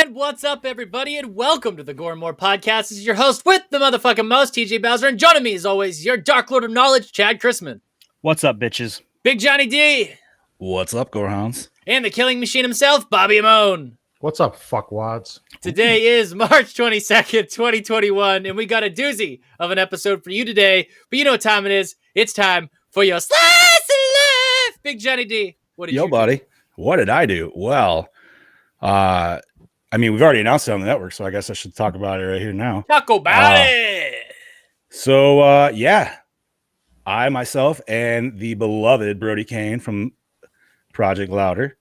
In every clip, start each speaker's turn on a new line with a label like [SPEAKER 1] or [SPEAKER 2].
[SPEAKER 1] And what's up, everybody, and welcome to the Gore and More podcast. This is your host with the motherfucking most, TJ Bowser, and joining me, as always, your Dark Lord of Knowledge, Chad Chrisman.
[SPEAKER 2] What's up, bitches?
[SPEAKER 1] Big Johnny D.
[SPEAKER 3] What's up, Gorehounds?
[SPEAKER 1] And the killing machine himself, Bobby Amone.
[SPEAKER 4] What's up, fuckwads?
[SPEAKER 1] Today is March 22nd, 2021, and we got a doozy of an episode for you today. But you know what time it is. It's time for your Slice of Life. Big Johnny D, what did you do?
[SPEAKER 3] Buddy. What did I do? Well, we've already announced it on the network, so I guess I should talk about it right here now.
[SPEAKER 1] Talk about it.
[SPEAKER 3] So, I, myself, and the beloved Brody Kane from Project Louder,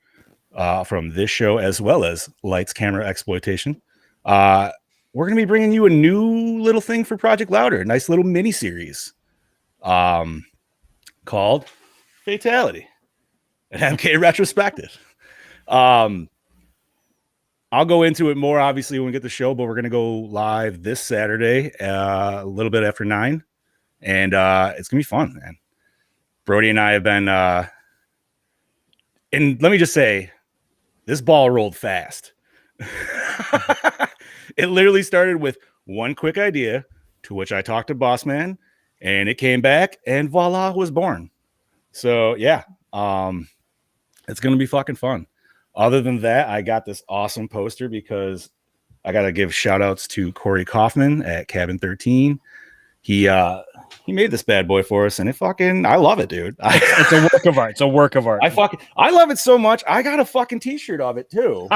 [SPEAKER 3] from this show, as well as Lights, Camera, Exploitation, we're going to be bringing you a new little thing for Project Louder, a nice little mini-series called Fatality, an MK retrospective. I'll go into it more, obviously, when we get the show, but we're going to go live this Saturday, a little bit after 9, and it's going to be fun, man. Brody and I have been, and let me just say, this ball rolled fast. It literally started with one quick idea, to which I talked to Boss Man, and it came back, and voila, was born. So, yeah, it's going to be fucking fun. Other than that, I got this awesome poster because I got to give shout outs to Corey Kaufman at Cabin 13. He made this bad boy for us, and I love it, dude.
[SPEAKER 2] It's a work of art. It's a work of art.
[SPEAKER 3] I love it so much. I got a fucking t-shirt of it too.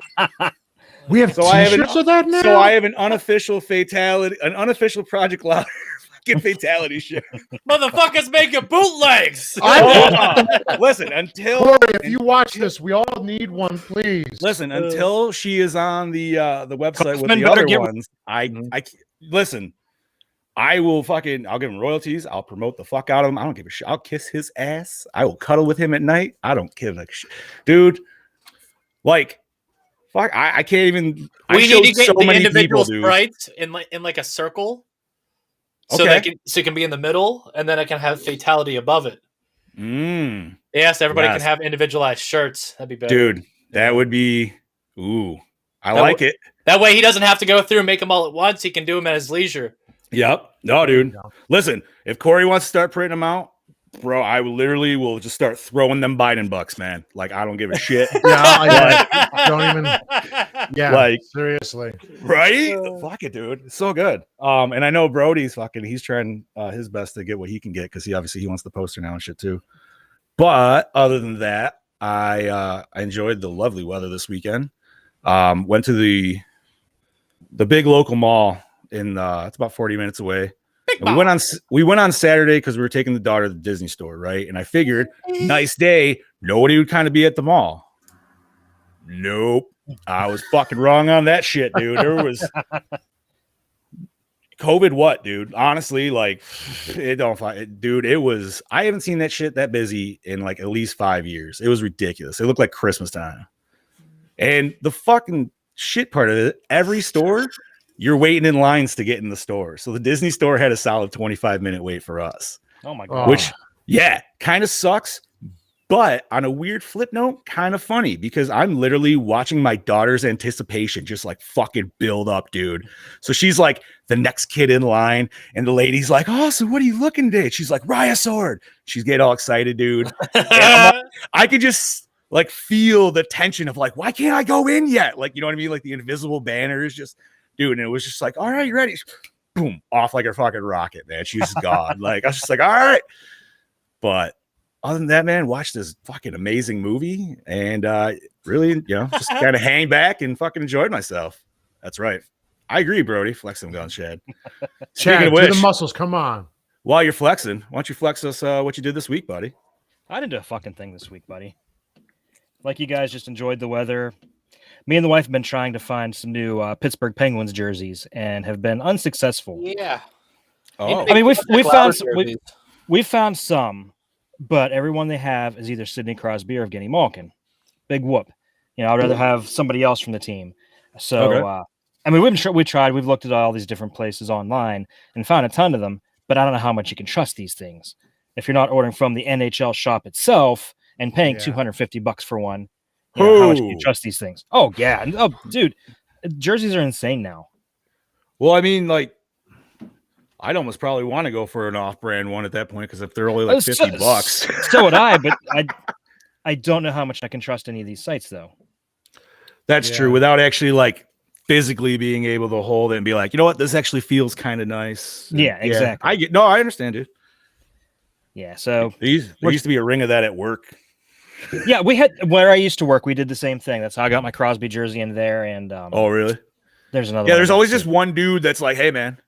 [SPEAKER 4] We have t-shirts of that now?
[SPEAKER 3] So I have an unofficial Project Louder fucking fatality shirt.
[SPEAKER 1] Motherfuckers making bootlegs.
[SPEAKER 3] Listen, until
[SPEAKER 4] Corey, if you watch this, we all need one, please.
[SPEAKER 3] Listen, until she is on the website with the other ones, listen. I'll give him royalties. I'll promote the fuck out of him. I don't give a shit. I'll kiss his ass. I will cuddle with him at night. I don't give a shit, dude. Like, fuck. I can't even.
[SPEAKER 1] We need to get so the individual sprites in like a circle, so it can be in the middle, and then I can have fatality above it. Yes, everybody can have individualized shirts. That'd be better,
[SPEAKER 3] dude. That would be. Ooh, I like it.
[SPEAKER 1] That way, he doesn't have to go through and make them all at once. He can do them at his leisure.
[SPEAKER 3] Yep. No, dude. Listen, if Corey wants to start printing them out, bro, I literally will just start throwing them Biden bucks, man. Like, I don't give a shit.
[SPEAKER 4] Don't even. Yeah, like, seriously.
[SPEAKER 3] Right? Fuck it, dude. It's so good. And I know Brody's he's trying his best to get what he can get because he wants the poster now and shit too. But other than that, I enjoyed the lovely weather this weekend. Went to the big local mall. It's about 40 minutes away. We went on Saturday because we were taking the daughter to the Disney store, right? And I figured, nice day, nobody would kind of be at the mall. Nope, I was fucking wrong on that shit, dude. There was COVID. What, dude? Honestly, like, dude. It was. I haven't seen that shit that busy in like at least 5 years. It was ridiculous. It looked like Christmas time. And the fucking shit part of it, every store. You're waiting in lines to get in the store. So the Disney store had a solid 25-minute wait for us.
[SPEAKER 2] Oh my God.
[SPEAKER 3] Which, kind of sucks. But on a weird flip note, kind of funny because I'm literally watching my daughter's anticipation just like fucking build up, dude. So she's like the next kid in line. And the lady's like, oh, so what are you looking at? She's like, Raya Sword. She's getting all excited, dude. I could just like feel the tension of like, why can't I go in yet? Like, you know what I mean? Like the invisible banner is just... Dude, and it was just like, all right, you ready? Boom, off like a fucking rocket, man. She was gone. Like, I was just like, all right. But other than that, man, watch this fucking amazing movie and really, just kind of hang back and fucking enjoyed myself. That's right. I agree, Brody. Flex them guns, Chad.
[SPEAKER 4] Chad, do the muscles. Come on.
[SPEAKER 3] While you're flexing, why don't you flex us what you did this week, buddy?
[SPEAKER 2] I didn't do a fucking thing this week, buddy. Like you guys just enjoyed the weather. Me and the wife have been trying to find some new Pittsburgh Penguins jerseys and have been unsuccessful.
[SPEAKER 1] Yeah.
[SPEAKER 3] Oh.
[SPEAKER 2] I mean, we found some, but everyone they have is either Sidney Crosby or Evgeny Malkin. Big whoop. I'd rather have somebody else from the team. So, we tried. We've looked at all these different places online and found a ton of them, but I don't know how much you can trust these things. If you're not ordering from the NHL shop itself and paying $250 for one, how much can you trust these things? Oh, yeah. Oh, dude, jerseys are insane now.
[SPEAKER 3] Well, I mean, like, I'd almost probably want to go for an off-brand one at that point because if they're only like $50,
[SPEAKER 2] so would I. But I don't know how much I can trust any of these sites, though.
[SPEAKER 3] That's true. Without actually like physically being able to hold it and be like, you know what, this actually feels kind of nice.
[SPEAKER 2] Yeah, exactly.
[SPEAKER 3] I understand, dude.
[SPEAKER 2] Yeah. So
[SPEAKER 3] there used to be a ring of that at work.
[SPEAKER 2] Yeah, we had where I used to work. We did the same thing. That's how I got my Crosby jersey in there. And
[SPEAKER 3] oh, really?
[SPEAKER 2] There's another.
[SPEAKER 3] Yeah, there's always just one dude that's like, "Hey, man,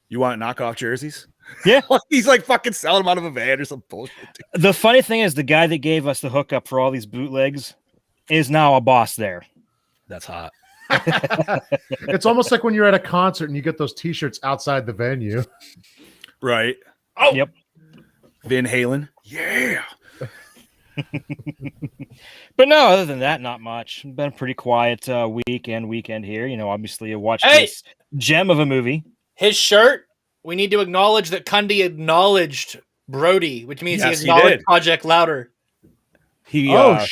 [SPEAKER 3] you want knockoff jerseys?"
[SPEAKER 2] Yeah,
[SPEAKER 3] he's like fucking selling them out of a van or some bullshit. Dude.
[SPEAKER 2] The funny thing is, the guy that gave us the hookup for all these bootlegs is now a boss there.
[SPEAKER 3] That's hot.
[SPEAKER 4] It's almost like when you're at a concert and you get those T-shirts outside the venue,
[SPEAKER 3] right?
[SPEAKER 2] Oh, yep.
[SPEAKER 3] Van Halen, yeah.
[SPEAKER 2] But no, other than that, not much. Been a pretty quiet weekend here. You know, obviously I watched this gem of a movie.
[SPEAKER 1] His shirt. We need to acknowledge that Cundy acknowledged Brody, which means he acknowledged Project Louder.
[SPEAKER 3] He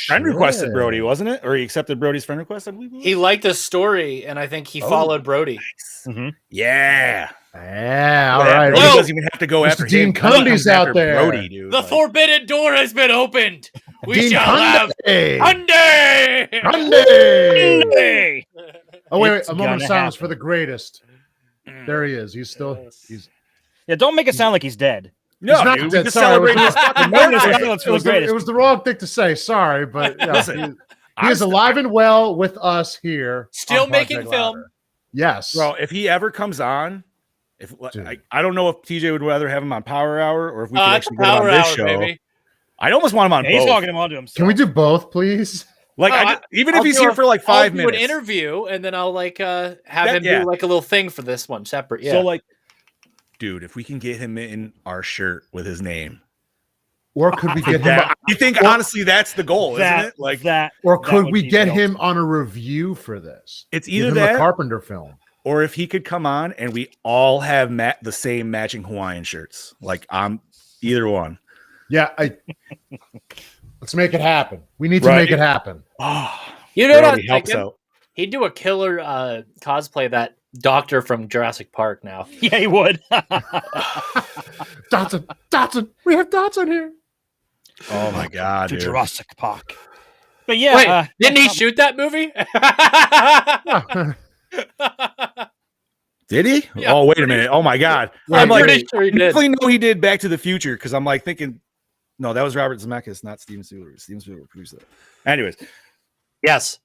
[SPEAKER 3] friend requested Brody, wasn't it? Or he accepted Brody's friend request, I believe.
[SPEAKER 1] He liked the story, and I think he followed Brody.
[SPEAKER 3] Nice. Mm-hmm. Yeah.
[SPEAKER 4] Yeah, all right.
[SPEAKER 3] Brody doesn't even have to go after
[SPEAKER 4] Dean Cundy's out there.
[SPEAKER 3] Brody, dude.
[SPEAKER 1] The forbidden door has been opened. We shall have Cundy!
[SPEAKER 4] Oh, wait. A moment of silence for the greatest. There he is. He's
[SPEAKER 2] Yeah, don't make it sound like he's dead.
[SPEAKER 4] No, he's not dead.
[SPEAKER 3] We just celebrate his
[SPEAKER 4] it was the wrong thing to say. Sorry, but listen, he is alive and well with us here.
[SPEAKER 1] Still making film.
[SPEAKER 4] Yes.
[SPEAKER 3] Well, if he ever comes on, I don't know if TJ would rather have him on Power Hour or if we could actually get him on this show. Baby. I'd almost want him on both.
[SPEAKER 2] He's talking him onto himself.
[SPEAKER 4] Can we do both, please?
[SPEAKER 3] Like, even if he's here for like 5 minutes.
[SPEAKER 1] I'll do an interview, and then I'll like have him do like a little thing for this one separate. Yeah.
[SPEAKER 3] So like, dude, if we can get him in our shirt with his name.
[SPEAKER 4] Or could we get him?
[SPEAKER 3] You think honestly that's the goal, isn't it? Like
[SPEAKER 4] that. Or could we get him on a review for this?
[SPEAKER 3] It's either that
[SPEAKER 4] a Carpenter film.
[SPEAKER 3] Or if he could come on and we all have the same matching Hawaiian shirts. Like I'm either one.
[SPEAKER 4] Yeah, let's make it happen. We need to make it happen.
[SPEAKER 1] You know what I'm thinking? He'd do a killer cosplay that Doctor from Jurassic Park now.
[SPEAKER 2] Yeah, he would.
[SPEAKER 4] Dotson. We have Dotson here.
[SPEAKER 3] Oh my god, dude.
[SPEAKER 2] Jurassic Park. But yeah,
[SPEAKER 1] wait, didn't he shoot that movie?
[SPEAKER 3] Did he? Yeah, oh, wait a minute. Oh my god. I'm like, sure he did. Definitely know he did Back to the Future because I'm like thinking, no, that was Robert Zemeckis, not Steven Spielberg. Steven Spielberg produced that. Anyways,
[SPEAKER 1] yes.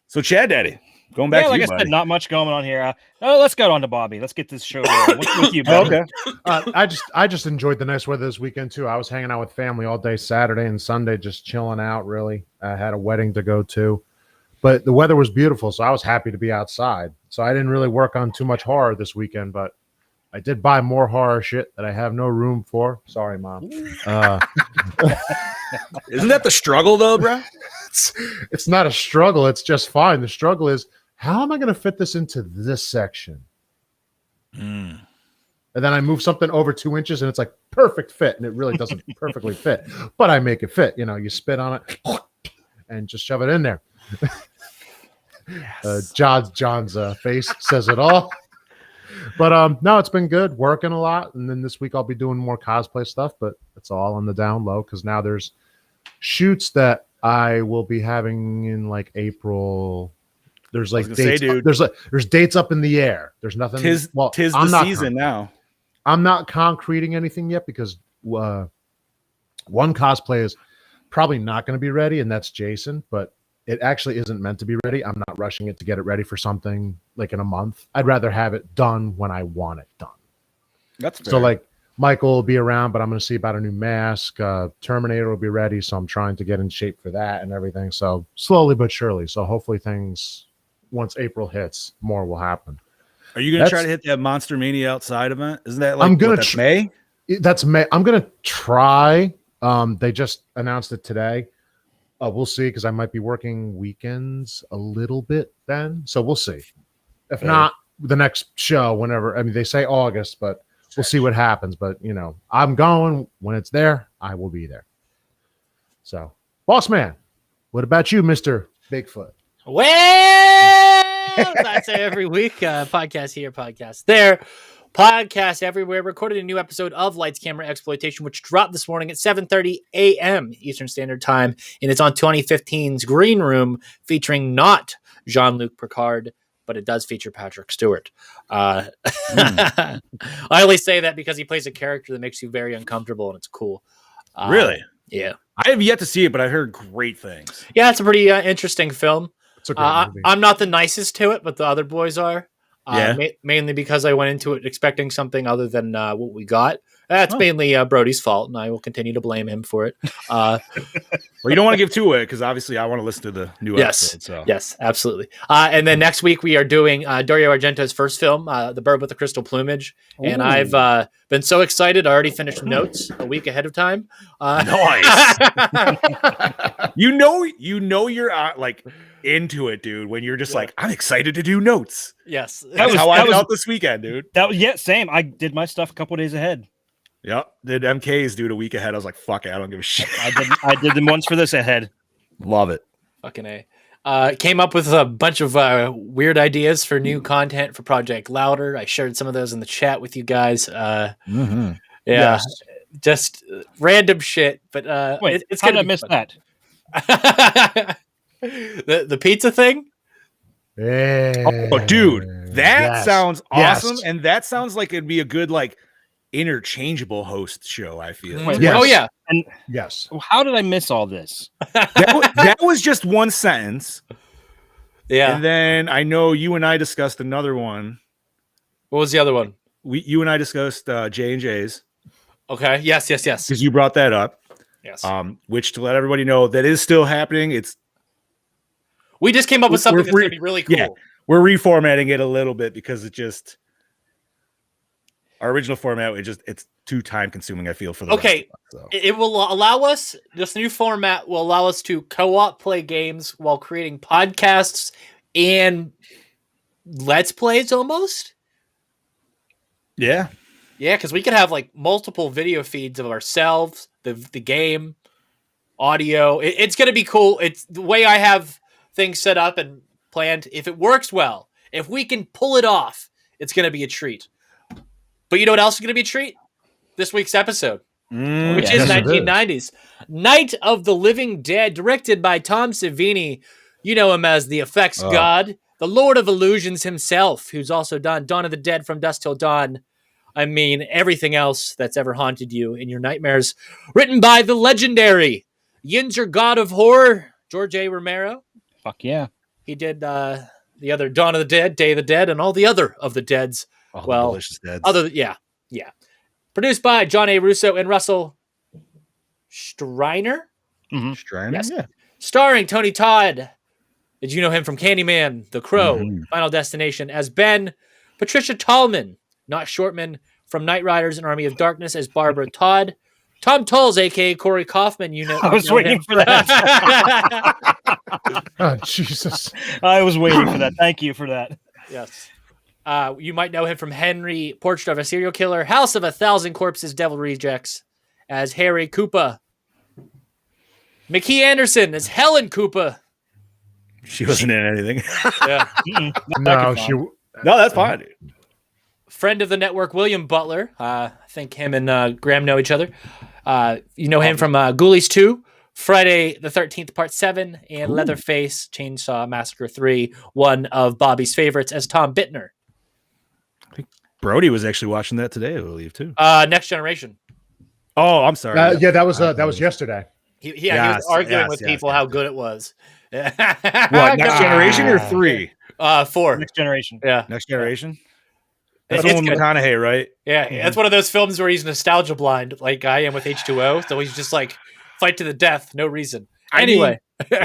[SPEAKER 3] So Chad Daddy, going back to
[SPEAKER 2] like
[SPEAKER 3] you,
[SPEAKER 2] I said, not much going on here. Let's go on to Bobby. Let's get this show rolling. What's with you, Bobby?
[SPEAKER 4] Okay. I just enjoyed the nice weather this weekend too. I was hanging out with family all day Saturday and Sunday, just chilling out. Really, I had a wedding to go to, but the weather was beautiful, so I was happy to be outside. So I didn't really work on too much horror this weekend, but I did buy more horror shit that I have no room for. Sorry, Mom.
[SPEAKER 3] Isn't that the struggle, though, bro?
[SPEAKER 4] It's not a struggle. It's just fine. The struggle is, how am I going to fit this into this section? And then I move something over 2 inches, and it's like perfect fit, and it really doesn't perfectly fit. But I make it fit. You know, you spit on it and just shove it in there. Yes. John's face says it all. But no, it's been good, working a lot, and then this week I'll be doing more cosplay stuff, but it's all on the down low because now there's shoots that I will be having in like April. There's like dates. There's dates up in the air. There's nothing.
[SPEAKER 3] Tis the season now.
[SPEAKER 4] I'm not concreting anything yet because one cosplay is probably not going to be ready, and that's Jason, but it actually isn't meant to be ready. I'm not rushing it to get it ready for something like in a month. I'd rather have it done when I want it done.
[SPEAKER 3] That's fair.
[SPEAKER 4] So like Michael will be around, but I'm going to see about a new mask. Terminator will be ready, so I'm trying to get in shape for that and everything. So slowly but surely. So hopefully things, once April hits, more will happen.
[SPEAKER 3] Are you going to try to hit that Monster Mania outside event? Isn't that like that's May?
[SPEAKER 4] That's May. I'm going to try. They just announced it today. We'll see, because I might be working weekends a little bit then. So we'll see. If not, the next show, whenever. I mean, they say August, but we'll see what happens. But, you know, I'm going. When it's there, I will be there. So, boss man, what about you, Mr. Bigfoot?
[SPEAKER 1] Well, I say every week. Podcast here, podcast there. Podcast everywhere. Recorded a new episode of Lights, Camera, Exploitation, which dropped this morning at 7:30 a.m. Eastern Standard Time. And it's on 2015's Green Room, featuring not Jean-Luc Picard, but it does feature Patrick Stewart. I only say that because he plays a character that makes you very uncomfortable, and it's cool.
[SPEAKER 3] Really?
[SPEAKER 1] Yeah.
[SPEAKER 3] I have yet to see it, but I heard great things.
[SPEAKER 1] Yeah, it's a pretty interesting film.
[SPEAKER 4] It's a great movie.
[SPEAKER 1] I'm not the nicest to it, but the other boys are. Mainly because I went into it expecting something other than what we got. That's mainly Brody's fault, and I will continue to blame him for it.
[SPEAKER 3] Well, you don't want to give too away because obviously I want to listen to the new episode. So.
[SPEAKER 1] Yes, absolutely. And then next week we are doing Dario Argento's first film, The Bird with the Crystal Plumage. Ooh. And I've been so excited. I already finished notes a week ahead of time.
[SPEAKER 3] Nice. you know you're like into it, dude, when you're just like, I'm excited to do notes.
[SPEAKER 1] Yes.
[SPEAKER 3] That's how I felt this weekend, dude.
[SPEAKER 2] Same. I did my stuff a couple days ahead.
[SPEAKER 3] Yep. Did MK's dude a week ahead. I was like, fuck it, I don't give a shit.
[SPEAKER 2] I did them once for this ahead.
[SPEAKER 3] Love it.
[SPEAKER 1] Fucking A. Came up with a bunch of weird ideas for new content for Project Louder. I shared some of those in the chat with you guys. Just random shit. But
[SPEAKER 2] wait,
[SPEAKER 1] it's
[SPEAKER 2] how
[SPEAKER 1] gonna
[SPEAKER 2] did I miss
[SPEAKER 1] fun.
[SPEAKER 2] that?
[SPEAKER 1] the pizza thing?
[SPEAKER 3] Oh, dude, that sounds awesome. And that sounds like it'd be a good like interchangeable host show, I feel.
[SPEAKER 1] Oh yeah.
[SPEAKER 2] And
[SPEAKER 4] yes.
[SPEAKER 2] How did I miss all this?
[SPEAKER 3] that was just one sentence.
[SPEAKER 1] Yeah.
[SPEAKER 3] And then I know you and I discussed another one.
[SPEAKER 1] What was the other one?
[SPEAKER 3] You and I discussed J&J's.
[SPEAKER 1] Okay. Yes.
[SPEAKER 3] Because you brought that up.
[SPEAKER 1] Yes.
[SPEAKER 3] Which, to let everybody know, that is still happening.
[SPEAKER 1] We just came up with something that's going to be really cool.
[SPEAKER 3] Yeah, we're reformatting it a little bit because our original format, it's too time consuming, I feel, for the
[SPEAKER 1] Okay. It will allow us, this new format will allow us to co-op play games while creating podcasts and let's plays almost.
[SPEAKER 3] Yeah.
[SPEAKER 1] Yeah, because we could have like multiple video feeds of ourselves, the game, audio. It's going to be cool. It's the way I have things set up and planned. If it works well, if we can pull it off, it's going to be a treat. But you know what else is going to be a treat? This week's episode, which is 1990s. Night of the Living Dead, directed by Tom Savini. You know him as the effects god, the Lord of Illusions himself, who's also done Dawn of the Dead, From Dusk Till Dawn. I mean, everything else that's ever haunted you in your nightmares. Written by the legendary Yinzer God of Horror, George A. Romero.
[SPEAKER 2] Fuck yeah.
[SPEAKER 1] He did the other Dawn of the Dead, Day of the Dead, and all the other of the Deads.
[SPEAKER 3] All delicious Deads.
[SPEAKER 1] Yeah. Produced by John A. Russo and Russell Striner.
[SPEAKER 2] Mm-hmm.
[SPEAKER 3] Striner,
[SPEAKER 1] yes.
[SPEAKER 3] Yeah.
[SPEAKER 1] Starring Tony Todd. Did you know him from Candyman, The Crow, Final Destination as Ben? Patricia Tallman, not Shortman, from Knight Riders and Army of Darkness as Barbara Todd. Tom Tolles, a.k.a. Corey Kaufman.
[SPEAKER 2] I was waiting for that.
[SPEAKER 4] Oh, Jesus.
[SPEAKER 2] I was waiting for that. Thank you for that.
[SPEAKER 1] Yes. You might know him from Henry, Portrait of a Serial Killer, House of a Thousand Corpses, Devil Rejects, as Harry Koopa. McKee Anderson as Helen Koopa.
[SPEAKER 3] She wasn't in anything.
[SPEAKER 1] Yeah.
[SPEAKER 3] No, that's fine. Dude.
[SPEAKER 1] Friend of the network, William Butler. I think him and Graham know each other. You know him from Ghoulies 2, Friday the 13th, Part 7, and Leatherface, Chainsaw Massacre 3, one of Bobby's favorites as Tom Bittner.
[SPEAKER 3] I think Brody was actually watching that today, I believe, too.
[SPEAKER 1] Next Generation.
[SPEAKER 3] Oh, I'm sorry.
[SPEAKER 4] That was yesterday.
[SPEAKER 1] He was arguing with people how good it was.
[SPEAKER 3] What, Next Generation or 3?
[SPEAKER 1] 4.
[SPEAKER 2] Next Generation.
[SPEAKER 1] Yeah.
[SPEAKER 3] Next Generation? That's the one with McConaughey, right?
[SPEAKER 1] Yeah, that's one of those films where he's nostalgia blind, like I am with H2O. So he's just like, fight to the death, no reason. Anyway.
[SPEAKER 3] Cool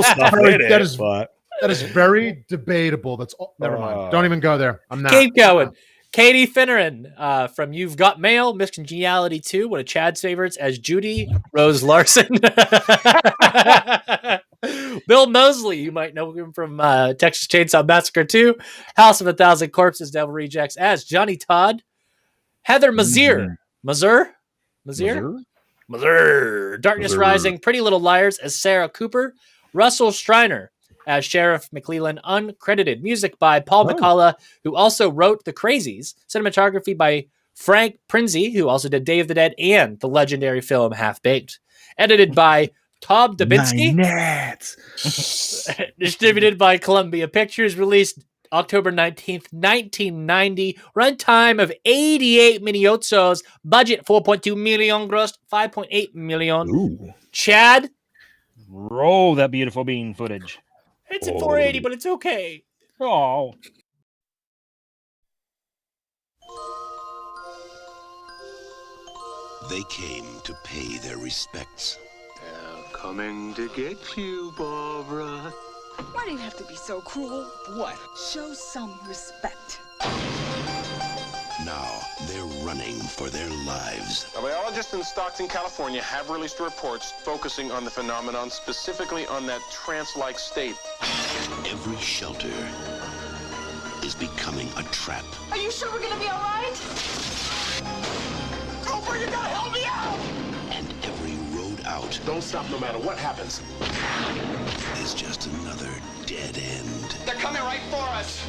[SPEAKER 3] stuff.
[SPEAKER 4] That is very debatable. That's all. Never mind. Don't even go there. I'm not.
[SPEAKER 1] Keep going. Katie Finneran from You've Got Mail, Miss Congeniality 2, one of Chad's favorites, as Judy Rose Larson. Bill Moseley, you might know him from Texas Chainsaw Massacre 2, House of a Thousand Corpses, Devil Rejects, as Johnny Todd. Heather Mazur. Mazur? Darkness Rising, Pretty Little Liars as Sarah Cooper. Russell Striner as Sheriff McClellan, uncredited. Music by Paul McCullough, who also wrote The Crazies. Cinematography by Frank Prinzi, who also did Day of the Dead and the legendary film Half-Baked. Edited by Todd Dubinsky. Distributed by Columbia Pictures. Released October 19th, 1990. Runtime of 88 minutos. Budget 4.2 million. Gross 5.8 million.
[SPEAKER 3] Ooh.
[SPEAKER 1] Chad?
[SPEAKER 2] Roll that beautiful bean footage.
[SPEAKER 1] It's at 480, but it's okay.
[SPEAKER 2] Oh.
[SPEAKER 5] They came to pay their respects.
[SPEAKER 6] They're coming to get you, Barbara.
[SPEAKER 7] Why do you have to be so cruel?
[SPEAKER 6] What?
[SPEAKER 7] Show some respect.
[SPEAKER 5] Now they're running for their lives.
[SPEAKER 8] A biologist in Stockton, California have released reports focusing on the phenomenon, specifically on that trance-like state.
[SPEAKER 5] Every shelter is becoming a trap.
[SPEAKER 7] Are you sure we're gonna be all right?
[SPEAKER 8] Cooper, you gotta help me out!
[SPEAKER 5] And every road out
[SPEAKER 8] Don't stop no matter what happens.
[SPEAKER 5] is just another dead end.
[SPEAKER 8] They're coming right for us!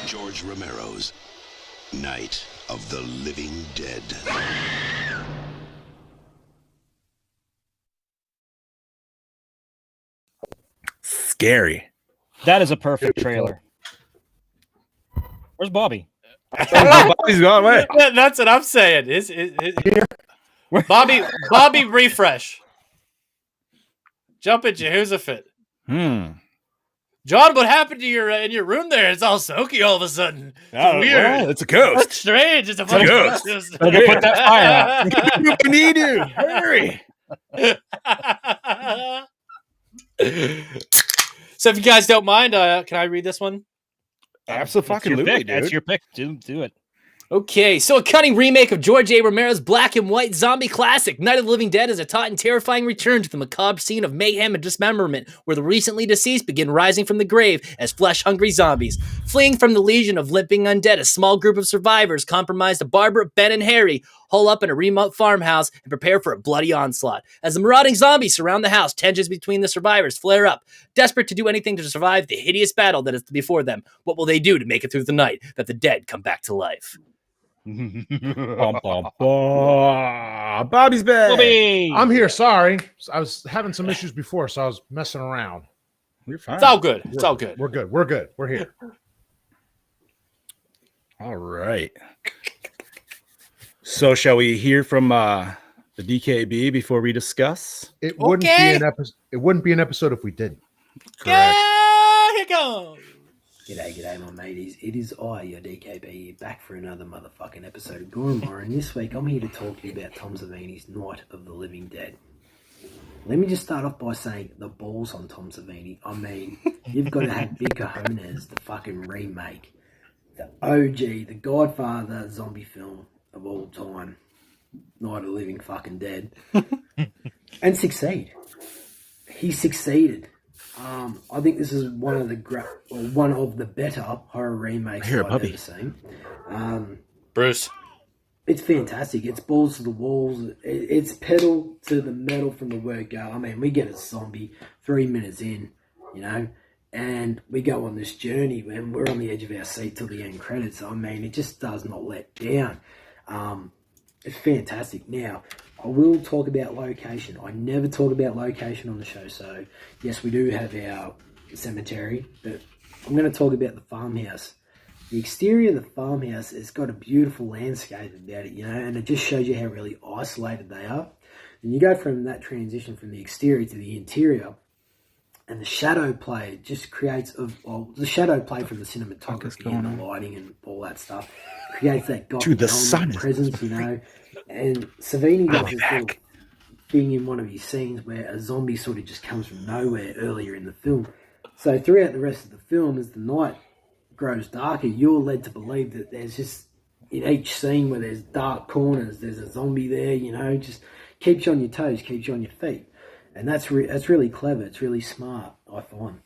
[SPEAKER 5] George Romero's Night of the Living Dead.
[SPEAKER 3] Scary.
[SPEAKER 2] That is a perfect trailer. Where's Bobby?
[SPEAKER 3] Bobby's gone away.
[SPEAKER 1] That's what I'm saying. Bobby, refresh. Jump at Jehoshaphat. John, what happened to your in your room there? It's all soaky all of a sudden. It's weird.
[SPEAKER 3] Well, it's a ghost.
[SPEAKER 1] That's strange. It's a fucking
[SPEAKER 3] ghost.
[SPEAKER 1] ghost.
[SPEAKER 2] Put that fire out.
[SPEAKER 3] We need you. Hurry.
[SPEAKER 1] So if you guys don't mind, can I read this one?
[SPEAKER 3] Absolutely, dude.
[SPEAKER 2] That's your pick. Do it.
[SPEAKER 1] Okay, so a cunning remake of George A. Romero's black and white zombie classic, Night of the Living Dead, is a taut and terrifying return to the macabre scene of mayhem and dismemberment, where the recently deceased begin rising from the grave as flesh-hungry zombies. Fleeing from the legion of limping undead, a small group of survivors, comprised of Barbara, Ben, and Harry, hole up in a remote farmhouse and prepare for a bloody onslaught. As the marauding zombies surround the house, tensions between the survivors flare up. Desperate to do anything to survive the hideous battle that is before them, what will they do to make it through the night that the dead come back to life?
[SPEAKER 3] Bobby's back.
[SPEAKER 2] Bobby!
[SPEAKER 4] I'm here. Sorry, I was having some issues before, so I was messing around.
[SPEAKER 3] You're fine.
[SPEAKER 1] It's all good. It's all good.
[SPEAKER 4] We're good. We're good. We're here.
[SPEAKER 3] All right. So, shall we hear from the DKB before we discuss?
[SPEAKER 4] It wouldn't be an episode. It wouldn't be an episode if we didn't.
[SPEAKER 3] Correct.
[SPEAKER 1] Yeah, here goes.
[SPEAKER 9] G'day, my mateys. It is I, your DKB, here, back for another motherfucking episode of Gore, and this week I'm here to talk to you about Tom Savini's Night of the Living Dead. Let me just start off by saying the balls on Tom Savini. I mean, you've got to have big cojones to fucking remake the OG, the Godfather zombie film of all time, Night of the Living fucking Dead, and succeed. He succeeded. I think this is one of the better horror remakes I've ever seen.
[SPEAKER 1] Bruce.
[SPEAKER 9] It's fantastic. It's balls to the walls. It's pedal to the metal from the word go. I mean, we get a zombie 3 minutes in, and we go on this journey and we're on the edge of our seat till the end credits. I mean, it just does not let down. It's fantastic. Now, I will talk about location. I never talk about location on the show. So, yes, we do have our cemetery, but I'm going to talk about the farmhouse. The exterior of the farmhouse has got a beautiful landscape about it, and it just shows you how really isolated they are. And you go from that transition from the exterior to the interior, and the shadow play just creates the shadow play from the cinematography and the lighting and all that stuff creates that gothic presence, And Savini does this little thing in one of his scenes where a zombie sort of just comes from nowhere earlier in the film. So throughout the rest of the film, as the night grows darker, you're led to believe that there's just, in each scene where there's dark corners, there's a zombie there, just keeps you on your toes, keeps you on your feet. And that's really clever. It's really smart, I find.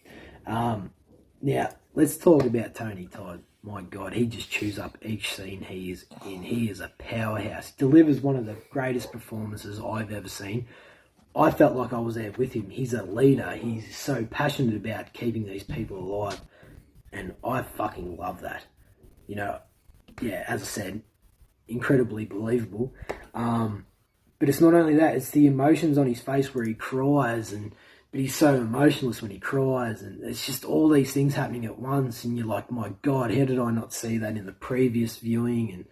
[SPEAKER 9] Now, let's talk about Tony Todd. My God, he just chews up each scene he is in. He is a powerhouse. Delivers one of the greatest performances I've ever seen. I felt like I was there with him. He's a leader. He's so passionate about keeping these people alive. And I fucking love that. You know, yeah, as I said, incredibly believable. But it's not only that, it's the emotions on his face where he cries, but he's so emotionless when he cries, and it's just all these things happening at once, and you're like, my God, how did I not see that in the previous viewing? And,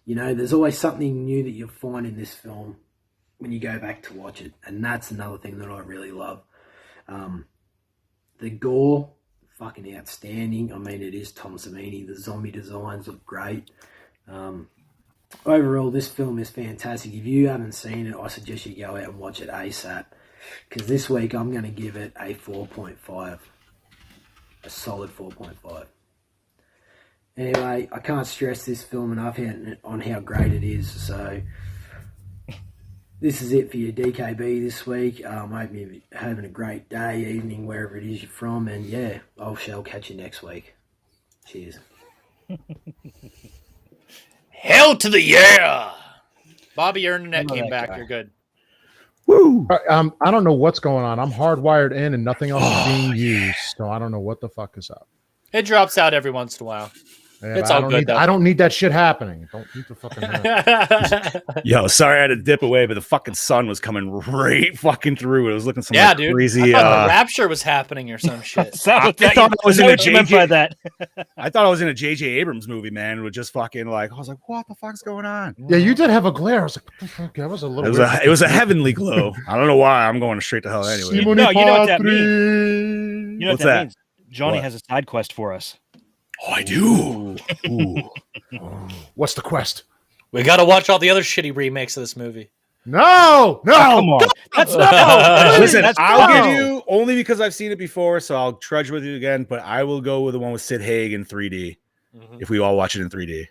[SPEAKER 9] you know, there's always something new that you'll find in this film when you go back to watch it, and that's another thing that I really love. The gore, fucking outstanding. I mean, it is Tom Savini. The zombie designs look great. Overall, this film is fantastic. If you haven't seen it, I suggest you go out and watch it ASAP. Because this week, I'm going to give it a 4.5. A solid 4.5. Anyway, I can't stress this film enough on how great it is. So, this is it for your DKB this week. I hope you're having a great day, evening, wherever it is you're from. And yeah, I shall catch you next week. Cheers.
[SPEAKER 1] Hell to the yeah! Bobby, your internet came back. Guy. You're good.
[SPEAKER 4] Woo! I don't know what's going on. I'm hardwired in and nothing else is being used. So I don't know what the fuck is up.
[SPEAKER 1] It drops out every once in a while.
[SPEAKER 4] Yeah, it's all good. I don't need that shit happening. Don't need to fucking.
[SPEAKER 3] Yo, sorry I had to dip away, but the fucking sun was coming right fucking through. It was looking some
[SPEAKER 1] dude.
[SPEAKER 3] Crazy.
[SPEAKER 1] I thought the rapture was happening or some shit.
[SPEAKER 3] I thought I was in a JJ. I thought I was in a JJ Abrams movie, man. With just fucking like, I was like, what the fuck's going on?
[SPEAKER 4] Yeah, you did have a glare. I was like, what the fuck? That was a little.
[SPEAKER 3] It was a heavenly glow. I don't know why. I'm going straight to hell anyway.
[SPEAKER 2] No, you know what that means. You know what that means. Johnny has a side quest for us.
[SPEAKER 3] Oh, I do. Ooh.
[SPEAKER 4] What's the quest?
[SPEAKER 1] We got to watch all the other shitty remakes of this movie.
[SPEAKER 4] No,
[SPEAKER 2] come on.
[SPEAKER 3] That's no. Listen, I'll give you only because I've seen it before, so I'll trudge with you again. But I will go with the one with Sid Haig in 3D. Mm-hmm. If we all watch it in 3D,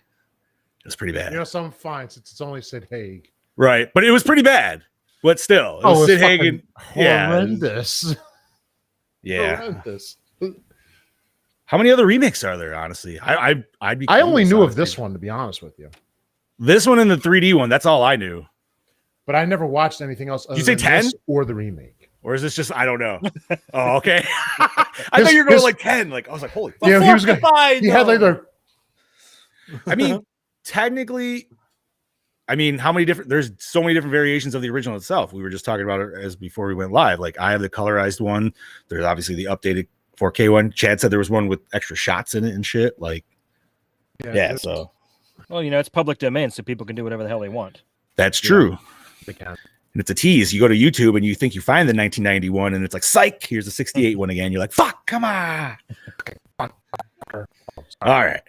[SPEAKER 3] it's pretty bad.
[SPEAKER 4] You know, some fine since it's only Sid Haig,
[SPEAKER 3] right? But it was pretty bad. But still, it was Sid Haig and
[SPEAKER 4] horrendous.
[SPEAKER 3] Yeah,
[SPEAKER 4] horrendous.
[SPEAKER 3] How many other remakes are there? Honestly, I'd be.
[SPEAKER 4] I only knew of this one, to be honest with you.
[SPEAKER 3] This one and the 3D one. That's all I knew.
[SPEAKER 4] But I never watched anything else.
[SPEAKER 3] Did you say 10
[SPEAKER 4] or the remake?
[SPEAKER 3] Or is this just I don't know? Oh, okay. I thought you were going like 10. Like I was like, holy fuck.
[SPEAKER 4] Yeah, he was going. He had like the.
[SPEAKER 3] I mean, technically, how many different? There's so many different variations of the original itself. We were just talking about it as before we went live. Like I have the colorized one. There's obviously the updated 4K one. Chad said there was one with extra shots in it and shit. Like, yeah. So,
[SPEAKER 2] well, you know, it's public domain, so people can do whatever the hell they want.
[SPEAKER 3] That's true.
[SPEAKER 4] Yeah, they can.
[SPEAKER 3] And it's a tease. You go to YouTube and you think you find the 1991, and it's like, psych. Here's the 68 one again. You're like, fuck, come on. All right.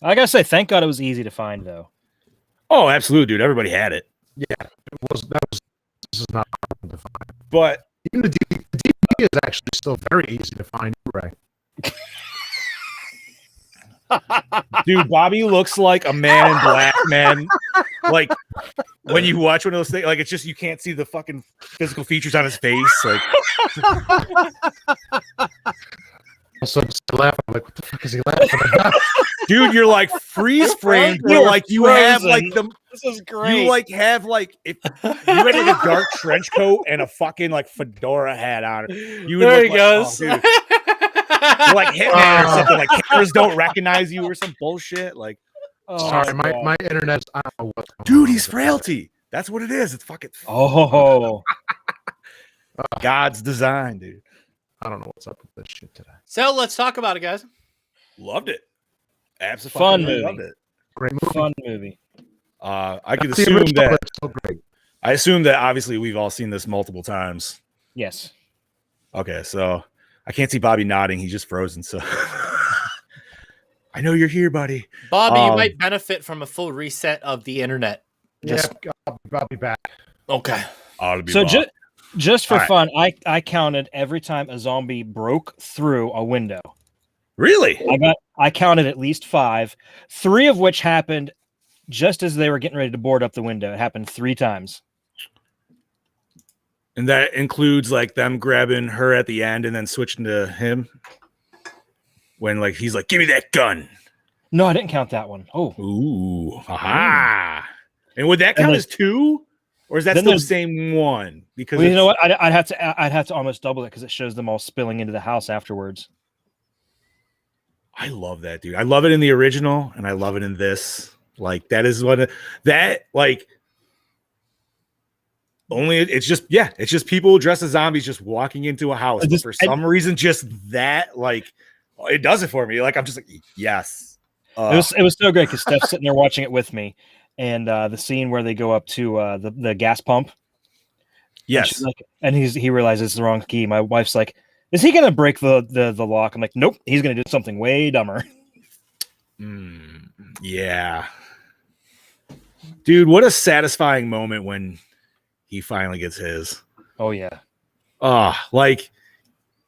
[SPEAKER 2] I gotta say, thank God it was easy to find, though.
[SPEAKER 3] Oh, absolutely, dude. Everybody had it.
[SPEAKER 4] Yeah, this is not hard to find.
[SPEAKER 3] But
[SPEAKER 4] even the DVD is actually still very easy to find, right?
[SPEAKER 3] Dude, Bobby looks like a man in black, man. Like when you watch one of those things, like it's just you can't see the fucking physical features on his face. Like,
[SPEAKER 4] so I'm laughing. I'm like, what the fuck is he laughing about?
[SPEAKER 3] Dude, you're like freeze framed, but like you have like the.
[SPEAKER 2] This is great.
[SPEAKER 3] You like have like if you had like a dark trench coat and a fucking like fedora hat on. You would
[SPEAKER 1] there
[SPEAKER 3] look
[SPEAKER 1] he goes.
[SPEAKER 3] You're like Hitman or something. Like cameras don't recognize you or some bullshit. Like,
[SPEAKER 4] sorry, my internet's. I don't know what's going
[SPEAKER 3] dude,
[SPEAKER 4] on.
[SPEAKER 3] he's frailty. That's what it is. It's fucking.
[SPEAKER 2] Oh,
[SPEAKER 3] God's design, dude.
[SPEAKER 4] I don't know what's up with this shit today.
[SPEAKER 1] So let's talk about it, guys.
[SPEAKER 3] Loved it. Absolutely
[SPEAKER 2] fun movie.
[SPEAKER 3] Loved it.
[SPEAKER 4] Great movie.
[SPEAKER 2] Fun movie.
[SPEAKER 3] I could assume that. I assume that obviously we've all seen this multiple times.
[SPEAKER 2] Yes.
[SPEAKER 3] Okay, so I can't see Bobby nodding. He's just frozen. So I know you're here, buddy.
[SPEAKER 1] Bobby, you might benefit from a full reset of the internet.
[SPEAKER 4] Yeah, I'll be back.
[SPEAKER 1] Okay.
[SPEAKER 2] So just for fun, I counted every time a zombie broke through a window.
[SPEAKER 3] Really?
[SPEAKER 2] I counted at least 5, 3 of which happened just as they were getting ready to board up the window. It happened 3 times.
[SPEAKER 3] And that includes like them grabbing her at the end and then switching to him? when like he's like, "Give me that gun."
[SPEAKER 2] No, I didn't count that one. Oh,
[SPEAKER 3] ooh, aha! And would that count as 2, or is that still the same one? Because
[SPEAKER 2] you know what, I'd have to almost double it because it shows them all spilling into the house afterwards.
[SPEAKER 3] I love that, dude. I love it in the original, and I love it in this. Like that is what that like. Only it's just people dressed as zombies just walking into a house. But for some reason, just that like it does it for me. Like I'm just like, yes.
[SPEAKER 2] It was so great because Steph's sitting there watching it with me, and the scene where they go up to the gas pump.
[SPEAKER 3] Yes,
[SPEAKER 2] and he realizes it's the wrong key. My wife's like, "Is he gonna break the lock?" I'm like, "Nope, he's gonna do something way dumber."
[SPEAKER 3] Yeah, dude, what a satisfying moment when he finally gets his.
[SPEAKER 2] Oh yeah.
[SPEAKER 3] Like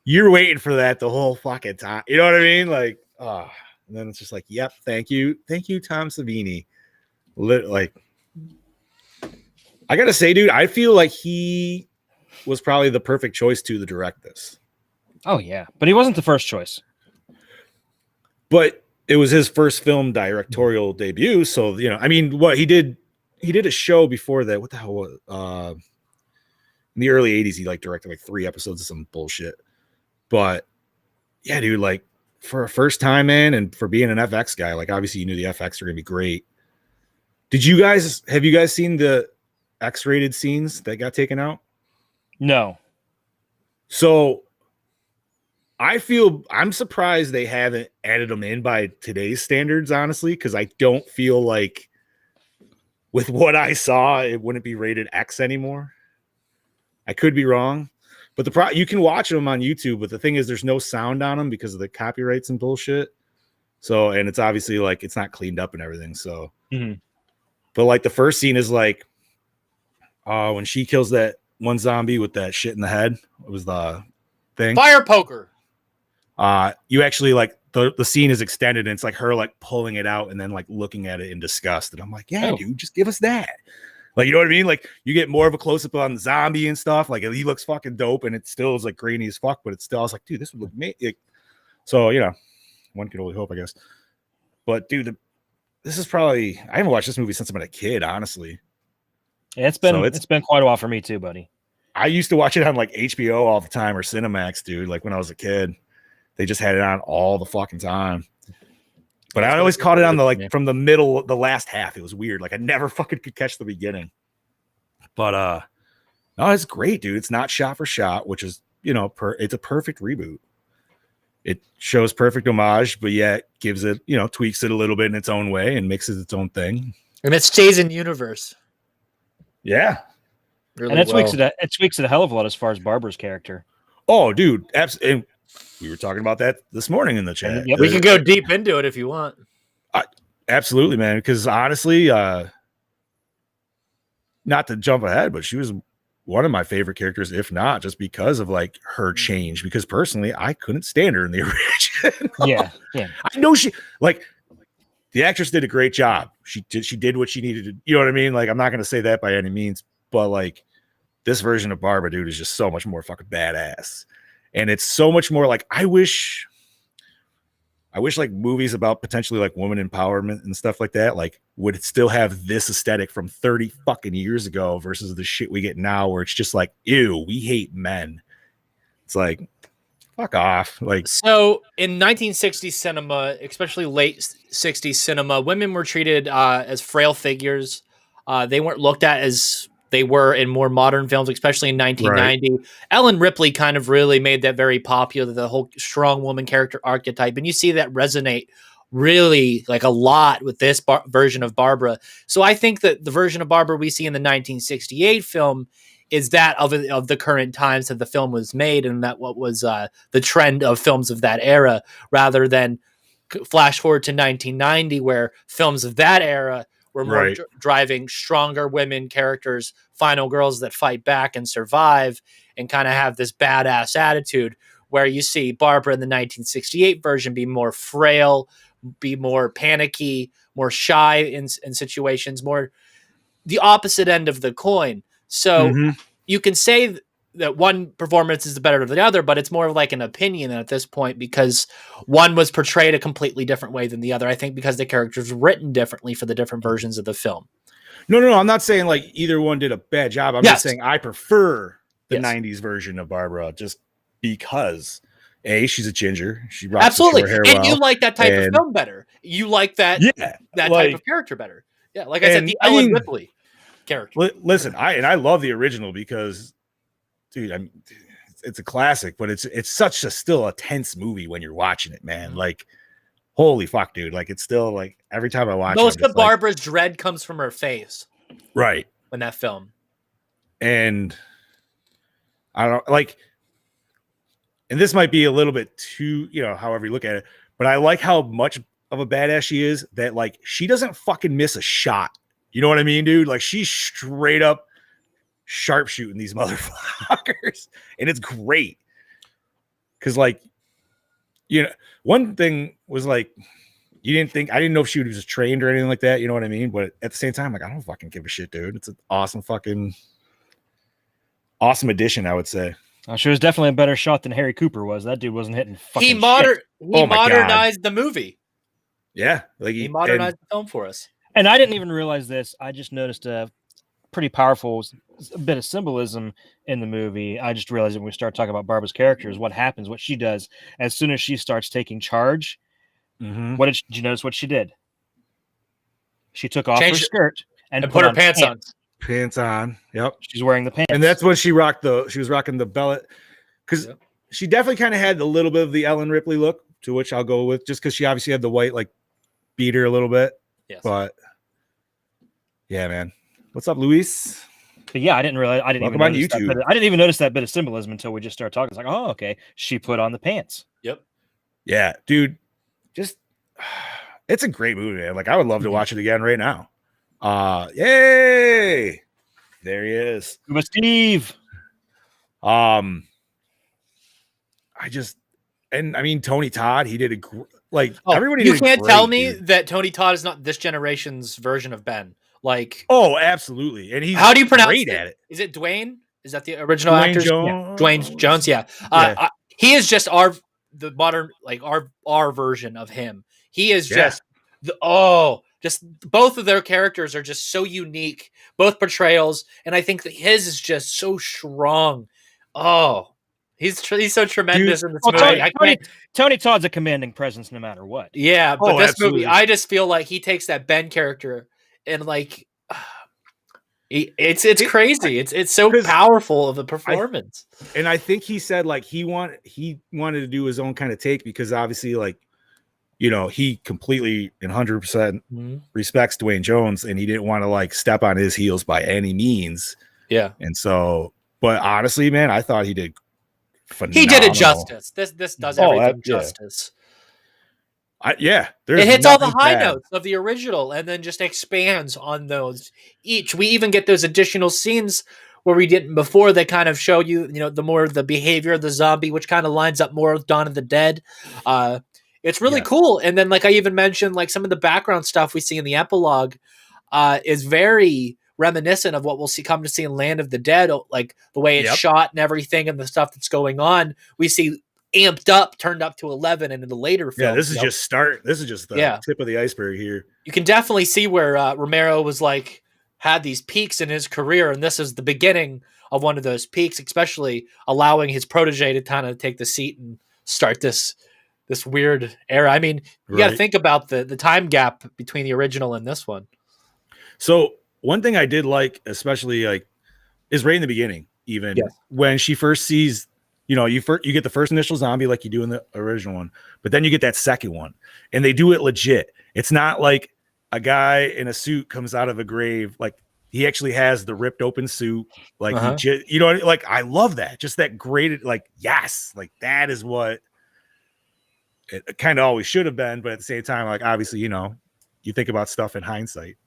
[SPEAKER 3] you're waiting for that the whole fucking time. You know what I mean? Like, and then it's just like, yep, thank you, Tom Savini. Like, I gotta say, dude, I feel like he was probably the perfect choice to direct this.
[SPEAKER 2] Oh yeah, but he wasn't the first choice.
[SPEAKER 3] But it was his first film directorial debut, so you know, I mean, what he did a show before that. What the hell was in the early 80s, he like directed like 3 episodes of some bullshit. But yeah, dude, like for a first time, man, and for being an FX guy, like obviously you knew the FX were gonna be great. Have you guys seen the X-rated scenes that got taken out?
[SPEAKER 2] No.
[SPEAKER 3] So I'm surprised they haven't added them in by today's standards, honestly, because I don't feel like with what I saw, it wouldn't be rated X anymore. I could be wrong, but you can watch them on YouTube. But the thing is, there's no sound on them because of the copyrights and bullshit. So, and it's obviously like it's not cleaned up and everything. So, but like the first scene is like, when she kills that one zombie with that shit in the head. It was the thing.
[SPEAKER 1] Fire poker.
[SPEAKER 3] You actually like the scene is extended and it's like her like pulling it out and then like looking at it in disgust. And I'm like, yeah, dude, just give us that. Like, you know what I mean? Like you get more of a close up on the zombie and stuff. Like he looks fucking dope and it still is like grainy as fuck, but it's still, I was like, dude, this would look amazing. So, you know, one could only hope, I guess. But dude, this is probably, I haven't watched this movie since I've been a kid, honestly.
[SPEAKER 2] Yeah, it's been quite a while for me too, buddy.
[SPEAKER 3] I used to watch it on like HBO all the time or Cinemax, dude. Like when I was a kid, they just had it on all the fucking time. But I always caught it on the like from the middle, the last half. It was weird. Like I never fucking could catch the beginning. But no, it's great, dude. It's not shot for shot, which is, you know, it's a perfect reboot. It shows perfect homage, but yet gives it, you know, tweaks it a little bit in its own way and mixes its own thing.
[SPEAKER 1] And it stays in universe.
[SPEAKER 3] Yeah.
[SPEAKER 2] Really and it tweaks it a hell of a lot as far as Barbara's character.
[SPEAKER 3] Oh, dude. Absolutely. We were talking about that this morning in the chat.
[SPEAKER 1] Yep. We can go deep into it if you want.
[SPEAKER 3] Absolutely, man. Because honestly, not to jump ahead, but she was one of my favorite characters, if not just because of like her change. Because personally, I couldn't stand her in the original.
[SPEAKER 2] Yeah.
[SPEAKER 3] I know the actress did a great job. She did what she needed to. You know what I mean? Like, I'm not going to say that by any means, but like this version of Barbara, dude, is just so much more fucking badass. And it's so much more like I wish like movies about potentially like women empowerment and stuff like that, like would still have this aesthetic from 30 fucking years ago versus the shit we get now where it's just like, ew, we hate men. It's like, fuck off. Like,
[SPEAKER 1] so in 1960s cinema, especially late 60s cinema, women were treated as frail figures. They weren't looked at as they were in more modern films, especially in 1990. Right. Ellen Ripley kind of really made that very popular, the whole strong woman character archetype. And you see that resonate really like a lot with this version of Barbara. So I think that the version of Barbara we see in the 1968 film is that of the current times that the film was made and that what was the trend of films of that era, rather than flash forward to 1990 where films of that era were more driving stronger women characters, final girls that fight back and survive and kind of have this badass attitude, where you see Barbara in the 1968 version be more frail, be more panicky, more shy in situations, more the opposite end of the coin. So you can say that one performance is better than the other, but it's more of like an opinion at this point because one was portrayed a completely different way than the other. I think because the characters were written differently for the different versions of the film.
[SPEAKER 3] No. I'm not saying like either one did a bad job. I'm just saying I prefer the 90s version of Barbara just because she's a ginger. She rocks
[SPEAKER 1] absolutely,
[SPEAKER 3] the short hair
[SPEAKER 1] and
[SPEAKER 3] well,
[SPEAKER 1] you like that type of film better. You like that that type of character better. Yeah, like I said, the Ellen Ripley character.
[SPEAKER 3] Listen, I love the original because, dude, it's a classic, but it's such a still a tense movie when you're watching it, man. Mm-hmm. Like, holy fuck, dude! Like, it's still like every time I watch
[SPEAKER 1] most of Barbara's dread comes from her face,
[SPEAKER 3] right?
[SPEAKER 1] In that film,
[SPEAKER 3] and I don't like, and this might be a little bit too, however you look at it, but I like how much of a badass she is that like she doesn't fucking miss a shot. You know what I mean, dude? Like she's straight up sharpshooting these motherfuckers, and it's great. Cause like, one thing was like, I didn't know if she was trained or anything like that. You know what I mean? But at the same time, like, I don't fucking give a shit, dude. It's an awesome addition, I would say.
[SPEAKER 2] She was definitely a better shot than Harry Cooper was. That dude wasn't hitting fucking
[SPEAKER 1] He modernized the movie.
[SPEAKER 3] Yeah. Like
[SPEAKER 1] he modernized the film for us.
[SPEAKER 2] And I didn't even realize this. I just noticed a pretty powerful bit of symbolism in the movie. I just realized when we start talking about Barbara's characters, what happens, what she does as soon as she starts taking charge.
[SPEAKER 3] Mm-hmm.
[SPEAKER 2] Did you notice what she did? She took off her skirt and
[SPEAKER 1] put her pants on.
[SPEAKER 3] Pants on. Yep.
[SPEAKER 2] She's wearing the pants.
[SPEAKER 3] And that's when she was rocking the bellet. Because she definitely kind of had a little bit of the Ellen Ripley look, to which I'll go with, just because she obviously had the white like beater a little bit.
[SPEAKER 1] Yes.
[SPEAKER 3] But yeah, man. What's up, Luis?
[SPEAKER 2] But yeah, I didn't even notice that bit of symbolism until we just started talking. It's like, oh, okay. She put on the pants.
[SPEAKER 1] Yep.
[SPEAKER 3] Yeah, dude. Just it's a great movie, man. Like I would love to watch it again right now. Yay! There he is.
[SPEAKER 2] But Steve.
[SPEAKER 3] I mean Tony Todd, he did everybody.
[SPEAKER 1] You can't tell me that Tony Todd is not this generation's version of Ben. Like,
[SPEAKER 3] oh, absolutely. And he's
[SPEAKER 1] how do you pronounce
[SPEAKER 3] great
[SPEAKER 1] it?
[SPEAKER 3] at it?
[SPEAKER 1] Is it Dwayne? Is that the original
[SPEAKER 3] Dwayne
[SPEAKER 1] actor?
[SPEAKER 3] Jones?
[SPEAKER 1] Yeah. Dwayne Jones. Yeah. He is just the modern, like our version of him. He is just both of their characters are just so unique, both portrayals, and I think that his is just so strong. Oh, he's so tremendous in this movie.
[SPEAKER 2] Tony Todd's a commanding presence no matter what.
[SPEAKER 1] Yeah, but this movie, I just feel like he takes that Ben character and like it's crazy. It's so powerful of a performance.
[SPEAKER 3] And I think he said like he wanted to do his own kind of take because obviously like he completely and 100% respects Dwayne Jones and he didn't want to like step on his heels by any means.
[SPEAKER 1] Yeah.
[SPEAKER 3] And so, but honestly, man, I thought he did phenomenal.
[SPEAKER 1] He did it justice. This does everything justice.
[SPEAKER 3] It
[SPEAKER 1] hits all the high notes of the original and then just expands on those each. We even get those additional scenes where we didn't before that kind of show you, the more the behavior of the zombie, which kind of lines up more with Dawn of the Dead. It's really cool. And then, like I even mentioned, like some of the background stuff we see in the epilogue is very reminiscent of what we'll come to see in Land of the Dead, like the way it's shot and everything and the stuff that's going on. We see amped up, turned up to 11 and in the later film.
[SPEAKER 3] Yeah, this is just the tip of the iceberg here.
[SPEAKER 1] You can definitely see where Romero was like had these peaks in his career, and this is the beginning of one of those peaks, especially allowing his protege to kind of take the seat and start this weird era. I mean, you got to think about the time gap between the original and this one.
[SPEAKER 3] So one thing I did like, especially like, is right in the beginning, even when she first sees. You get the first initial zombie like you do in the original one, but then you get that second one and they do it legit. It's not like a guy in a suit comes out of a grave. Like he actually has the ripped open suit. Like, like I love that. Just that great, like, yes, like that is what it kind of always should have been. But at the same time, like, obviously, you think about stuff in hindsight,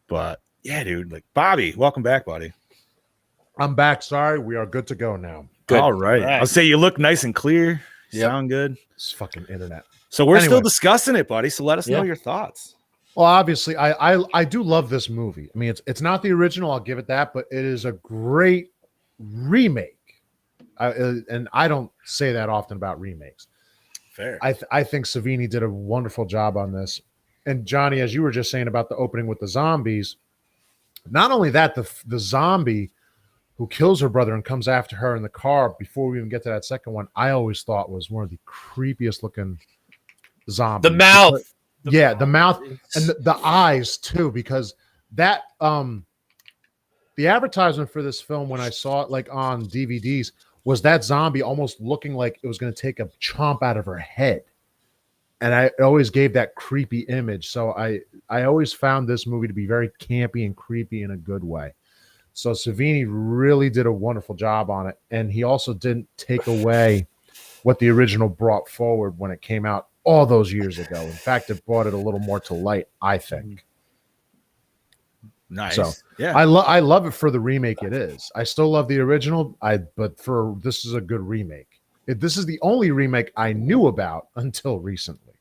[SPEAKER 3] but yeah, dude, like Bobby, welcome back, buddy.
[SPEAKER 4] I'm back. Sorry. We are good to go now.
[SPEAKER 3] Good. All right. I'll say you look nice and clear. Sound good.
[SPEAKER 4] It's fucking internet.
[SPEAKER 3] So we're still discussing it, buddy. So let us know your thoughts.
[SPEAKER 4] Well, obviously, I do love this movie. I mean, it's not the original. I'll give it that, but it is a great remake, and I don't say that often about remakes.
[SPEAKER 3] Fair.
[SPEAKER 4] I think Savini did a wonderful job on this. And Johnny, as you were just saying about the opening with the zombies, not only that, the zombie who kills her brother and comes after her in the car before we even get to that second one, I always thought was one of the creepiest looking zombies.
[SPEAKER 1] The mouth.
[SPEAKER 4] The mouth and the eyes too, because that the advertisement for this film when I saw it like on DVDs was that zombie almost looking like it was going to take a chomp out of her head. And I always gave that creepy image. So I always found this movie to be very campy and creepy in a good way. So Savini really did a wonderful job on it. And he also didn't take away what the original brought forward when it came out all those years ago. In fact, it brought it a little more to light, I think.
[SPEAKER 3] Nice.
[SPEAKER 4] So
[SPEAKER 3] yeah,
[SPEAKER 4] I love it for the remake it is. I still love the original, but for this is a good remake. This is the only remake I knew about until recently.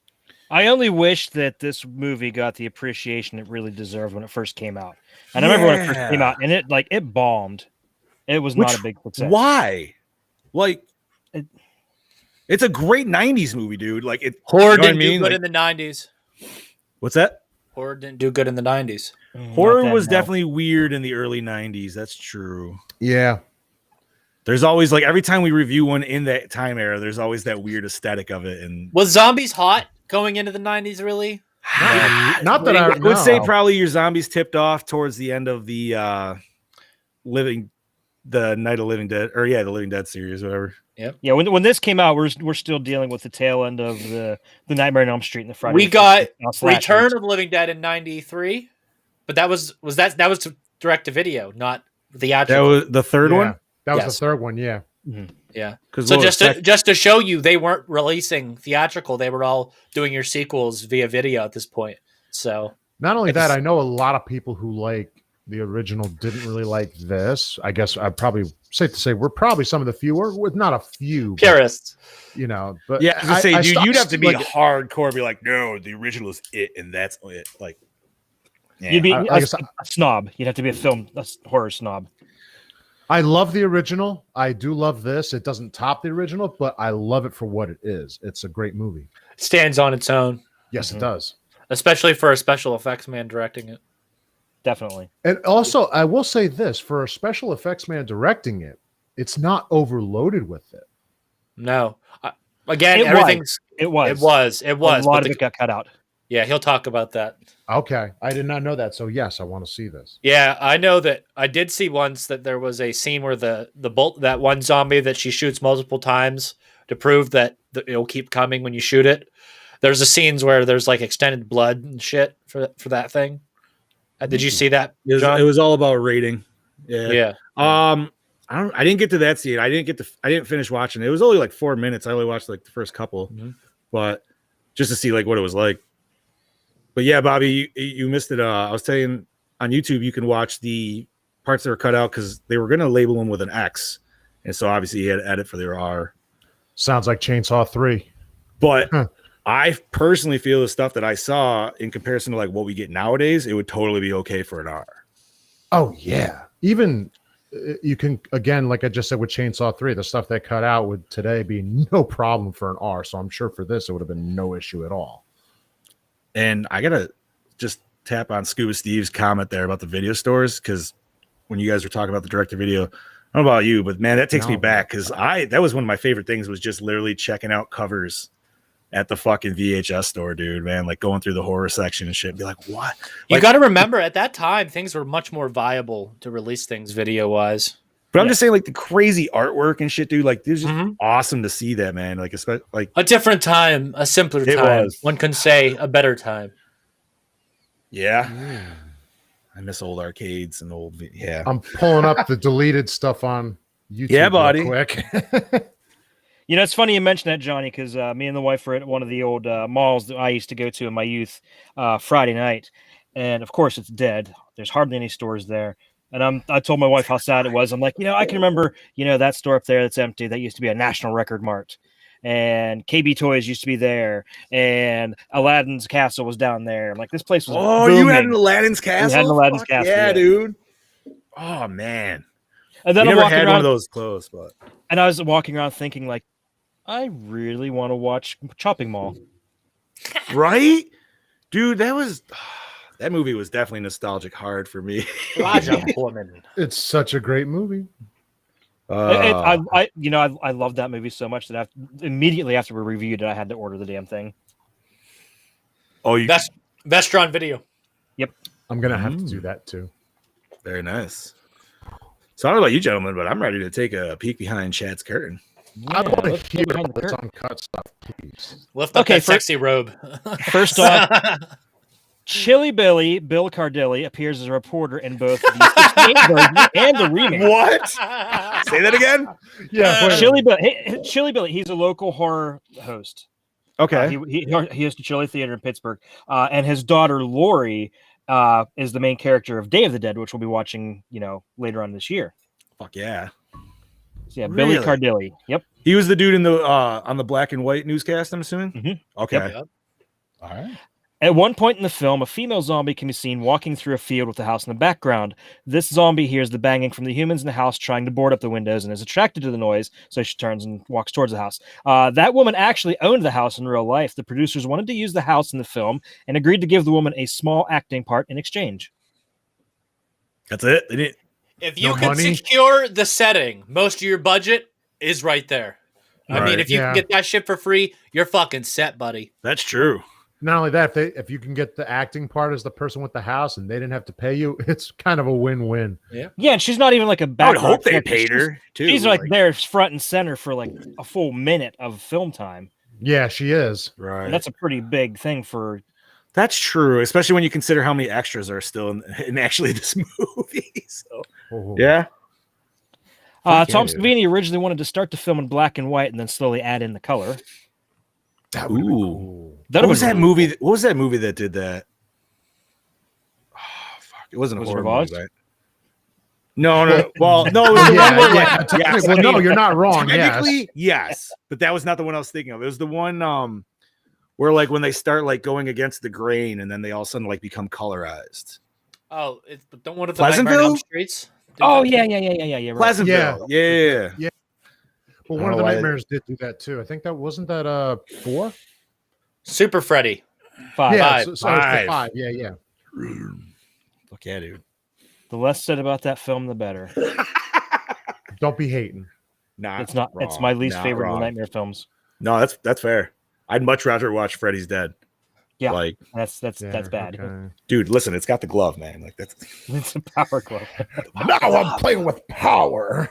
[SPEAKER 2] I only wish that this movie got the appreciation it really deserved when it first came out. And I remember when it first came out, and it bombed. It was not a big success.
[SPEAKER 3] Why? Like, it's a great '90s movie, dude. Like,
[SPEAKER 1] horror didn't do good in the '90s.
[SPEAKER 3] What's that?
[SPEAKER 1] Horror didn't do good in the '90s.
[SPEAKER 3] Horror was definitely weird in the early '90s. That's true.
[SPEAKER 4] Yeah.
[SPEAKER 3] There's always like every time we review one in that time era, there's always that weird aesthetic of it. And
[SPEAKER 1] was zombies hot going into the '90s? Really?
[SPEAKER 4] Not that I
[SPEAKER 3] would say probably your zombies tipped off towards the end of the Night of Living Dead, or the Living Dead series, whatever.
[SPEAKER 1] Yep.
[SPEAKER 2] Yeah. When this came out, we're still dealing with the tail end of the Nightmare on Elm Street and the Friday.
[SPEAKER 1] We got Return of the Living Dead in '93, but that was direct to video, not theatrical.
[SPEAKER 3] That was the third one.
[SPEAKER 4] That was the third one. Yeah.
[SPEAKER 2] Mm-hmm.
[SPEAKER 1] Yeah. So just to show you, they weren't releasing theatrical; they were all doing your sequels via video at this point. So
[SPEAKER 4] not only that, I know a lot of people who like the original didn't really like this. I guess I'd probably safe to say we're probably some of the fewer, with not a few
[SPEAKER 1] purists,
[SPEAKER 4] But
[SPEAKER 3] yeah, I say, dude, you'd have to be hardcore, be like, no, the original is it, and that's it. Like,
[SPEAKER 2] yeah. You'd be a snob. You'd have to be a horror snob.
[SPEAKER 4] I love the original. I do love this. It doesn't top the original, but I love it for what it is. It's a great movie.
[SPEAKER 1] It stands on its own.
[SPEAKER 4] Yes, it does.
[SPEAKER 1] Especially for a special effects man directing it.
[SPEAKER 2] Definitely.
[SPEAKER 4] And also, I will say this, for a special effects man directing it, it's not overloaded with it.
[SPEAKER 1] No. Again, everything's... It was.
[SPEAKER 2] A lot of it got cut out.
[SPEAKER 1] Yeah, he'll talk about that.
[SPEAKER 4] Okay. I did not know that. So yes, I want to see this.
[SPEAKER 1] Yeah, I know that. I did see once that there was a scene where that one zombie that she shoots multiple times to prove that it'll keep coming when you shoot it. There's a scenes where there's like extended blood and shit for that thing. Did you see that, John?
[SPEAKER 3] It was all about rating. Yeah.
[SPEAKER 1] Yeah.
[SPEAKER 3] I didn't get to that scene. I didn't finish watching it. It was only like 4 minutes. I only watched like the first couple, but just to see like what it was like. But yeah, Bobby, you missed it. I was telling on YouTube, you can watch the parts that were cut out because they were going to label them with an X. And so obviously he had to edit for their R.
[SPEAKER 4] Sounds like Chainsaw 3.
[SPEAKER 3] But I personally feel the stuff that I saw in comparison to like what we get nowadays, it would totally be okay for an R.
[SPEAKER 4] Oh, yeah. Even you can, again, like I just said with Chainsaw 3, the stuff they cut out would today be no problem for an R. So I'm sure for this, it would have been no issue at all.
[SPEAKER 3] And I got to just tap on Scuba Steve's comment there about the video stores, because when you guys were talking about the direct-to-video, I don't know about you, but man, that takes me back, because that was one of my favorite things, was just literally checking out covers at the fucking VHS store, dude, man, like going through the horror section and shit, be like, what?
[SPEAKER 1] You got to remember, at that time, things were much more viable to release things video-wise.
[SPEAKER 3] But I'm just saying, like, the crazy artwork and shit, dude, like, it was just awesome to see that, man. Like, especially, like,
[SPEAKER 1] a different time, a simpler time. One can say a better time.
[SPEAKER 3] Yeah. I miss old arcades and old,
[SPEAKER 4] I'm pulling up the deleted stuff on YouTube.
[SPEAKER 3] Yeah, buddy.
[SPEAKER 4] Quick.
[SPEAKER 2] You know, it's funny you mentioned that, Johnny, because me and the wife were at one of the old malls that I used to go to in my youth Friday night. And, of course, it's dead. There's hardly any stores there. And I told my wife how sad it was. I'm like, I can remember, that store up there that's empty. That used to be a National Record Mart. And KB Toys used to be there. And Aladdin's Castle was down there. I'm like, this place was booming.
[SPEAKER 3] You had an Aladdin's Castle?
[SPEAKER 2] We had an Aladdin's Castle.
[SPEAKER 3] Yeah, dude. Oh, man.
[SPEAKER 2] And then
[SPEAKER 3] we
[SPEAKER 2] I'm
[SPEAKER 3] never
[SPEAKER 2] walking
[SPEAKER 3] had
[SPEAKER 2] around,
[SPEAKER 3] one of those clothes, but
[SPEAKER 2] and I was walking around thinking like, I really want to watch Chopping Mall.
[SPEAKER 3] Right, dude, that movie was definitely nostalgic hard for me.
[SPEAKER 1] Raja Portman.
[SPEAKER 4] It's such a great movie.
[SPEAKER 2] I love that movie so much that immediately after we reviewed it, I had to order the damn thing.
[SPEAKER 3] Oh, you
[SPEAKER 1] Best drawn video.
[SPEAKER 2] Yep,
[SPEAKER 4] I'm gonna have to do that too.
[SPEAKER 3] Very nice. So I don't know about you, gentlemen, but I'm ready to take a peek behind Chad's curtain.
[SPEAKER 4] I want to
[SPEAKER 2] let's go
[SPEAKER 4] hear
[SPEAKER 2] behind the
[SPEAKER 4] what's
[SPEAKER 2] curtain.
[SPEAKER 4] uncut stuff, please.
[SPEAKER 1] Lift up that sexy robe.
[SPEAKER 2] First off, Chili Billy, Bill Cardilli, appears as a reporter in both the 68 version and the remake.
[SPEAKER 3] What? Say that again?
[SPEAKER 4] Yeah,
[SPEAKER 2] Chili Billy, he's a local horror host.
[SPEAKER 3] Okay.
[SPEAKER 2] He hosts the Chili Theater in Pittsburgh. And his daughter, Lori, is the main character of Day of the Dead, which we'll be watching, later on this year.
[SPEAKER 3] Fuck yeah.
[SPEAKER 2] So yeah, really? Billy Cardilli. Yep.
[SPEAKER 3] He was the dude in the on the black and white newscast, I'm assuming?
[SPEAKER 2] Mm-hmm.
[SPEAKER 3] Okay.
[SPEAKER 2] Yep.
[SPEAKER 3] All right.
[SPEAKER 2] At one point in the film, a female zombie can be seen walking through a field with the house in the background. This zombie hears the banging from the humans in the house trying to board up the windows and is attracted to the noise, so she turns and walks towards the house. That woman actually owned the house in real life. The producers wanted to use the house in the film and agreed to give the woman a small acting part in exchange.
[SPEAKER 3] That's it? They didn't...
[SPEAKER 1] If you can secure the setting, most of your budget is right there. I mean, if you can get that shit for free, you're fucking set, buddy.
[SPEAKER 3] That's true.
[SPEAKER 4] Not only that, if you can get the acting part as the person with the house and they didn't have to pay you, it's kind of a win-win.
[SPEAKER 2] Yeah, and she's not even like a background.
[SPEAKER 3] I would hope they paid her, too.
[SPEAKER 2] She's like there front and center for like a full minute of film time.
[SPEAKER 4] Yeah, she is.
[SPEAKER 3] Right.
[SPEAKER 2] And that's a pretty big thing for...
[SPEAKER 3] That's true, especially when you consider how many extras are still in actually this movie. So, yeah.
[SPEAKER 2] Tom Savini originally wanted to start the film in black and white and then slowly add in the color.
[SPEAKER 3] Ooh. What was that movie? What was that movie that did that? Oh, fuck. It wasn't a horror movie, right? No. Well, no, it was the one where yes.
[SPEAKER 4] Well, no, you're not wrong.
[SPEAKER 3] Technically, yes. But that was not the one I was thinking of. It was the one where like when they start like going against the grain and then they all of a sudden like become colorized.
[SPEAKER 1] Oh, don't one of the
[SPEAKER 3] Pleasantville
[SPEAKER 1] Streets?
[SPEAKER 2] Oh, yeah. Right.
[SPEAKER 3] Pleasantville. Yeah.
[SPEAKER 4] Well, one of the Nightmares did do that too. I think that wasn't that 4?
[SPEAKER 1] Super Freddy.
[SPEAKER 2] 5.
[SPEAKER 4] Yeah, so 5. Yeah.
[SPEAKER 3] Fuck yeah, dude.
[SPEAKER 2] The less said about that film, the better.
[SPEAKER 4] Don't be hating.
[SPEAKER 3] Nah,
[SPEAKER 2] it's not. Wrong. It's my least favorite of the Nightmare films.
[SPEAKER 3] No, that's fair. I'd much rather watch Freddy's Dead.
[SPEAKER 2] Yeah,
[SPEAKER 3] like
[SPEAKER 2] that's bad.
[SPEAKER 4] Okay.
[SPEAKER 3] Dude, listen, it's got the glove, man. Like that's
[SPEAKER 2] it's a power glove.
[SPEAKER 4] Now I'm playing with power.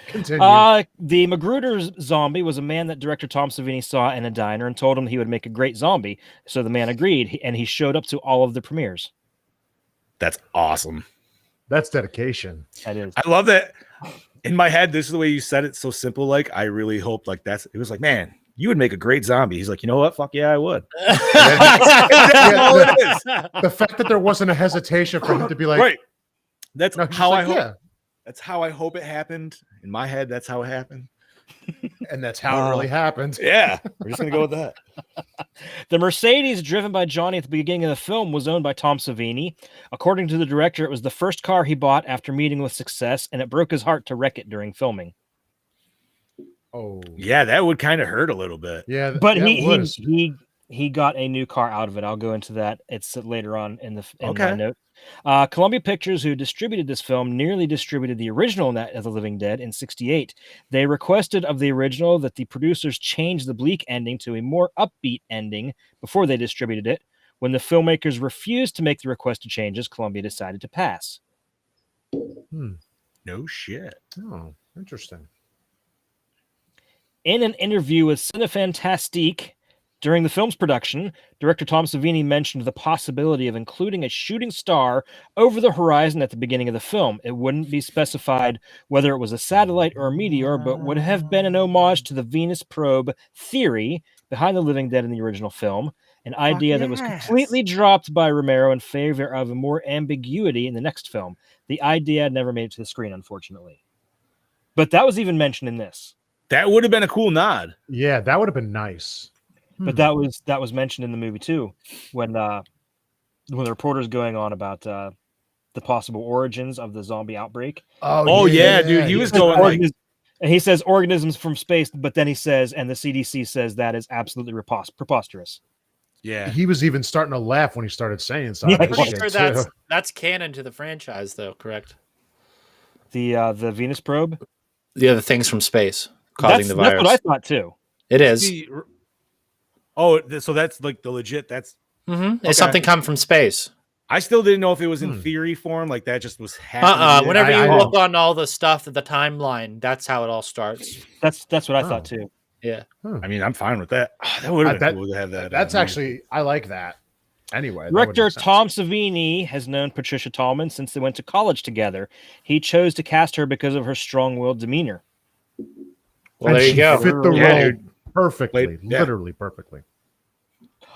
[SPEAKER 2] Continue. The Magruder zombie was a man that director Tom Savini saw in a diner and told him he would make a great zombie. So the man agreed, and he showed up to all of the premieres.
[SPEAKER 3] That's awesome.
[SPEAKER 4] That's dedication.
[SPEAKER 2] That is.
[SPEAKER 3] I love that. In my head, this is the way you said it, so simple. Like I really hope, like it was like, man, you would make a great zombie. He's like, you know what? Fuck yeah, I would.
[SPEAKER 4] The fact that there wasn't a hesitation for him to be like,
[SPEAKER 3] right. That's how I hope.
[SPEAKER 4] Yeah.
[SPEAKER 3] That's how I hope it happened. In my head, that's how it happened.
[SPEAKER 4] And that's how it really happened.
[SPEAKER 3] Yeah. We're just going to go with that.
[SPEAKER 2] The Mercedes driven by Johnny at the beginning of the film was owned by Tom Savini. According to the director, it was the first car he bought after meeting with success, and it broke his heart to wreck it during filming.
[SPEAKER 4] Oh.
[SPEAKER 3] Yeah, that would kind of hurt a little bit.
[SPEAKER 4] Yeah.
[SPEAKER 2] But he got a new car out of it. I'll go into that. It's later on in my note. Columbia Pictures, who distributed this film, nearly distributed the original Night of the Living Dead in 1968. They requested of the original that the producers change the bleak ending to a more upbeat ending before they distributed it. When the filmmakers refused to make the requested changes, Columbia decided to pass.
[SPEAKER 3] No shit.
[SPEAKER 4] Oh, interesting.
[SPEAKER 2] In an interview with Cinefantastique, during the film's production, director Tom Savini mentioned the possibility of including a shooting star over the horizon at the beginning of the film. It wouldn't be specified whether it was a satellite or a meteor, but would have been an homage to the Venus probe theory behind the Living Dead in the original film, an idea that was completely dropped by Romero in favor of a more ambiguity in the next film. The idea never made it to the screen, unfortunately. But that was even mentioned in this.
[SPEAKER 3] That would have been a cool nod.
[SPEAKER 4] Yeah, that would have been nice.
[SPEAKER 2] But that was mentioned in the movie too, when the reporter's going on about the possible origins of the zombie outbreak.
[SPEAKER 3] Oh yeah, dude. He was going like,
[SPEAKER 2] and he says organisms from space, but then he says, and the CDC says that is absolutely preposterous.
[SPEAKER 3] Yeah,
[SPEAKER 4] he was even starting to laugh when he started saying something.
[SPEAKER 1] I'm pretty sure that's canon to the franchise, though. Correct?
[SPEAKER 2] The Venus probe.
[SPEAKER 1] The other things from space causing the virus.
[SPEAKER 2] That's what I thought too.
[SPEAKER 1] It is.
[SPEAKER 3] So that's like the legit. That's
[SPEAKER 1] It's something come from space.
[SPEAKER 3] I still didn't know if it was in theory form, like that just was happening.
[SPEAKER 1] Whenever you look on all the stuff at the timeline, that's how it all starts.
[SPEAKER 2] That's what I thought too.
[SPEAKER 1] Yeah.
[SPEAKER 3] I mean, I'm fine with that. That would have been cool to have that.
[SPEAKER 4] That's actually, I like that. Anyway,
[SPEAKER 2] director Tom Savini has known Patricia Tallman since they went to college together. He chose to cast her because of her strong-willed demeanor.
[SPEAKER 1] Well, there you go.
[SPEAKER 4] Fit the role perfectly, literally perfectly.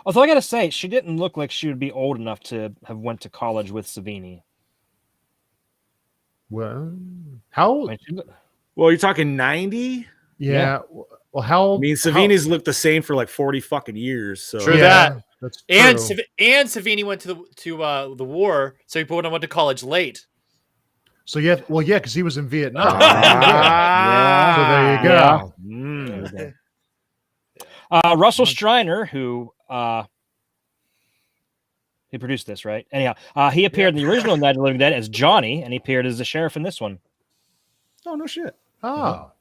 [SPEAKER 2] Although I gotta say, she didn't look like she would be old enough to have went to college with Savini.
[SPEAKER 4] Well, how old?
[SPEAKER 3] Well, you're talking 90?
[SPEAKER 4] Yeah. Well, how old?
[SPEAKER 3] I mean, Savini's looked the same for like 40 fucking years. So
[SPEAKER 1] true that.
[SPEAKER 4] That's
[SPEAKER 1] and
[SPEAKER 4] true.
[SPEAKER 1] And Savini went to the war, so he went to college late.
[SPEAKER 4] So yeah, well, yeah, because he was in Vietnam.
[SPEAKER 2] So
[SPEAKER 4] there you go.
[SPEAKER 2] Russell Streiner, who he produced this, right? Anyhow, he appeared in the original Night of the Living Dead as Johnny, and he appeared as the sheriff in this one.
[SPEAKER 3] Oh no shit!
[SPEAKER 4] Oh,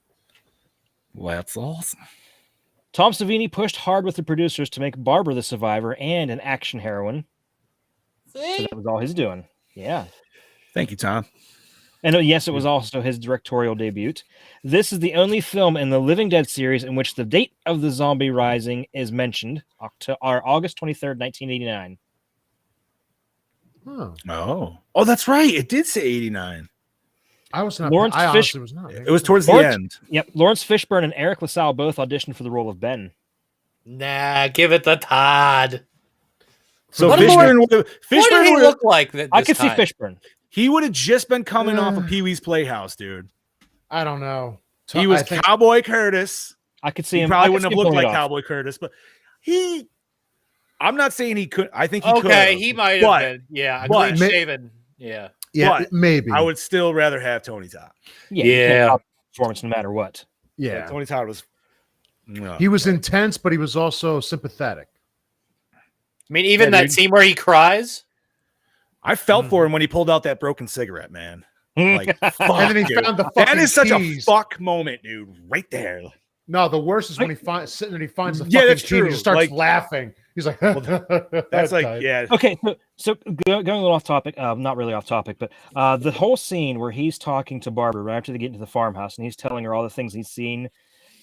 [SPEAKER 3] well, that's awesome.
[SPEAKER 2] Tom Savini pushed hard with the producers to make Barbara the survivor and an action heroine. So that was all he's doing. Yeah.
[SPEAKER 3] Thank you, Tom.
[SPEAKER 2] And yes, it was also his directorial debut. This is the only film in the Living Dead series in which the date of the zombie rising is mentioned, August 23rd, 1989.
[SPEAKER 3] Oh, that's right. It did say 89.
[SPEAKER 4] I was not.
[SPEAKER 2] I
[SPEAKER 4] honestly was not.
[SPEAKER 3] It was towards the end.
[SPEAKER 2] Yep. Lawrence Fishburne and Eric LaSalle both auditioned for the role of Ben.
[SPEAKER 1] Nah, give it to Todd.
[SPEAKER 3] So
[SPEAKER 1] what
[SPEAKER 3] Fishburne
[SPEAKER 1] did he look like?
[SPEAKER 2] I could see Fishburne.
[SPEAKER 3] He would have just been coming off of Pee-wee's Playhouse, dude.
[SPEAKER 4] I don't know.
[SPEAKER 3] He was Cowboy Curtis.
[SPEAKER 2] I could see him.
[SPEAKER 3] He probably wouldn't have looked like Cowboy Curtis, but I'm not saying he could. I think he could.
[SPEAKER 1] Okay, he might have been. Yeah, clean shaven. Yeah.
[SPEAKER 4] Yeah, maybe.
[SPEAKER 3] I would still rather have Tony Todd.
[SPEAKER 2] Yeah. Performance no matter what.
[SPEAKER 4] Yeah.
[SPEAKER 3] Like, Tony Todd was.
[SPEAKER 4] He was intense, but he was also sympathetic.
[SPEAKER 1] I mean, even that scene where he cries.
[SPEAKER 3] I felt for him when he pulled out that broken cigarette, man. Like, fuck,
[SPEAKER 4] and then he found the fucking
[SPEAKER 3] that is such
[SPEAKER 4] keys.
[SPEAKER 3] a fuck moment, dude. Right there.
[SPEAKER 4] No, the worst is when he finds sitting and he finds the fucking key and he just starts laughing. He's like,
[SPEAKER 3] that's like,
[SPEAKER 4] tight.
[SPEAKER 3] yeah.
[SPEAKER 2] Okay, so going a little off topic, not really off topic, but the whole scene where he's talking to Barbara right after they get into the farmhouse and he's telling her all the things he's seen,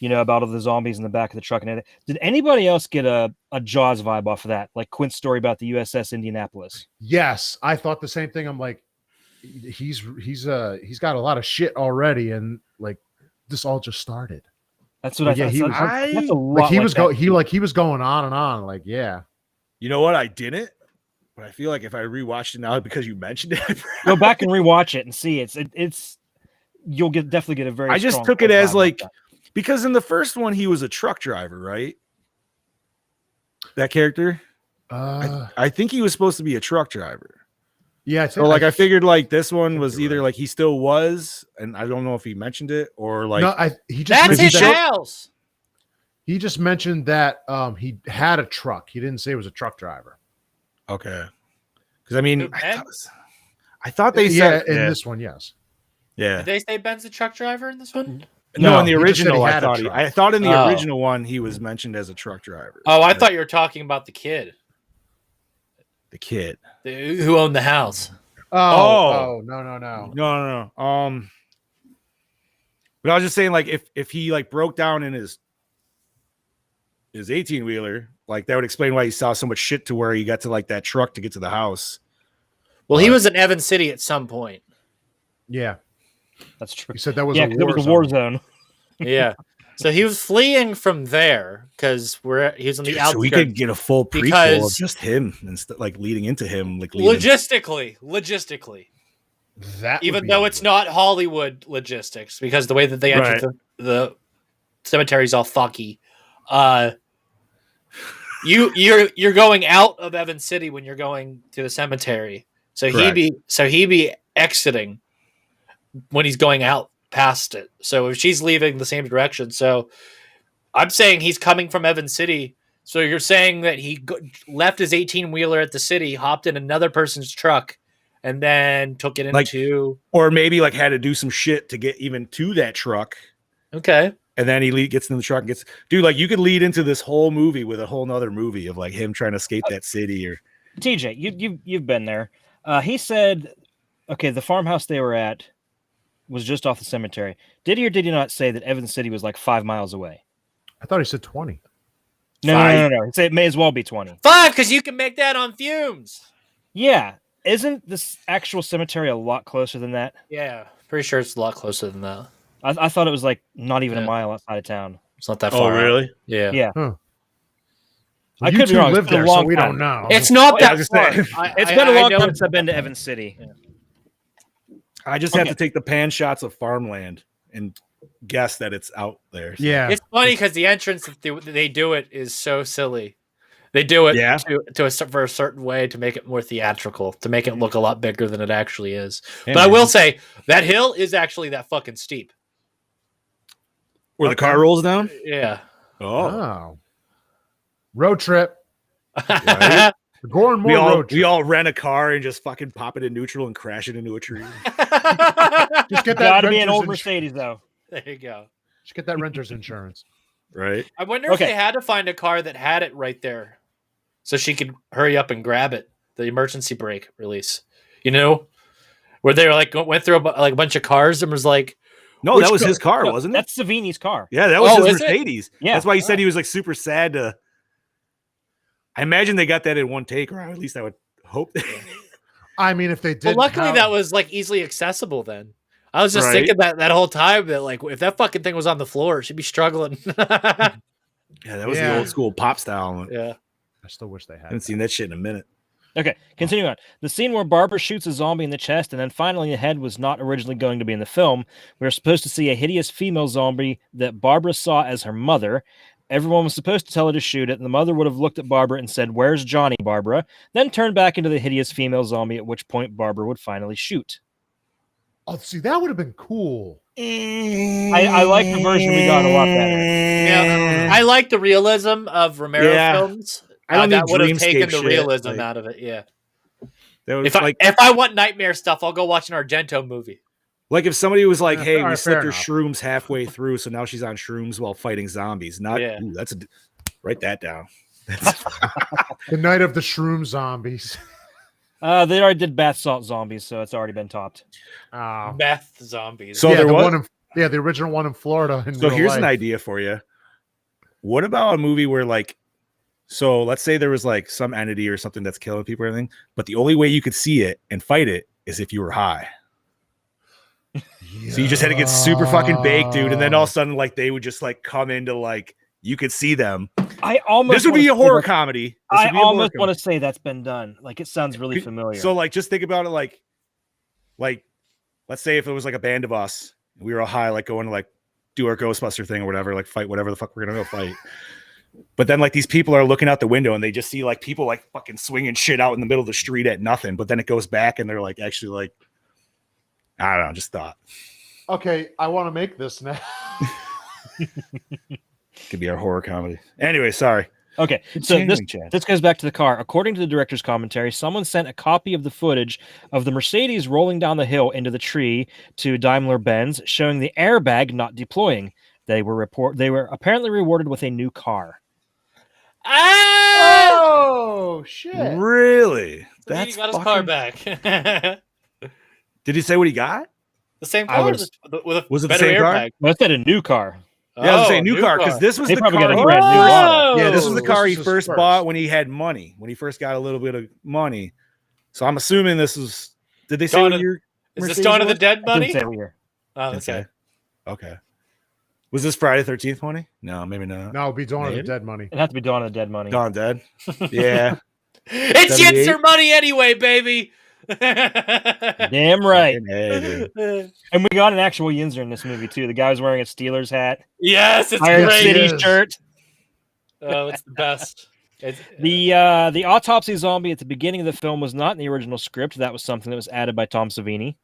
[SPEAKER 2] about all the zombies in the back of the truck and everything. Did anybody else get a Jaws vibe off of that? Like Quint's story about the USS Indianapolis?
[SPEAKER 4] Yes, I thought the same thing. I'm like, he's got a lot of shit already, and like this all just started.
[SPEAKER 2] That's what I thought. That's a lot.
[SPEAKER 4] Like he was going on and on. Like, yeah.
[SPEAKER 3] You know what? I didn't, but I feel like if I rewatched it now because you mentioned it,
[SPEAKER 2] go back and rewatch it and see it's you'll definitely get a very.
[SPEAKER 3] I just took it as like because in the first one he was a truck driver, right? That character. I think he was supposed to be a truck driver.
[SPEAKER 4] Yeah.
[SPEAKER 3] So like I figured like this one was either like he still was, and I don't know if he mentioned it or like
[SPEAKER 4] he just
[SPEAKER 1] that's his house.
[SPEAKER 4] He just mentioned that he had a truck. He didn't say he was a truck driver.
[SPEAKER 3] Okay. Because I mean, I thought they said
[SPEAKER 4] in this one, yes.
[SPEAKER 3] Yeah.
[SPEAKER 1] Did they say Ben's a truck driver in this one?
[SPEAKER 3] No, in the original,
[SPEAKER 4] I
[SPEAKER 3] thought in the original one he was mentioned as a truck driver.
[SPEAKER 1] Oh, I thought you were talking about the kid.
[SPEAKER 3] The kid
[SPEAKER 1] who owned the house.
[SPEAKER 4] No.
[SPEAKER 3] But I was just saying, like, if he like broke down in his 18-wheeler, like that would explain why he saw so much shit to where he got to like that truck to get to the house.
[SPEAKER 1] Well, he was in Evan City at some point.
[SPEAKER 4] Yeah,
[SPEAKER 2] that's true.
[SPEAKER 4] He said that was
[SPEAKER 2] a war zone.
[SPEAKER 1] Yeah. So he was fleeing from there because he was on the outskirts.
[SPEAKER 3] So we could get a full prequel of just him instead, like leading into him, like
[SPEAKER 1] logistically.
[SPEAKER 4] That
[SPEAKER 1] even though it's not Hollywood logistics, because the way that they entered the cemetery is all fucky. You're going out of Evan City when you're going to the cemetery. So he'd be exiting when he's going out past it. So if she's leaving the same direction, so I'm saying he's coming from Evans City. So you're saying that he left his 18-wheeler at the city, hopped in another person's truck, and then took it into,
[SPEAKER 3] or maybe like had to do some shit to get even to that truck.
[SPEAKER 1] Okay.
[SPEAKER 3] And then he gets in the truck and gets, dude, like you could lead into this whole movie with a whole nother movie of like him trying to escape that city. Or
[SPEAKER 2] TJ, you've been there. He said, okay, the farmhouse they were at was just off the cemetery. Did he or did he not say that Evans City was like 5 miles away?
[SPEAKER 4] I thought he said 20.
[SPEAKER 2] No. He said it may as well be 20.
[SPEAKER 1] 5, because you can make that on fumes.
[SPEAKER 2] Yeah. Isn't this actual cemetery a lot closer than that?
[SPEAKER 1] Yeah. Pretty sure it's a lot closer than that.
[SPEAKER 2] I thought it was like not even a mile outside of town.
[SPEAKER 1] It's not that far.
[SPEAKER 3] Oh, really?
[SPEAKER 1] Out. Yeah.
[SPEAKER 2] Yeah.
[SPEAKER 4] Huh.
[SPEAKER 2] I could be wrong.
[SPEAKER 4] Live there, so we don't know.
[SPEAKER 1] It's not that far.
[SPEAKER 2] It's been a long time since I've been to Evans City.
[SPEAKER 1] Yeah.
[SPEAKER 3] I just have to take the pan shots of farmland and guess that it's out there. So.
[SPEAKER 4] Yeah.
[SPEAKER 1] It's funny because the entrance that they do it is so silly. They do it for a certain way to make it more theatrical, to make it look a lot bigger than it actually is.
[SPEAKER 3] Hey,
[SPEAKER 1] but I will say that hill is actually that fucking steep.
[SPEAKER 3] Where the car rolls down?
[SPEAKER 1] Yeah.
[SPEAKER 4] Oh. Road trip. Right? Gore and more road trip.
[SPEAKER 3] We all rent a car and just fucking pop it in neutral and crash it into a tree.
[SPEAKER 4] Just get that.
[SPEAKER 2] Gotta be an old Mercedes, though.
[SPEAKER 1] There you go.
[SPEAKER 4] Just get that renter's insurance.
[SPEAKER 3] Right.
[SPEAKER 1] I wonder if they had to find a car that had it right there, so she could hurry up and grab it. The emergency brake release. You know, where they were like went through a bunch of cars and was like,
[SPEAKER 3] no, that was his car, wasn't it?
[SPEAKER 2] That's Savini's car.
[SPEAKER 3] Yeah, that was his Mercedes.
[SPEAKER 2] Yeah,
[SPEAKER 3] that's why he said he was like super sad to. I imagine they got that in one take, or at least I would hope.
[SPEAKER 4] I mean, if they did,
[SPEAKER 1] well, luckily that was like easily accessible. Then I was just thinking that whole time that like if that fucking thing was on the floor, she'd be struggling.
[SPEAKER 3] Yeah, that was the old school pop style.
[SPEAKER 1] Yeah,
[SPEAKER 4] I still wish they had.
[SPEAKER 3] I haven't seen that shit in a minute.
[SPEAKER 2] Okay, continuing on. The scene where Barbara shoots a zombie in the chest and then finally the head was not originally going to be in the film. We were supposed to see a hideous female zombie that Barbara saw as her mother. Everyone was supposed to tell her to shoot it, and the mother would have looked at Barbara and said, "Where's Johnny, Barbara?" Then turned back into the hideous female zombie, at which point Barbara would finally shoot.
[SPEAKER 4] Oh, see, that would have been cool.
[SPEAKER 2] I like the version we got a lot better.
[SPEAKER 1] Yeah, I like the realism of Romero films.
[SPEAKER 3] I don't
[SPEAKER 1] that
[SPEAKER 3] need
[SPEAKER 1] would have taken the
[SPEAKER 3] shit,
[SPEAKER 1] realism out of it. Yeah.
[SPEAKER 3] If
[SPEAKER 1] I want nightmare stuff, I'll go watch an Argento movie.
[SPEAKER 3] Like if somebody was like, "Hey, we slipped her
[SPEAKER 4] enough.
[SPEAKER 3] shrooms halfway through, so now she's on shrooms while fighting zombies." Not write that down.
[SPEAKER 4] The night of the shroom zombies.
[SPEAKER 2] They already did bath salt zombies, so it's already been topped.
[SPEAKER 1] Bath zombies.
[SPEAKER 3] So there was
[SPEAKER 4] the original one in Florida.
[SPEAKER 3] So here's an idea for you. What about a movie where like, so let's say there was like some entity or something that's killing people or anything, but the only way you could see it and fight it is if you were high. So you just had to get super fucking baked, dude, and then all of a sudden, like they would just like come into like you could see them. This would be a horror comedy.
[SPEAKER 2] I almost want to say that's been done. Like it sounds really familiar.
[SPEAKER 3] So like just think about it like let's say if it was like a band of us, we were all high, like going to like do our Ghostbuster thing or whatever, like fight whatever the fuck we're gonna go fight. But then like these people are looking out the window and they just see like people like fucking swinging shit out in the middle of the street at nothing. But then it goes back and they're like actually like. I don't know, just thought.
[SPEAKER 4] Okay, I want to make this now.
[SPEAKER 3] Could be our horror comedy. Anyway, sorry.
[SPEAKER 2] Okay, so this goes back to the car. According to the director's commentary, someone sent a copy of the footage of the Mercedes rolling down the hill into the tree to Daimler-Benz, showing the airbag not deploying. They were apparently rewarded with a new car.
[SPEAKER 4] Oh shit!
[SPEAKER 3] Really?
[SPEAKER 1] That's he got his car back.
[SPEAKER 3] Did he say what he got?
[SPEAKER 1] The same car
[SPEAKER 3] was it the same car?
[SPEAKER 2] Well, I said a new car.
[SPEAKER 3] Yeah, I was saying new car because this was
[SPEAKER 2] they
[SPEAKER 3] the
[SPEAKER 2] probably
[SPEAKER 3] car.
[SPEAKER 2] Got a brand new model.
[SPEAKER 3] Yeah, this was the car he first bought when he had money. When he first got a little bit of money. So I'm assuming this was. Did they say what year?
[SPEAKER 1] Is this Dawn of the Dead money?
[SPEAKER 2] Oh,
[SPEAKER 1] okay.
[SPEAKER 3] Okay. Was this Friday 13th money? No, maybe not.
[SPEAKER 4] No, it'd be Dawn of the Dead money.
[SPEAKER 2] It'd have to be Dawn of the Dead money.
[SPEAKER 3] Dawn Dead. Yeah.
[SPEAKER 1] It's Yinzer money anyway, baby.
[SPEAKER 2] Damn right. And we got an actual Yinzer in this movie too. The guy was wearing a Steelers hat.
[SPEAKER 1] Yes, it's
[SPEAKER 2] Iron
[SPEAKER 1] great.
[SPEAKER 2] City shirt.
[SPEAKER 1] Oh, it's the best.
[SPEAKER 2] The autopsy zombie at the beginning of the film was not in the original script. That was something that was added by Tom Savini.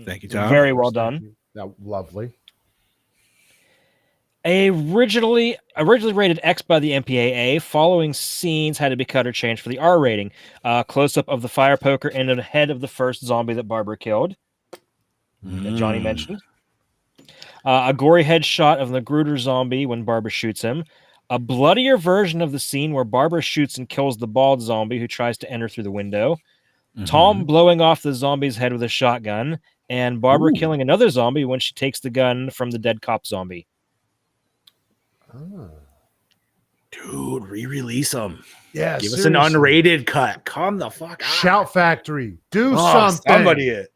[SPEAKER 3] Thank you, Tom.
[SPEAKER 2] Very well done.
[SPEAKER 4] Lovely.
[SPEAKER 2] Originally rated X by the MPAA, following scenes had to be cut or changed for the R rating. Close up of the fire poker and the head of the first zombie that Barbara killed, that Johnny mentioned. A gory headshot of the Gruder zombie when Barbara shoots him. A bloodier version of the scene where Barbara shoots and kills the bald zombie who tries to enter through the window. Tom blowing off the zombie's head with a shotgun, and Barbara killing another zombie when she takes the gun from the dead cop zombie.
[SPEAKER 3] Dude, re-release them.
[SPEAKER 4] Yeah,
[SPEAKER 3] give us an unrated cut. Come the fuck out.
[SPEAKER 4] Shout Factory, do something.
[SPEAKER 3] Somebody it.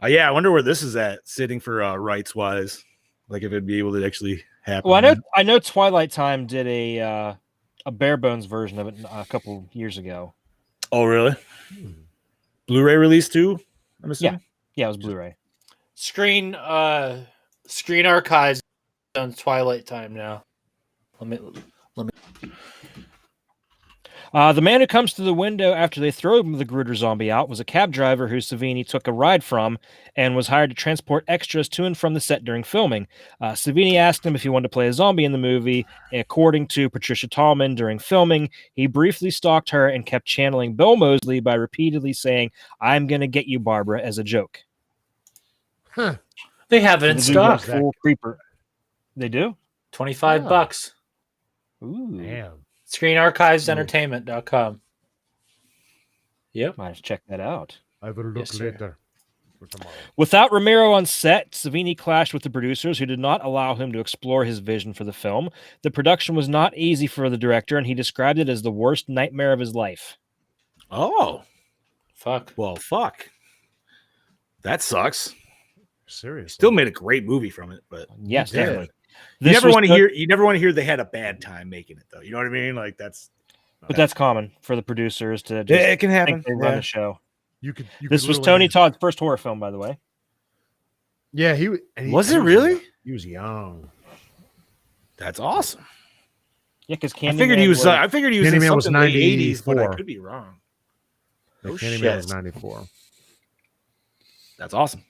[SPEAKER 3] Yeah, I wonder where this is at, sitting for rights wise. Like if it'd be able to actually happen.
[SPEAKER 2] Well, I know Twilight Time did a bare bones version of it a couple years ago.
[SPEAKER 3] Oh, really? Blu-ray release too? I'm assuming.
[SPEAKER 2] Yeah, it was Blu-ray.
[SPEAKER 1] Screen Archives on Twilight Time now. Let me.
[SPEAKER 2] The man who comes to the window after they throw the Gruder zombie out was a cab driver who Savini took a ride from and was hired to transport extras to and from the set during filming. Savini asked him if he wanted to play a zombie in the movie. According to Patricia Tallman, during filming, he briefly stalked her and kept channeling Bill Moseley by repeatedly saying, "I'm going to get you, Barbara," as a joke.
[SPEAKER 4] Huh.
[SPEAKER 1] They have it in stock.
[SPEAKER 2] Full creeper. They do?
[SPEAKER 1] $25.
[SPEAKER 2] Ooh.
[SPEAKER 4] Damn.
[SPEAKER 1] ScreenArchivesEntertainment.com. Yep.
[SPEAKER 2] Might have to check that out.
[SPEAKER 4] I will look later. For tomorrow.
[SPEAKER 2] Without Romero on set, Savini clashed with the producers who did not allow him to explore his vision for the film. The production was not easy for the director, and he described it as the worst nightmare of his life.
[SPEAKER 3] Oh.
[SPEAKER 1] Fuck.
[SPEAKER 3] Well, fuck. That sucks.
[SPEAKER 4] Seriously.
[SPEAKER 3] Still made a great movie from it, but
[SPEAKER 2] yes, definitely.
[SPEAKER 3] You never want to hear they had a bad time making it, though. You know what I mean? Like that's
[SPEAKER 2] common for the producers to just
[SPEAKER 3] it can happen.
[SPEAKER 2] Think they run a show.
[SPEAKER 4] This
[SPEAKER 2] was Tony Todd's first horror film, by the way.
[SPEAKER 4] Yeah, he
[SPEAKER 3] was it really?
[SPEAKER 4] He was young.
[SPEAKER 3] That's awesome.
[SPEAKER 2] Yeah, because
[SPEAKER 3] I figured he was in something
[SPEAKER 4] was
[SPEAKER 3] in the 80s, but I could be wrong.
[SPEAKER 4] Candyman was 94.
[SPEAKER 3] That's awesome.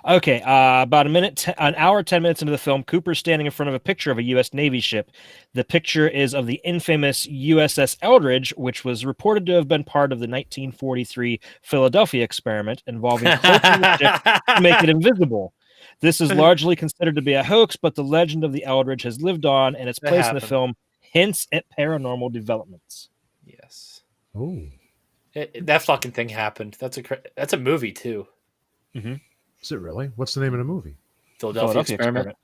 [SPEAKER 2] Okay, about an hour, 10 minutes into the film, Cooper's standing in front of a picture of a U.S. Navy ship. The picture is of the infamous USS Eldridge, which was reported to have been part of the 1943 Philadelphia experiment involving cloaking the ship to make it invisible. This is largely considered to be a hoax, but the legend of the Eldridge has lived on, and its place in the film hints at paranormal developments.
[SPEAKER 1] Yes.
[SPEAKER 4] Oh,
[SPEAKER 1] that fucking thing happened. That's a movie too.
[SPEAKER 2] Mm-hmm.
[SPEAKER 4] Is it really? What's the name of the movie?
[SPEAKER 1] Philadelphia Experiment.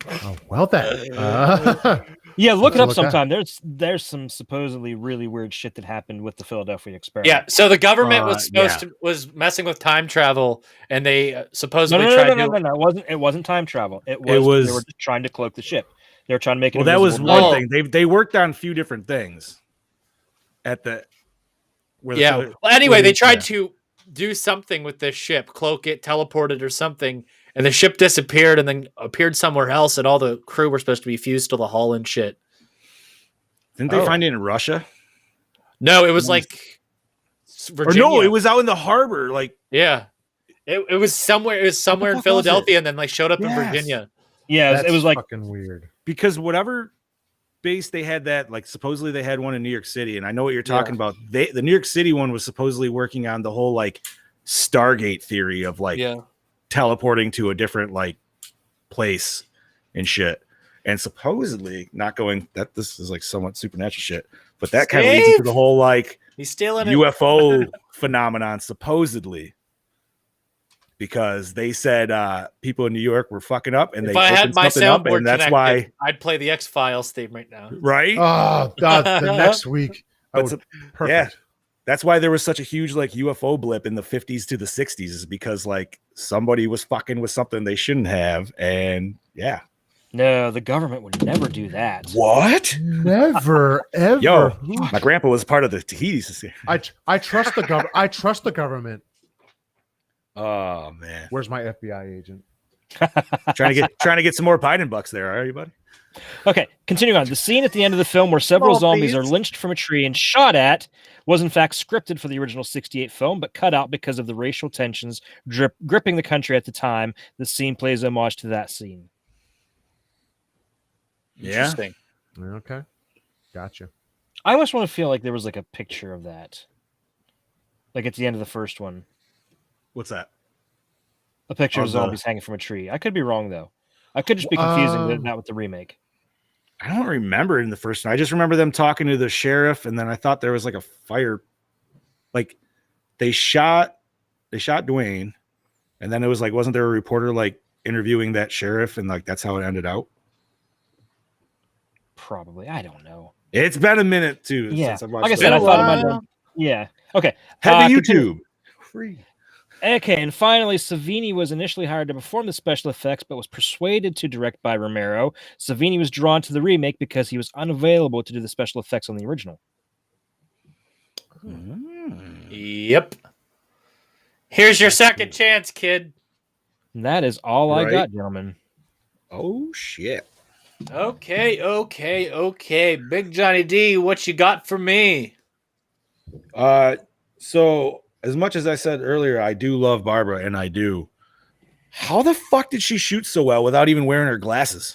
[SPEAKER 4] Oh, well then.
[SPEAKER 2] Yeah, look it up sometime. There's some supposedly really weird shit that happened with the Philadelphia Experiment.
[SPEAKER 1] Yeah, so the government was messing with time travel, and they supposedly
[SPEAKER 2] No. It wasn't time travel. It was they were just trying to cloak the ship. They were trying to make it.
[SPEAKER 3] Well, that was one thing. They worked on a few different things at the.
[SPEAKER 1] Well, anyway, they tried to do something with this ship, cloak it, teleport it, or something, and the ship disappeared and then appeared somewhere else, and all the crew were supposed to be fused to the hull and shit.
[SPEAKER 3] Didn't they find it in Russia?
[SPEAKER 1] No, it was like Virginia.
[SPEAKER 3] Or no, it was out in the harbor. Like,
[SPEAKER 1] yeah, it was somewhere. It was somewhere in Philadelphia, and then like showed up in Virginia.
[SPEAKER 2] Yeah, it was like
[SPEAKER 4] fucking weird.
[SPEAKER 3] Because whatever base they had, that like supposedly they had one in New York City, and I know what you're talking about. The New York City one was supposedly working on the whole like Stargate theory of like teleporting to a different like place and shit, and supposedly not going that this is like somewhat supernatural shit, but that kind of leads into the whole like
[SPEAKER 1] he's stealing
[SPEAKER 3] UFO phenomenon supposedly. Because they said people in New York were fucking up, and
[SPEAKER 1] if
[SPEAKER 3] they
[SPEAKER 1] I had my soundboard
[SPEAKER 3] and that's why
[SPEAKER 1] I'd play the X-Files theme right now.
[SPEAKER 3] Right?
[SPEAKER 4] Oh, the next week. Perfect.
[SPEAKER 3] Yeah, that's why there was such a huge like UFO blip in the 50s to the 60s, is because like somebody was fucking with something they shouldn't have, and
[SPEAKER 2] no, the government would never do that.
[SPEAKER 3] What?
[SPEAKER 4] Never, ever.
[SPEAKER 3] Yo, my grandpa was part of the Tahiti Society.
[SPEAKER 4] I trust the government. I trust the government.
[SPEAKER 3] Oh man,
[SPEAKER 4] where's my FBI agent?
[SPEAKER 3] trying to get some more Biden bucks there, are you, buddy?
[SPEAKER 2] Okay, continuing on. The scene at the end of the film where several zombies are lynched from a tree and shot at was in fact scripted for the original 1968 film, but cut out because of the racial tensions gripping the country at the time. The scene plays homage to that scene.
[SPEAKER 1] Interesting.
[SPEAKER 4] Okay. Gotcha.
[SPEAKER 2] I almost want to feel like there was like a picture of that. Like at the end of the first one.
[SPEAKER 3] What's that?
[SPEAKER 2] A picture of zombies hanging from a tree. I could be wrong, though. I could just be confusing that with the remake.
[SPEAKER 3] I don't remember it in the first one. I just remember them talking to the sheriff, and then I thought there was like a fire. Like they shot Dwayne, and then it was like, wasn't there a reporter like interviewing that sheriff, and like that's how it ended out?
[SPEAKER 2] Probably. I don't know.
[SPEAKER 3] It's been a minute too.
[SPEAKER 2] Yeah.
[SPEAKER 3] Since I've watched
[SPEAKER 2] like I said, I thought it might have. Yeah. Okay.
[SPEAKER 3] Head to YouTube. Free.
[SPEAKER 2] Okay, and finally, Savini was initially hired to perform the special effects, but was persuaded to direct by Romero. Savini was drawn to the remake because he was unavailable to do the special effects on the original.
[SPEAKER 1] Yep. Here's your second chance, kid.
[SPEAKER 2] And that is all I got, gentlemen.
[SPEAKER 3] Oh, shit.
[SPEAKER 1] Okay. Big Johnny D, what you got for me?
[SPEAKER 3] So as much as I said earlier, I do love Barbara, and I do. How the fuck did she shoot so well without even wearing her glasses?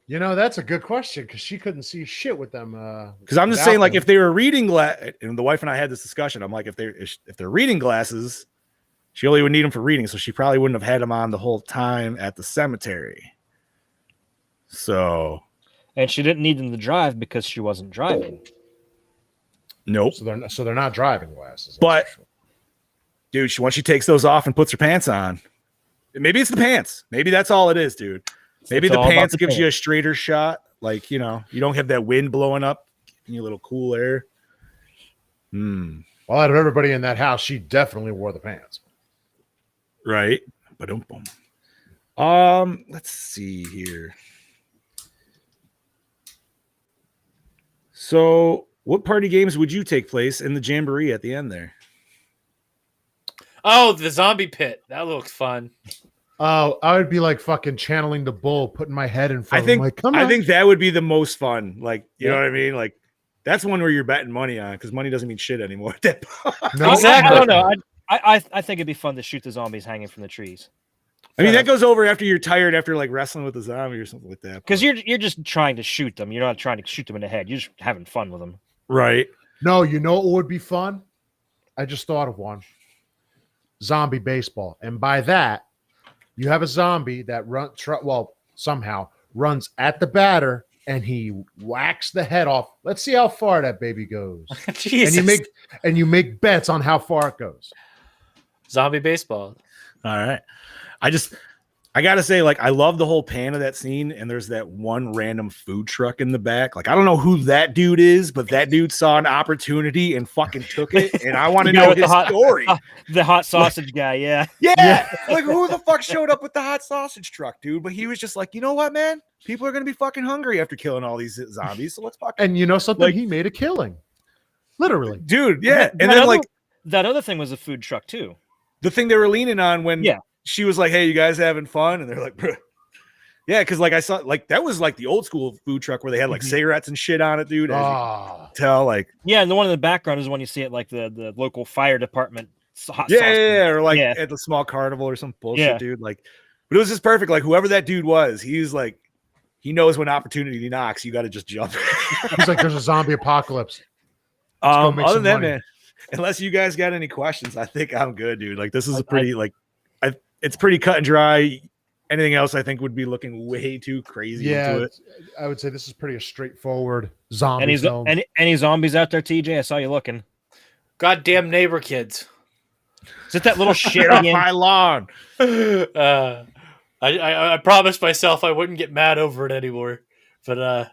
[SPEAKER 4] You know, that's a good question because she couldn't see shit with them.
[SPEAKER 3] Because I'm just saying, like, if they were reading and the wife and I had this discussion, I'm like, if they're reading glasses, she only would need them for reading, so she probably wouldn't have had them on the whole time at the cemetery. So,
[SPEAKER 2] and she didn't need them to drive because she wasn't driving.
[SPEAKER 3] Nope.
[SPEAKER 4] So they're not driving glasses.
[SPEAKER 3] But dude, once she takes those off and puts her pants on, maybe it's the pants. Maybe that's all it is, dude. Maybe the pants gives you a straighter shot. Like, you know, you don't have that wind blowing up, giving you a little cool air.
[SPEAKER 4] Well, out of everybody in that house, she definitely wore the pants.
[SPEAKER 3] Right. Let's see here. So, what party games would you take place in the jamboree at the end there?
[SPEAKER 1] Oh, the zombie pit. That looks fun.
[SPEAKER 4] Oh, I would be like fucking channeling the bull, putting my head in front
[SPEAKER 3] of him.
[SPEAKER 4] Like, come on.
[SPEAKER 3] I think that would be the most fun. Like, you know what I mean? Like, that's one where you're betting money on because money doesn't mean shit anymore at that point.
[SPEAKER 2] No, exactly. I don't know. I think it'd be fun to shoot the zombies hanging from the trees.
[SPEAKER 3] I mean, that goes over after you're tired, after like wrestling with a zombie or something like that.
[SPEAKER 2] Because you're just trying to shoot them. You're not trying to shoot them in the head. You're just having fun with them.
[SPEAKER 3] Right.
[SPEAKER 4] No, you know what would be fun? I just thought of one. Zombie baseball. And by that, you have a zombie that somehow runs at the batter and he whacks the head off. Let's see how far that baby goes. and you make bets on how far it goes.
[SPEAKER 1] Zombie baseball.
[SPEAKER 3] All right. I gotta say, like, I love the whole pan of that scene, and there's that one random food truck in the back. Like, I don't know who that dude is, but that dude saw an opportunity and fucking took it, and I want to know his story.
[SPEAKER 2] The hot sausage guy, yeah.
[SPEAKER 3] Yeah. Like, who the fuck showed up with the hot sausage truck, dude? But he was just like, you know what, man? People are gonna be fucking hungry after killing all these zombies, so let's fucking.
[SPEAKER 4] And you know something? Like, he made a killing. Literally.
[SPEAKER 3] Dude, yeah. And then,
[SPEAKER 2] that other thing was a food truck, too.
[SPEAKER 3] The thing they were leaning on when she was like, hey, you guys having fun? And they're like, bro. Yeah, because like I saw, like that was like the old school food truck where they had like cigarettes and shit on it, dude.
[SPEAKER 2] Yeah, and the one in the background is the one you see at like the local fire department.
[SPEAKER 3] Or like at the small carnival or some bullshit, dude. Like, but it was just perfect. Like whoever that dude was, he's like, he knows when opportunity knocks. You got to just jump.
[SPEAKER 4] He's like, there's a zombie apocalypse.
[SPEAKER 3] Other than that, man, unless you guys got any questions, I think I'm good, dude. Like this is it's pretty cut and dry. Anything else I think would be looking way too crazy into it.
[SPEAKER 4] I would say this is pretty straightforward zombie film.
[SPEAKER 2] Any zombies out there, TJ? I saw you looking.
[SPEAKER 1] Goddamn neighbor kids.
[SPEAKER 2] Is it that little shit again?
[SPEAKER 3] My lawn.
[SPEAKER 1] I promised myself I wouldn't get mad over it anymore. But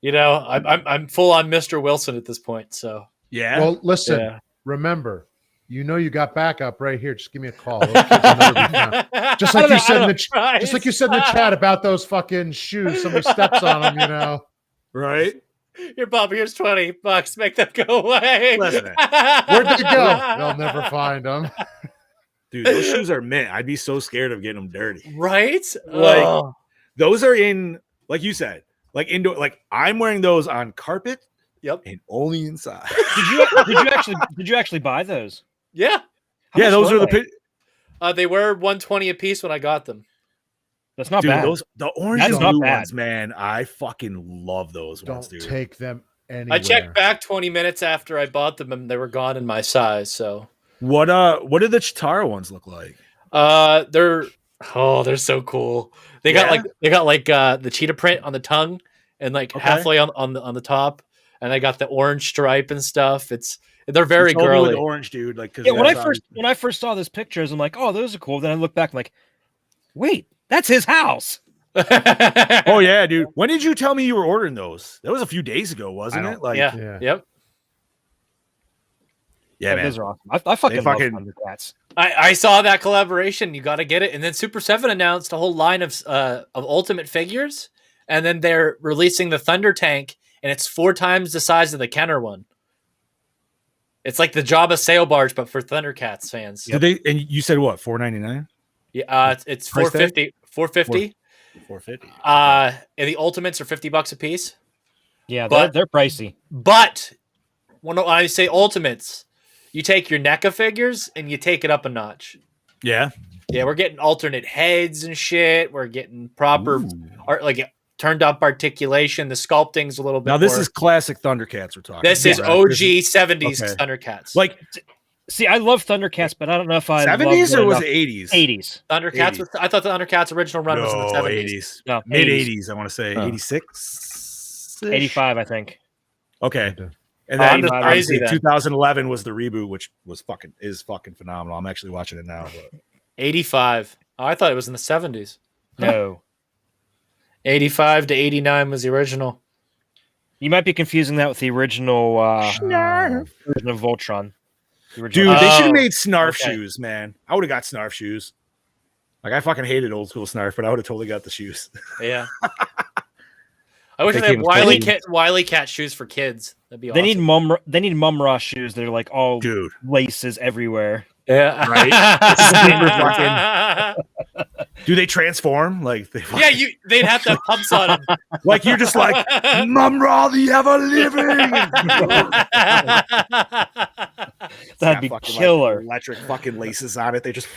[SPEAKER 1] you know, I'm full on Mr. Wilson at this point. So
[SPEAKER 3] yeah.
[SPEAKER 4] Well, listen, remember, you know you got backup right here. Just give me a call. Those kids will never be found. Just like you said in the chat about those fucking shoes. Somebody steps on them, you know.
[SPEAKER 3] Right.
[SPEAKER 1] Here, Bob, here's $20. Make them go away.
[SPEAKER 3] Listen,
[SPEAKER 4] where'd they go? They'll never find them.
[SPEAKER 3] Dude, those shoes are mint. I'd be so scared of getting them dirty.
[SPEAKER 1] Right?
[SPEAKER 3] Like those are in, like you said, like indoor. Like I'm wearing those on carpet.
[SPEAKER 1] Yep.
[SPEAKER 3] And only inside.
[SPEAKER 2] Did you actually buy those?
[SPEAKER 1] Yeah.
[SPEAKER 3] Yeah, those are the.
[SPEAKER 1] They were $120 a piece when I got them.
[SPEAKER 2] That's not bad.
[SPEAKER 3] The orange and blue ones, man. I fucking love those ones, dude.
[SPEAKER 4] Don't take them anywhere.
[SPEAKER 1] I checked back 20 minutes after I bought them, and they were gone in my size. So
[SPEAKER 3] what did the Chitara ones look like?
[SPEAKER 1] They're so cool. They got like the cheetah print on the tongue and like halfway on the top, and they got the orange stripe and stuff. They're very girly.
[SPEAKER 3] The orange, dude. Like,
[SPEAKER 2] when I first saw those pictures, I'm like, oh, those are cool. Then I look back, I'm like, wait, that's his house.
[SPEAKER 3] Oh yeah, dude. When did you tell me you were ordering those? That was a few days ago, wasn't it? Like,
[SPEAKER 1] yep.
[SPEAKER 3] Yeah, man.
[SPEAKER 2] Those are awesome. I fucking love Thundercats.
[SPEAKER 1] I saw that collaboration. You got to get it. And then Super 7 announced a whole line of Ultimate figures, and then they're releasing the Thunder Tank, and it's 4 times the size of the Kenner one. It's like the Jabba sail barge, but for Thundercats fans.
[SPEAKER 3] Did they? And you said what? $4.99?
[SPEAKER 1] Yeah, it's $4.50. $4.50.
[SPEAKER 3] $4.50.
[SPEAKER 1] And the Ultimates are $50 a piece.
[SPEAKER 2] Yeah, they're pricey.
[SPEAKER 1] But when I say Ultimates, you take your NECA figures and you take it up a notch.
[SPEAKER 3] Yeah.
[SPEAKER 1] Yeah, we're getting alternate heads and shit. We're getting proper art, like turned up articulation. The sculpting's a little bit.
[SPEAKER 3] Now this
[SPEAKER 1] more.
[SPEAKER 3] is classic Thundercats we're talking.
[SPEAKER 1] This is OG 70s Thundercats.
[SPEAKER 3] Like,
[SPEAKER 2] see, I love Thundercats, but I don't know if I
[SPEAKER 3] 70s or was it 80s?
[SPEAKER 2] 80s.
[SPEAKER 1] Thundercats. I thought the Thundercats original run was in the 70s.
[SPEAKER 3] 80s. No, mid 80s. I want to say 86,
[SPEAKER 2] 85, I think.
[SPEAKER 3] Okay. And then
[SPEAKER 1] crazy,
[SPEAKER 3] 2011 was the reboot, which was fucking phenomenal. I'm actually watching it now. But.
[SPEAKER 1] 85. Oh, I thought it was in the 70s.
[SPEAKER 2] No.
[SPEAKER 1] 85 to 89 was the original.
[SPEAKER 2] You might be confusing that with the original version of Voltron.
[SPEAKER 3] Dude, they should have made Snarf shoes, man. I would have got Snarf shoes. Like, I fucking hated old school Snarf, but I would have totally got the shoes.
[SPEAKER 1] Yeah. I wish they had Wily Cat shoes for kids. That'd be awesome.
[SPEAKER 2] They need Mum Ra shoes. They're like all laces everywhere.
[SPEAKER 1] Yeah.
[SPEAKER 3] Right? Do they transform? Like they'd
[SPEAKER 1] have to have pumps on them.
[SPEAKER 3] Like you're just like Mum Ra the ever living.
[SPEAKER 2] That'd be killer.
[SPEAKER 3] Like, electric fucking laces on it. They just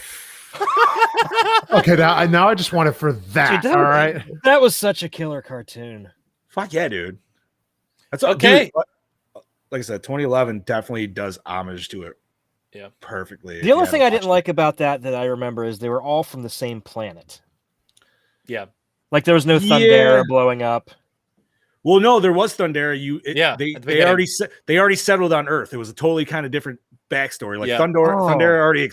[SPEAKER 4] Okay, now I just want it for that. Dude, all right.
[SPEAKER 2] That was such a killer cartoon.
[SPEAKER 3] Fuck yeah, dude. That's okay. Dude, like I said, 2011 definitely does homage to it.
[SPEAKER 1] Yeah,
[SPEAKER 3] perfectly.
[SPEAKER 2] The only thing I didn't like about that I remember is they were all from the same planet.
[SPEAKER 1] Yeah,
[SPEAKER 2] like there was no Thundera blowing up.
[SPEAKER 3] Well, no, there was Thundera. They already settled on Earth. It was a totally kind of different backstory. Like Thundera already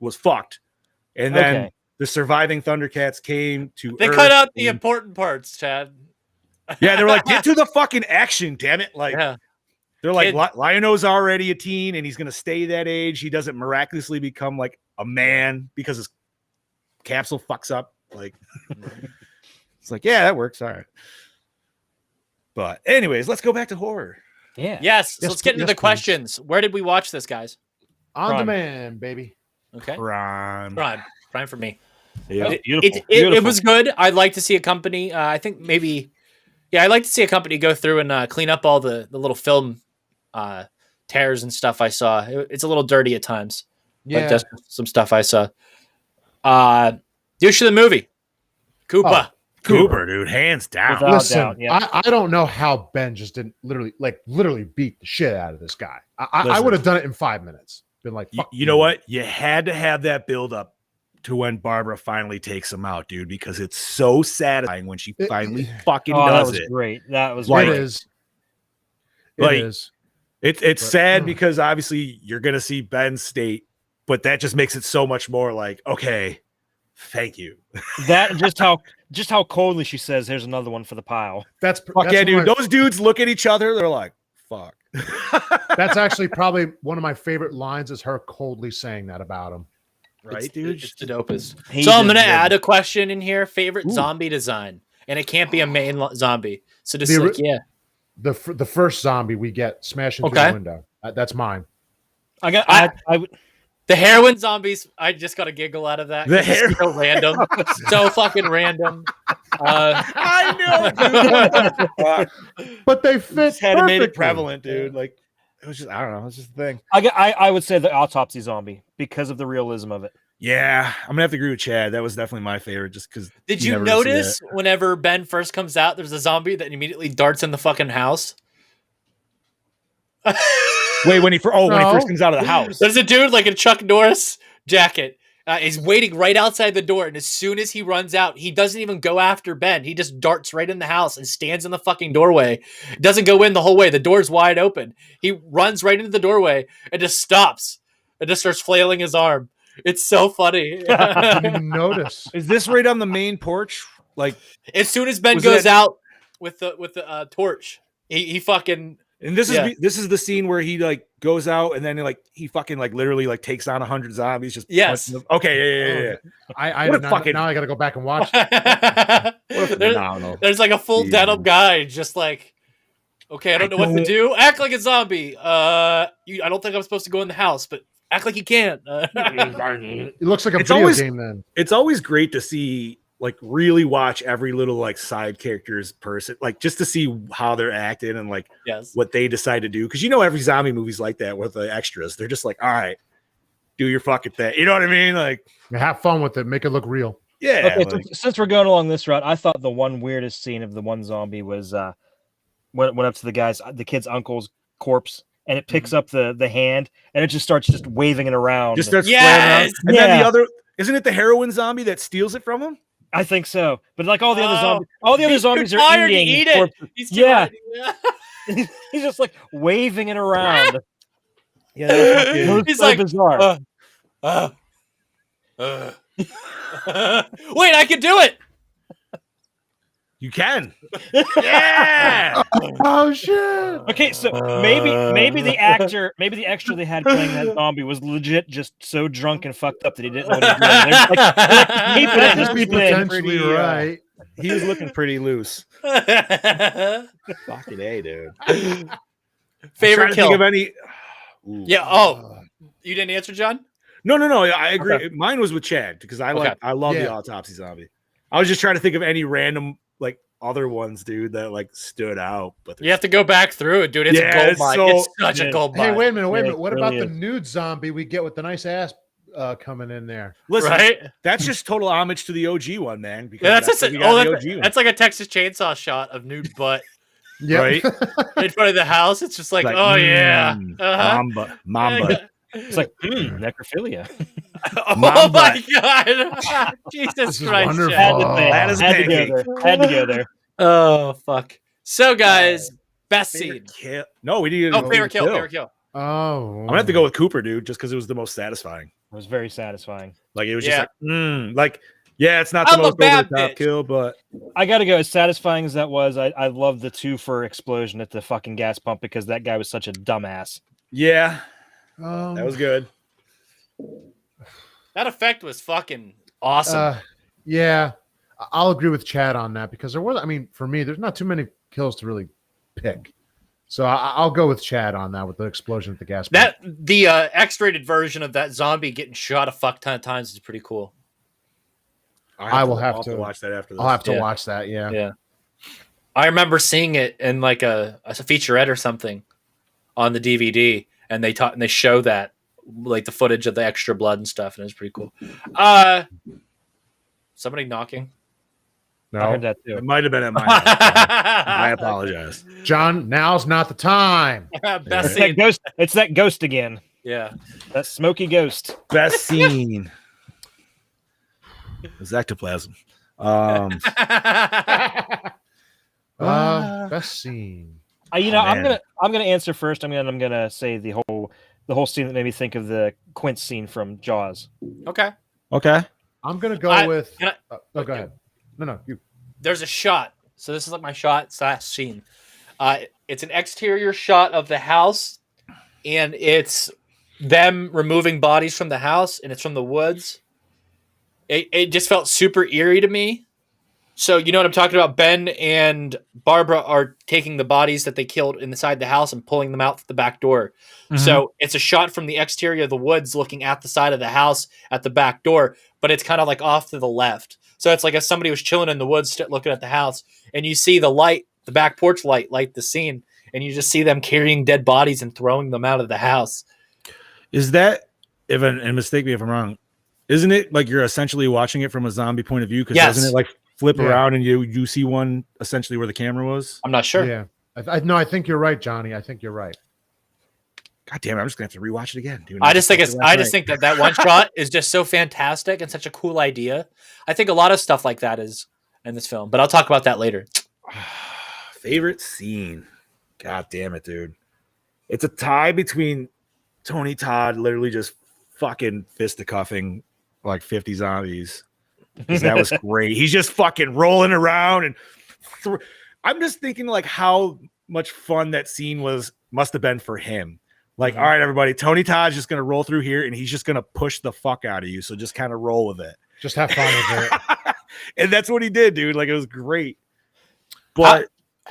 [SPEAKER 3] was fucked, and then the surviving Thundercats came to.
[SPEAKER 1] They
[SPEAKER 3] Earth
[SPEAKER 1] cut out the important parts, Chad.
[SPEAKER 3] Yeah, they were like, get to the fucking action, damn it! Like, they're like, Lion-O's already a teen, and he's gonna stay that age. He doesn't miraculously become like a man because his capsule fucks up. Like, it's like, yeah, that works. All right. But anyways, let's go back to horror.
[SPEAKER 2] Yeah.
[SPEAKER 1] Yes. So let's get into the questions. Where did we watch this, guys?
[SPEAKER 4] On demand, baby.
[SPEAKER 1] Okay.
[SPEAKER 3] Prime
[SPEAKER 1] for me.
[SPEAKER 3] Yeah.
[SPEAKER 1] It was good. I'd like to see a company. I think maybe. Yeah, I'd like to see a company go through and clean up all the little film tears and stuff I saw. It's a little dirty at times.
[SPEAKER 4] Yeah.
[SPEAKER 1] But that's some stuff I saw. Douche of the movie.
[SPEAKER 3] Cooper, dude, hands down.
[SPEAKER 4] Listen, I don't know how Ben just didn't literally beat the shit out of this guy. I would have done it in 5 minutes. Been like, fuck
[SPEAKER 3] you know what? You had to have that build up to when Barbara finally takes him out, dude, because it's so satisfying when she finally fucking does
[SPEAKER 2] it. That was great. That was
[SPEAKER 3] like,
[SPEAKER 2] great.
[SPEAKER 4] It is.
[SPEAKER 3] It's sad because obviously you're gonna see Ben's state, but that just makes it so much more like, okay, thank you.
[SPEAKER 2] That just how coldly she says, "Here's another one for the pile."
[SPEAKER 4] That's
[SPEAKER 3] dude. Those dudes look at each other. They're like, "Fuck."
[SPEAKER 4] That's actually probably one of my favorite lines. Is her coldly saying that about him.
[SPEAKER 3] Right, dude.
[SPEAKER 1] It's the dopest. So I'm gonna add a question in here. Favorite zombie design, and it can't be a main zombie. So just
[SPEAKER 4] the first zombie we get smashing through the window. That's mine.
[SPEAKER 1] They The heroin zombies, I just got a giggle out of that.
[SPEAKER 3] The
[SPEAKER 1] It's so random. So fucking random.
[SPEAKER 3] I know, dude.
[SPEAKER 4] But they fit
[SPEAKER 3] Had to made it
[SPEAKER 4] perfectly.
[SPEAKER 3] prevalent, dude. Like it was just, I don't know, it's just the thing.
[SPEAKER 2] I would say the autopsy zombie because of the realism of it.
[SPEAKER 3] Yeah, I'm gonna have to agree with Chad. That was definitely my favorite, just because.
[SPEAKER 1] Did you notice whenever Ben first comes out, there's a zombie that immediately darts in the fucking house?
[SPEAKER 3] Wait, when he first comes out of the house,
[SPEAKER 1] there's a dude like in Chuck Norris jacket. Is waiting right outside the door, and as soon as he runs out, he doesn't even go after Ben. He just darts right in the house and stands in the fucking doorway. Doesn't go in the whole way. The door's wide open. He runs right into the doorway and just stops and just starts flailing his arm. It's so funny.
[SPEAKER 4] I didn't even notice.
[SPEAKER 3] Is this right on the main porch? Like
[SPEAKER 1] as soon as Ben goes out with the torch, he fucking.
[SPEAKER 3] And this is the scene where he like goes out and then he fucking like literally like takes on 100 zombies. Just okay, yeah.
[SPEAKER 4] Now I got to go back and watch.
[SPEAKER 1] There's like a full denim guy, just like, okay, I don't know what to do. Act like a zombie. I don't think I'm supposed to go in the house, but act like you can.
[SPEAKER 4] It looks like a video game. Then
[SPEAKER 3] it's always great to see. Like really watch every little like side character's person, like just to see how they're acting and like what they decide to do. Because every zombie movie's like that with the extras. They're just like, all right, do your fucking thing. You know what I mean? Like
[SPEAKER 4] have fun with it, make it look real.
[SPEAKER 3] Yeah.
[SPEAKER 2] Okay, since we're going along this route, I thought the one weirdest scene of the one zombie was when it went up to the kid's uncle's corpse. And it picks up the hand and it just starts waving it around.
[SPEAKER 3] Just starts flaring around. And then the other, isn't it the heroin zombie that steals it from him?
[SPEAKER 2] I think so, but like all the other zombies are eating
[SPEAKER 1] it.
[SPEAKER 2] He's just like waving it around.
[SPEAKER 1] He's like
[SPEAKER 2] bizarre.
[SPEAKER 1] Wait, I can do it.
[SPEAKER 3] You can.
[SPEAKER 1] Yeah.
[SPEAKER 4] Oh shit.
[SPEAKER 2] Okay, so maybe the extra they had playing that zombie was legit just so drunk and fucked up that he didn't know what he was doing.
[SPEAKER 4] Potentially right.
[SPEAKER 3] He was looking pretty loose. Fucking A, dude.
[SPEAKER 1] Favorite kill?
[SPEAKER 3] Think of any...
[SPEAKER 1] Yeah. Oh, you didn't answer, John?
[SPEAKER 3] No. I agree. Okay. Mine was with Chad because I love the autopsy zombie. I was just trying to think of any random like other ones, dude, that like stood out. But
[SPEAKER 1] you have to go back through it, dude. It's a gold mine. It's such a gold mine.
[SPEAKER 4] Hey, wait a minute. What about the nude zombie we get with the nice ass coming in there?
[SPEAKER 3] Listen, that's just total homage to the OG one, man. Because
[SPEAKER 1] that's like a Texas Chainsaw shot of nude butt.
[SPEAKER 3] Right
[SPEAKER 1] in front of the house. It's just like oh yeah,
[SPEAKER 3] Mamba.
[SPEAKER 2] It's like necrophilia.
[SPEAKER 1] Oh my god! Jesus Christ!
[SPEAKER 2] Had to go there.
[SPEAKER 1] Oh fuck! So guys, best scene.
[SPEAKER 3] No, we didn't.
[SPEAKER 1] Oh, favorite kill.
[SPEAKER 4] Oh,
[SPEAKER 3] I'm gonna have to go with Cooper, dude, just because it was the most satisfying.
[SPEAKER 2] It was very satisfying.
[SPEAKER 3] Like it was just it's not the most over the top kill, but
[SPEAKER 2] I gotta go. As satisfying as that was, I love the 2-for explosion at the fucking gas pump because that guy was such a dumbass.
[SPEAKER 3] Yeah. That was good.
[SPEAKER 1] That effect was fucking awesome.
[SPEAKER 4] Yeah, I'll agree with Chad on that because there was. I mean, for me, there's not too many kills to really pick, so I'll go with Chad on that with the explosion at the gas pump.
[SPEAKER 1] The X-rated version of that zombie getting shot a fuck ton of times is pretty cool.
[SPEAKER 4] I will have to
[SPEAKER 3] watch that after this.
[SPEAKER 4] I'll have to watch that. Yeah.
[SPEAKER 1] I remember seeing it in like a featurette or something on the DVD. And they show that like the footage of the extra blood and stuff, and it's pretty cool. Somebody knocking.
[SPEAKER 4] No,
[SPEAKER 2] I heard that too.
[SPEAKER 3] It might have been at my house. I apologize,
[SPEAKER 4] John. Now's not the time.
[SPEAKER 1] Best scene.
[SPEAKER 2] It's that ghost again.
[SPEAKER 1] Yeah,
[SPEAKER 2] that smoky ghost.
[SPEAKER 3] Best scene. It's ectoplasm.
[SPEAKER 4] Best scene.
[SPEAKER 2] I'm gonna answer first. I'm gonna say the whole scene that made me think of the Quint scene from Jaws.
[SPEAKER 1] Okay.
[SPEAKER 4] I'm gonna go with. Go ahead. No, you.
[SPEAKER 1] There's a shot. So this is like my shot / scene. It's an exterior shot of the house, and it's them removing bodies from the house, and it's from the woods. It just felt super eerie to me. So you know what I'm talking about? Ben and Barbara are taking the bodies that they killed inside the house and pulling them out the back door. Mm-hmm. So it's a shot from the exterior of the woods looking at the side of the house at the back door, but it's kind of like off to the left. So it's like if somebody was chilling in the woods looking at the house, and you see the light, the back porch light the scene, and you just see them carrying dead bodies and throwing them out of the house.
[SPEAKER 3] Is that, and mistake me if I'm wrong, isn't it like you're essentially watching it from a zombie point of view? Because doesn't it like flip around and you see one essentially where the camera was?
[SPEAKER 1] I'm not sure.
[SPEAKER 4] Yeah. I think you're right, Johnny. I think you're right.
[SPEAKER 3] God damn it, I'm just gonna have to rewatch it again, dude.
[SPEAKER 1] I just think that one shot is just so fantastic and such a cool idea. I think a lot of stuff like that is in this film, but I'll talk about that later.
[SPEAKER 3] Favorite scene. God damn it, dude. It's a tie between Tony Todd literally just fucking fisticuffing like 50 zombies. That was great. He's just fucking rolling around and I'm just thinking like how much fun that scene must have been for him. Like, all right, everybody, Tony Todd's just gonna roll through here and he's just gonna push the fuck out of you. So just kind of roll with it.
[SPEAKER 4] Just have fun with it.
[SPEAKER 3] And that's what he did, dude. Like, it was great. But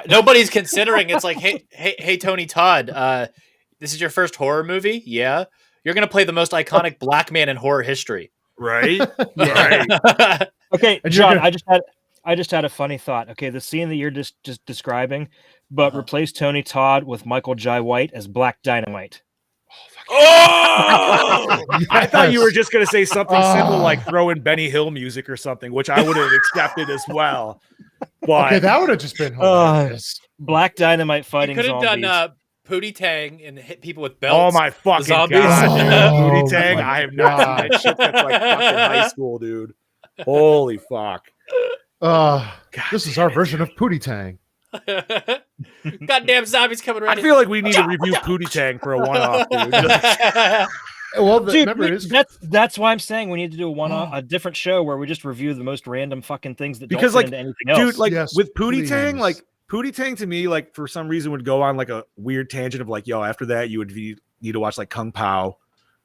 [SPEAKER 1] nobody's considering it's like, hey, Tony Todd, this is your first horror movie? Yeah. You're gonna play the most iconic black man in horror history.
[SPEAKER 3] Right? Right.
[SPEAKER 2] Okay, John, I just had a funny thought. Okay, the scene that you're just describing, but replace Tony Todd with Michael Jai White as Black Dynamite.
[SPEAKER 3] Oh! Yes. I thought you were just going to say something simple like throw in Benny Hill music or something, which I would have accepted as well. But
[SPEAKER 4] okay, that would have just been hilarious.
[SPEAKER 2] Black Dynamite fighting
[SPEAKER 1] zombies. You could have done Pootie Tang and hit people with belts.
[SPEAKER 3] Oh my fucking god, Pootie Tang! I have not seen that shit since like fucking high school, dude. Holy fuck!
[SPEAKER 4] This is our version of Pootie Tang.
[SPEAKER 1] Goddamn zombies coming right.
[SPEAKER 3] I feel like we need to review Pootie Tang for a one-off, dude.
[SPEAKER 4] Well,
[SPEAKER 2] dude, that's why I'm saying we need to do a different show where we just review the most random fucking things that don't fit into anything else.
[SPEAKER 3] Dude, like with Pootie Tang, like Pootie Tang to me, like for some reason would go on like a weird tangent of like, yo, after that you would need to watch like Kung Pao,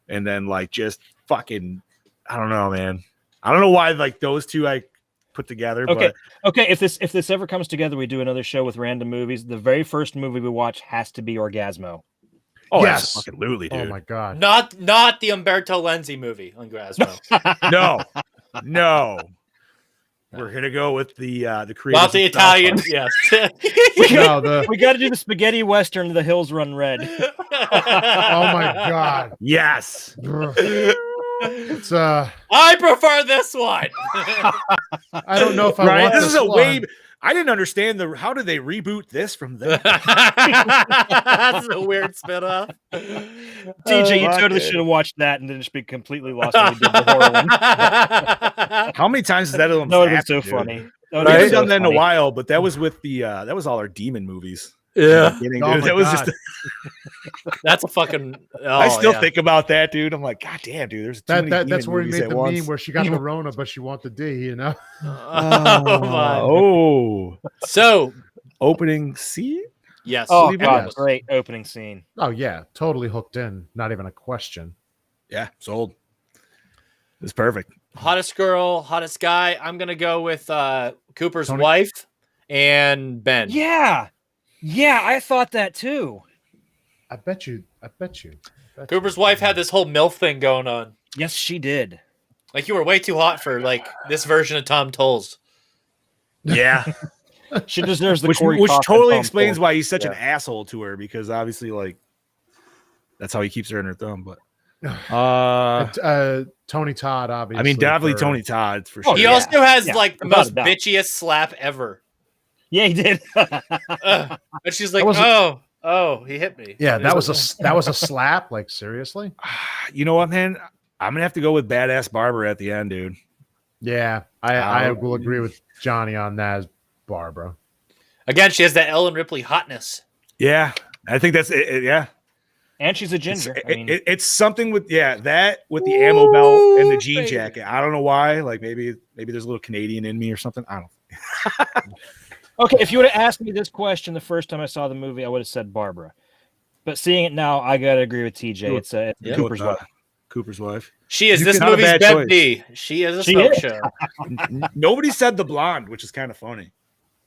[SPEAKER 3] and then like just fucking, I don't know, man. I don't know why like those two I put together.
[SPEAKER 2] Okay, if this ever comes together, we do another show with random movies. The very first movie we watch has to be Orgasmo.
[SPEAKER 3] Oh yes, absolutely, dude.
[SPEAKER 4] Oh my god.
[SPEAKER 1] Not the Umberto Lenzi movie on Orgasmo.
[SPEAKER 3] No. We're gonna go with the creative.
[SPEAKER 1] Not the Italian, yes.
[SPEAKER 2] We got to do the spaghetti western. The Hills Run Red.
[SPEAKER 4] Oh my god.
[SPEAKER 3] Yes.
[SPEAKER 4] It's
[SPEAKER 1] I prefer this one.
[SPEAKER 4] I don't know if I want
[SPEAKER 3] this is a
[SPEAKER 4] one.
[SPEAKER 3] way. I didn't understand how did they reboot this from there?
[SPEAKER 1] That's a weird spin-off.
[SPEAKER 2] DJ, you totally should have watched that and then just be completely lost when we did the horror one.
[SPEAKER 3] How many times has that
[SPEAKER 2] would have been so funny?
[SPEAKER 3] We haven't done that in a while, but that was with the that was all our demon movies.
[SPEAKER 1] Yeah,
[SPEAKER 3] that was just.
[SPEAKER 1] That's a fucking.
[SPEAKER 3] I still think about that, dude. I'm like, God damn, dude. There's
[SPEAKER 4] that's where he made the meme where she got the Rona, but she wanted D. You know.
[SPEAKER 1] So
[SPEAKER 3] opening scene.
[SPEAKER 1] Yes.
[SPEAKER 2] Oh god, great opening scene.
[SPEAKER 4] Oh yeah, totally hooked in. Not even a question.
[SPEAKER 3] Yeah, sold. It's perfect.
[SPEAKER 1] Hottest girl, hottest guy. I'm gonna go with Cooper's wife and Ben.
[SPEAKER 2] Yeah, I thought that too.
[SPEAKER 4] I bet you.
[SPEAKER 1] Cooper's wife had this whole MILF thing going on.
[SPEAKER 2] Yes, she did.
[SPEAKER 1] Like, you were way too hot for like this version of Tom Tolles.
[SPEAKER 3] Yeah.
[SPEAKER 2] She deserves the
[SPEAKER 3] which totally explains why he's such an asshole to her, because obviously like that's how he keeps her in her thumb. But
[SPEAKER 4] Tony Todd, obviously.
[SPEAKER 3] I mean, definitely Tony Todd for sure.
[SPEAKER 1] He also has like the most bitchiest slap ever.
[SPEAKER 2] Yeah, he did.
[SPEAKER 1] And she's like, oh, he hit me.
[SPEAKER 4] Yeah, that was a slap. Like, seriously?
[SPEAKER 3] You know what, man? I'm gonna have to go with Badass Barbara at the end, dude.
[SPEAKER 4] Yeah, I will agree with Johnny on that as Barbara.
[SPEAKER 1] Again, she has that Ellen Ripley hotness.
[SPEAKER 3] Yeah, I think that's it. Yeah.
[SPEAKER 2] And she's a ginger.
[SPEAKER 3] It's something with that with the ammo belt and the jean jacket. I don't know why. Like maybe there's a little Canadian in me or something. I don't.
[SPEAKER 2] Okay, if you would have asked me this question the first time I saw the movie, I would have said Barbara. But seeing it now, I gotta agree with TJ. It's Cooper's wife.
[SPEAKER 3] Cooper's wife.
[SPEAKER 1] She is this movie's Bev D. She is a smoke show.
[SPEAKER 3] Nobody said the blonde, which is kind of funny.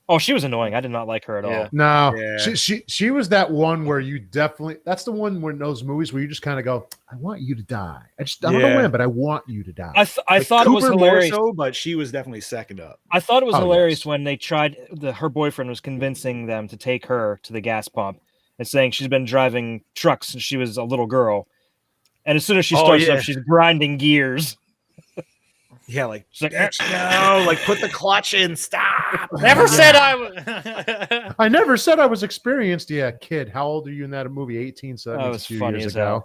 [SPEAKER 2] Oh, she was annoying. I did not like her at all.
[SPEAKER 4] No,
[SPEAKER 3] Yeah.
[SPEAKER 4] she was that one where you definitely. That's the one where in those movies where you just kind of go, "I want you to die." I don't know when, but I want you to die.
[SPEAKER 2] I thought
[SPEAKER 3] Cooper
[SPEAKER 2] it was hilarious,
[SPEAKER 3] more so, but she was definitely second up.
[SPEAKER 2] I thought it was hilarious when they tried. Her boyfriend was convincing them to take her to the gas pump and saying she's been driving trucks since she was a little girl, and as soon as she starts up, she's grinding gears.
[SPEAKER 3] Yeah, like
[SPEAKER 2] she's like,
[SPEAKER 3] no, like put the clutch in. Stop.
[SPEAKER 1] Never said I was.
[SPEAKER 4] I never said I was experienced. Yeah, kid. How old are you in that movie? 18, so that was a few years ago.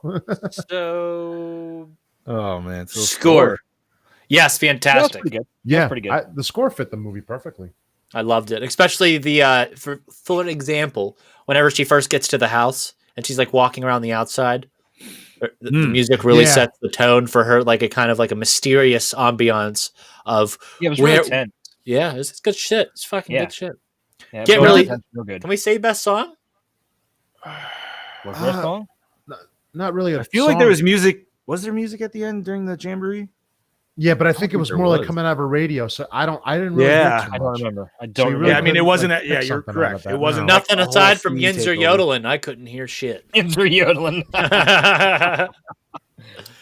[SPEAKER 1] So,
[SPEAKER 3] oh man, so
[SPEAKER 1] score. Yes, fantastic.
[SPEAKER 2] Pretty good.
[SPEAKER 4] Yeah,
[SPEAKER 2] pretty good.
[SPEAKER 4] The score fit the movie perfectly.
[SPEAKER 1] I loved it, especially the for an example, whenever she first gets to the house and she's like walking around the outside. The music really sets the tone for her, like a kind of like a mysterious ambiance of
[SPEAKER 2] it was really tense.
[SPEAKER 1] Yeah, it's good shit. It's fucking good shit.
[SPEAKER 2] Yeah,
[SPEAKER 1] Get really
[SPEAKER 2] good.
[SPEAKER 1] Can we say best song?
[SPEAKER 2] Was there a song?
[SPEAKER 4] Not really.
[SPEAKER 3] I feel like there was music. Was there music at the end during the jamboree?
[SPEAKER 4] Yeah, but I think it was more like coming out of a radio. So I didn't really.
[SPEAKER 2] I don't remember. I don't.
[SPEAKER 4] really
[SPEAKER 3] I mean, it wasn't. Yeah, you're correct. It wasn't
[SPEAKER 1] nothing aside from Yinzer yodeling. I couldn't hear shit.
[SPEAKER 2] Yinzer yodeling.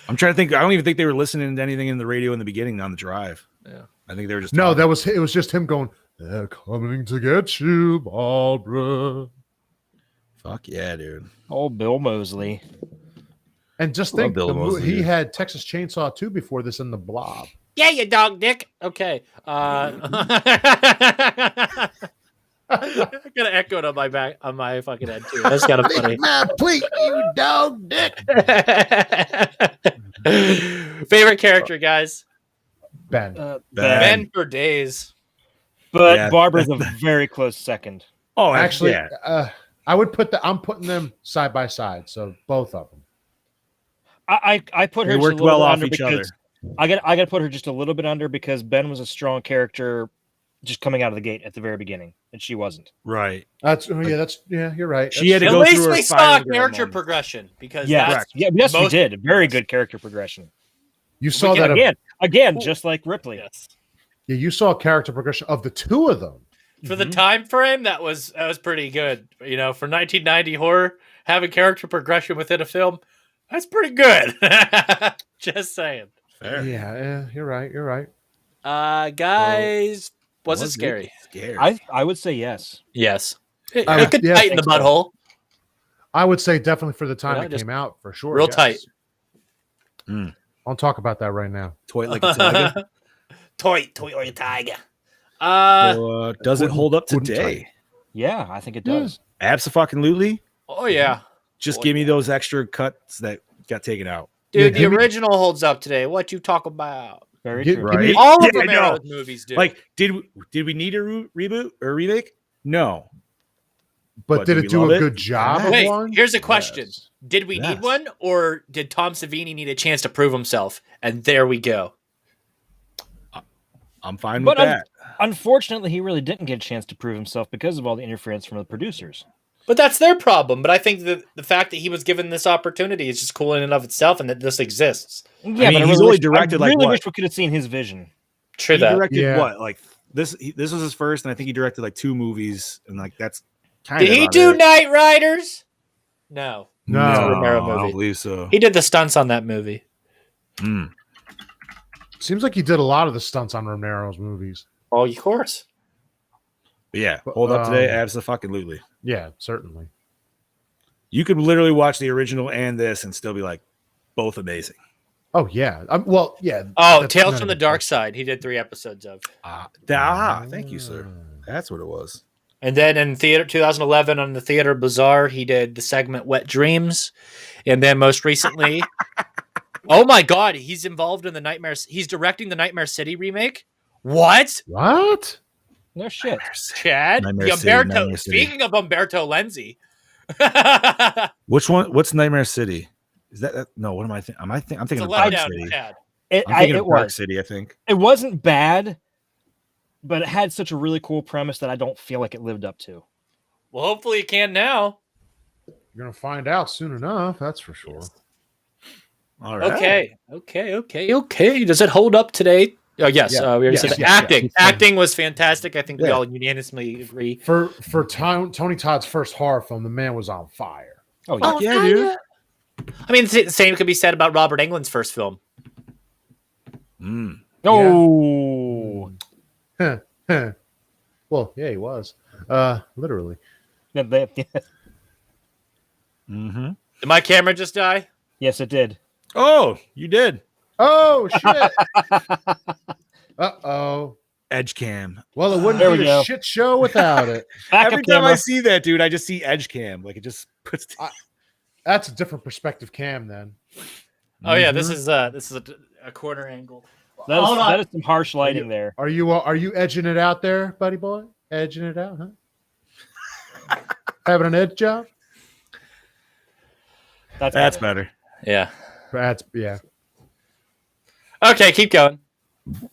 [SPEAKER 3] I'm trying to think. I don't even think they were listening to anything in the radio in the beginning on the drive.
[SPEAKER 1] Yeah,
[SPEAKER 3] I think they were just
[SPEAKER 4] no. It was just him going. They're coming to get you, Barbara.
[SPEAKER 3] Fuck yeah, dude.
[SPEAKER 2] Oh, Bill Moseley.
[SPEAKER 4] And just think, he had Texas Chainsaw 2 before this in The Blob.
[SPEAKER 1] Yeah, you dog dick. Okay. I got to echo it on my fucking head too. That's kind of funny.
[SPEAKER 4] My plate, you dog dick.
[SPEAKER 1] Favorite character, guys?
[SPEAKER 4] Ben.
[SPEAKER 1] Ben for days.
[SPEAKER 2] But Barbara's a very close second.
[SPEAKER 3] Oh,
[SPEAKER 4] actually, I would I'm putting them side by side, so both of them.
[SPEAKER 2] I put her.
[SPEAKER 3] They worked well off each other.
[SPEAKER 2] I got to put her just a little bit under because Ben was a strong character, just coming out of the gate at the very beginning, and she wasn't.
[SPEAKER 3] Right.
[SPEAKER 4] You're right.
[SPEAKER 3] She had to
[SPEAKER 1] at
[SPEAKER 3] go
[SPEAKER 1] least
[SPEAKER 3] through
[SPEAKER 1] we saw a character progression because
[SPEAKER 2] yes, we did. Very good character progression.
[SPEAKER 4] You saw that
[SPEAKER 2] again, just like Ripley.
[SPEAKER 1] Yes.
[SPEAKER 4] Yeah, you saw character progression of the two of them.
[SPEAKER 1] For the time frame, that was pretty good. You know, for 1990 horror, having character progression within a film, that's pretty good. Just saying.
[SPEAKER 3] Fair.
[SPEAKER 4] Yeah, you're right.
[SPEAKER 1] Guys, was it scary?
[SPEAKER 2] I would say yes.
[SPEAKER 1] Yes. It could tighten the butthole.
[SPEAKER 4] I would say definitely for the time it came out, for sure.
[SPEAKER 1] Real tight.
[SPEAKER 4] I'll talk about that right now.
[SPEAKER 3] Toy like a tiger.
[SPEAKER 1] Toy like a tiger.
[SPEAKER 3] Does it hold up today?
[SPEAKER 2] Yeah, I think it does.
[SPEAKER 3] Absolutely.
[SPEAKER 1] Oh yeah.
[SPEAKER 3] Just give me those extra cuts that got taken out.
[SPEAKER 1] Dude, the original holds up today. What you talk about?
[SPEAKER 2] Very true.
[SPEAKER 3] Right?
[SPEAKER 1] All of Romero's movies do.
[SPEAKER 3] Like, did we need a reboot or remake? No.
[SPEAKER 4] But did it do a good job?
[SPEAKER 1] Wait,
[SPEAKER 4] of one?
[SPEAKER 1] Here's a question: did we need one, or did Tom Savini need a chance to prove himself? And there we go.
[SPEAKER 3] I'm fine with that.
[SPEAKER 2] Unfortunately, he really didn't get a chance to prove himself because of all the interference from the producers.
[SPEAKER 1] But that's their problem. But I think the fact that he was given this opportunity is just cool in and of itself, and that this exists.
[SPEAKER 2] Yeah, but he's only directed I really wish we could have seen his vision.
[SPEAKER 1] True.
[SPEAKER 3] He directed what? Like this was his first, and I think he directed like 2 movies, and like that's kind of.
[SPEAKER 1] Did he do Knight Riders? No.
[SPEAKER 4] No,
[SPEAKER 1] Romero movie.
[SPEAKER 3] I don't believe so.
[SPEAKER 1] He did the stunts on that movie.
[SPEAKER 4] Seems like he did a lot of the stunts on Romero's movies.
[SPEAKER 1] Oh, of course.
[SPEAKER 3] But yeah, hold up today. Absolutely.
[SPEAKER 4] Yeah, certainly.
[SPEAKER 3] You could literally watch the original and this and still be like, both amazing.
[SPEAKER 4] Oh yeah. Well, yeah.
[SPEAKER 1] Oh, Tales from the Dark Side. He did 3 episodes of.
[SPEAKER 3] Thank you, sir. That's what it was.
[SPEAKER 1] And then in theater 2011 on the Theater Bazaar, he did the segment Wet Dreams. And then most recently, oh my God, he's involved in the Nightmares. He's directing the Nightmare City remake. What?
[SPEAKER 2] No shit.
[SPEAKER 1] Chad? Umberto. Speaking of Umberto Lenzi.
[SPEAKER 3] Which one? What's Nightmare City? Is that no? What am I thinking? I'm thinking of Dark City.
[SPEAKER 1] Chad.
[SPEAKER 3] I'm thinking of Dark City, I think.
[SPEAKER 2] It wasn't bad, but it had such a really cool premise that I don't feel like it lived up to.
[SPEAKER 1] Well, hopefully it can now.
[SPEAKER 4] You're gonna find out soon enough, that's for sure.
[SPEAKER 1] Yes.
[SPEAKER 3] All right.
[SPEAKER 1] Okay. Does it hold up today? Oh yes, we already said that. Acting was fantastic. I think we all unanimously agree.
[SPEAKER 4] For Tony Todd's first horror film, the man was on fire.
[SPEAKER 3] Oh yeah, dude.
[SPEAKER 1] I mean, the same could be said about Robert Englund's first film.
[SPEAKER 2] Oh.
[SPEAKER 4] Well, yeah, he was. Literally.
[SPEAKER 3] Mm-hmm.
[SPEAKER 1] Did my camera just die?
[SPEAKER 2] Yes, it did.
[SPEAKER 3] Oh, you did.
[SPEAKER 4] Oh shit. Uh-oh.
[SPEAKER 3] Edge cam.
[SPEAKER 4] Well, it wouldn't be a shit show without it.
[SPEAKER 3] Every time I see that, dude, I just see edge cam. Like it just puts.
[SPEAKER 4] That's a different perspective cam then.
[SPEAKER 1] Oh yeah, this is a corner angle.
[SPEAKER 2] That is some harsh lighting there.
[SPEAKER 4] Are you edging it out there, buddy boy? Edging it out, huh? Having an edge job?
[SPEAKER 3] That's better.
[SPEAKER 1] Yeah.
[SPEAKER 4] Yeah.
[SPEAKER 1] Okay, keep going.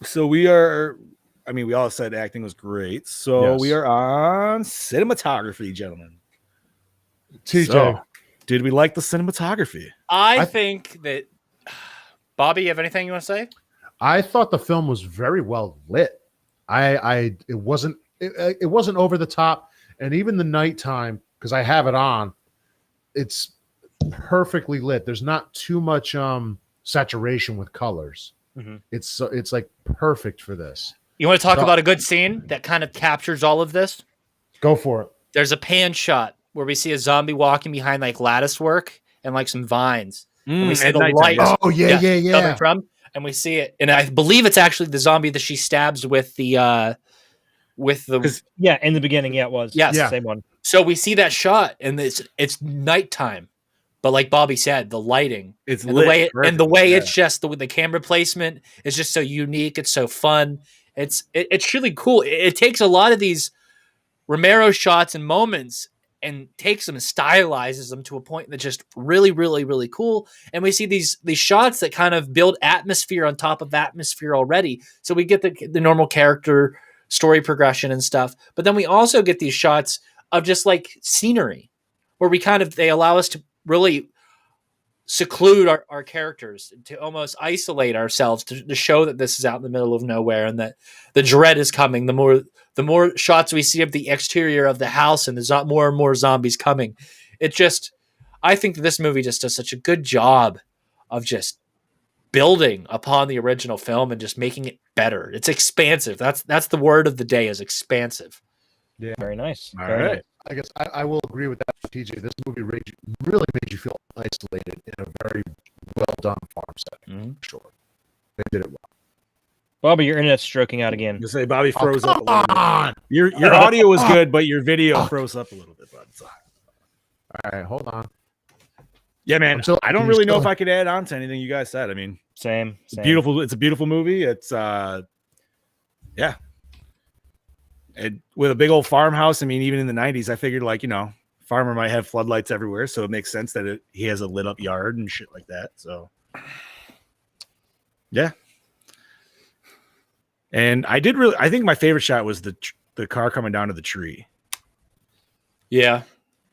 [SPEAKER 3] So we all said acting was great. So we are on cinematography, gentlemen.
[SPEAKER 4] TJ.
[SPEAKER 3] So, did we like the cinematography?
[SPEAKER 1] I think that Bobby, you have anything you want to say?
[SPEAKER 4] I thought the film was very well lit. It wasn't over the top, and even the nighttime, because I have it on, it's perfectly lit. There's not too much saturation with colors.
[SPEAKER 2] Mm-hmm.
[SPEAKER 4] It's like perfect for this.
[SPEAKER 1] You want to talk about a good scene that kind of captures all of this?
[SPEAKER 4] Go for it.
[SPEAKER 1] There's a pan shot where we see a zombie walking behind like lattice work and like some vines. And we see the light.
[SPEAKER 4] Oh yeah.
[SPEAKER 1] Coming from, and we see it, and I believe it's actually the zombie that she stabs with the in
[SPEAKER 2] the beginning, it was the same one.
[SPEAKER 1] So we see that shot, and it's nighttime. But like Bobby said, the lighting,
[SPEAKER 3] it's
[SPEAKER 1] and lit, the way it's just the camera placement is just so unique. It's so fun. It's really cool. It takes a lot of these Romero shots and moments and takes them and stylizes them to a point that's just really, really, really cool. And we see these shots that kind of build atmosphere on top of atmosphere already. So we get the normal character story progression and stuff, but then we also get these shots of just like scenery where they allow us to really seclude our characters, to almost isolate ourselves, to show that this is out in the middle of nowhere and that the dread is coming. The more shots we see of the exterior of the house and there's more and more zombies coming. I think that this movie just does such a good job of just building upon the original film and just making it better. It's expansive. That's the word of the day, is expansive.
[SPEAKER 4] Yeah.
[SPEAKER 2] Very nice.
[SPEAKER 3] All
[SPEAKER 2] Very
[SPEAKER 3] right.
[SPEAKER 2] nice.
[SPEAKER 4] I guess I will agree with that, TJ. This movie really made you feel isolated in a very well done farm setting.
[SPEAKER 2] Mm-hmm.
[SPEAKER 4] Sure, they did it well.
[SPEAKER 2] Bobby, your internet's stroking out again.
[SPEAKER 3] You say Bobby froze up a little bit. Your audio was good, but your video froze up a little bit, bud.
[SPEAKER 4] All right, hold on.
[SPEAKER 3] Yeah, man. I don't really know if I could add on to anything you guys said. I mean,
[SPEAKER 2] same.
[SPEAKER 3] Beautiful. It's a beautiful movie. It's yeah. And with a big old farmhouse, I mean, even in the 90s, I figured farmer might have floodlights everywhere, so it makes sense that he has a lit up yard and shit like that. So yeah. And I think my favorite shot was the car coming down to the tree.
[SPEAKER 1] Yeah.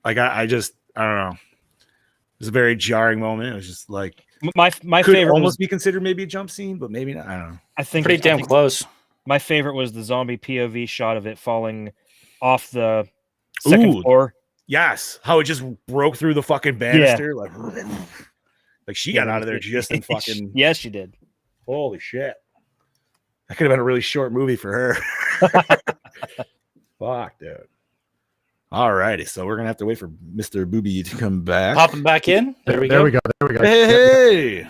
[SPEAKER 3] Like I don't know. It was a very jarring moment. It was just like
[SPEAKER 2] my
[SPEAKER 3] could
[SPEAKER 2] favorite
[SPEAKER 3] almost be considered maybe a jump scene, but maybe not. I don't know.
[SPEAKER 2] I think
[SPEAKER 1] pretty damn close.
[SPEAKER 2] My favorite was the zombie POV shot of it falling off the second floor.
[SPEAKER 3] Yes, how it just broke through the fucking banister, like she got out of there just in fucking.
[SPEAKER 2] Yes, she did.
[SPEAKER 3] Holy shit! That could have been a really short movie for her. Fuck, dude. All righty, so we're gonna have to wait for Mr. Booby to come back.
[SPEAKER 1] Pop him back in. There we go.
[SPEAKER 3] Hey,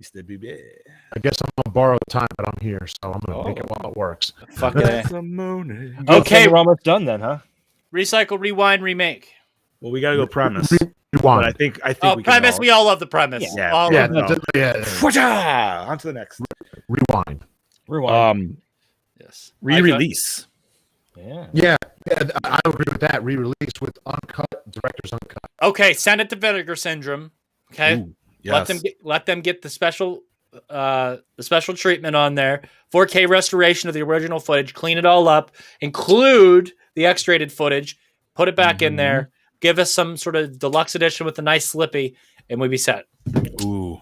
[SPEAKER 3] Mr. Booby.
[SPEAKER 4] I guess I'm gonna borrow time, but I'm here, so I'm gonna make it while it works.
[SPEAKER 1] Fuck it.
[SPEAKER 2] Okay, we're almost done then, huh?
[SPEAKER 1] Recycle, rewind, remake.
[SPEAKER 3] Well, we gotta go premise.
[SPEAKER 4] Rewind.
[SPEAKER 3] I think we
[SPEAKER 1] premise. We all love the premise.
[SPEAKER 3] Yeah.
[SPEAKER 1] On
[SPEAKER 3] to the next.
[SPEAKER 4] Rewind.
[SPEAKER 1] Yes.
[SPEAKER 3] Re-release.
[SPEAKER 4] Yeah, I agree with that. Re-release with director's uncut.
[SPEAKER 1] Okay, send it to Vinegar Syndrome. Okay,
[SPEAKER 3] ooh, yes.
[SPEAKER 1] let them get the special treatment on there. 4K restoration of the original footage. Clean it all up. Include the X-rated footage. Put it back in there. Give us some sort of deluxe edition with a nice Slippy, and we'd be set.
[SPEAKER 3] Ooh,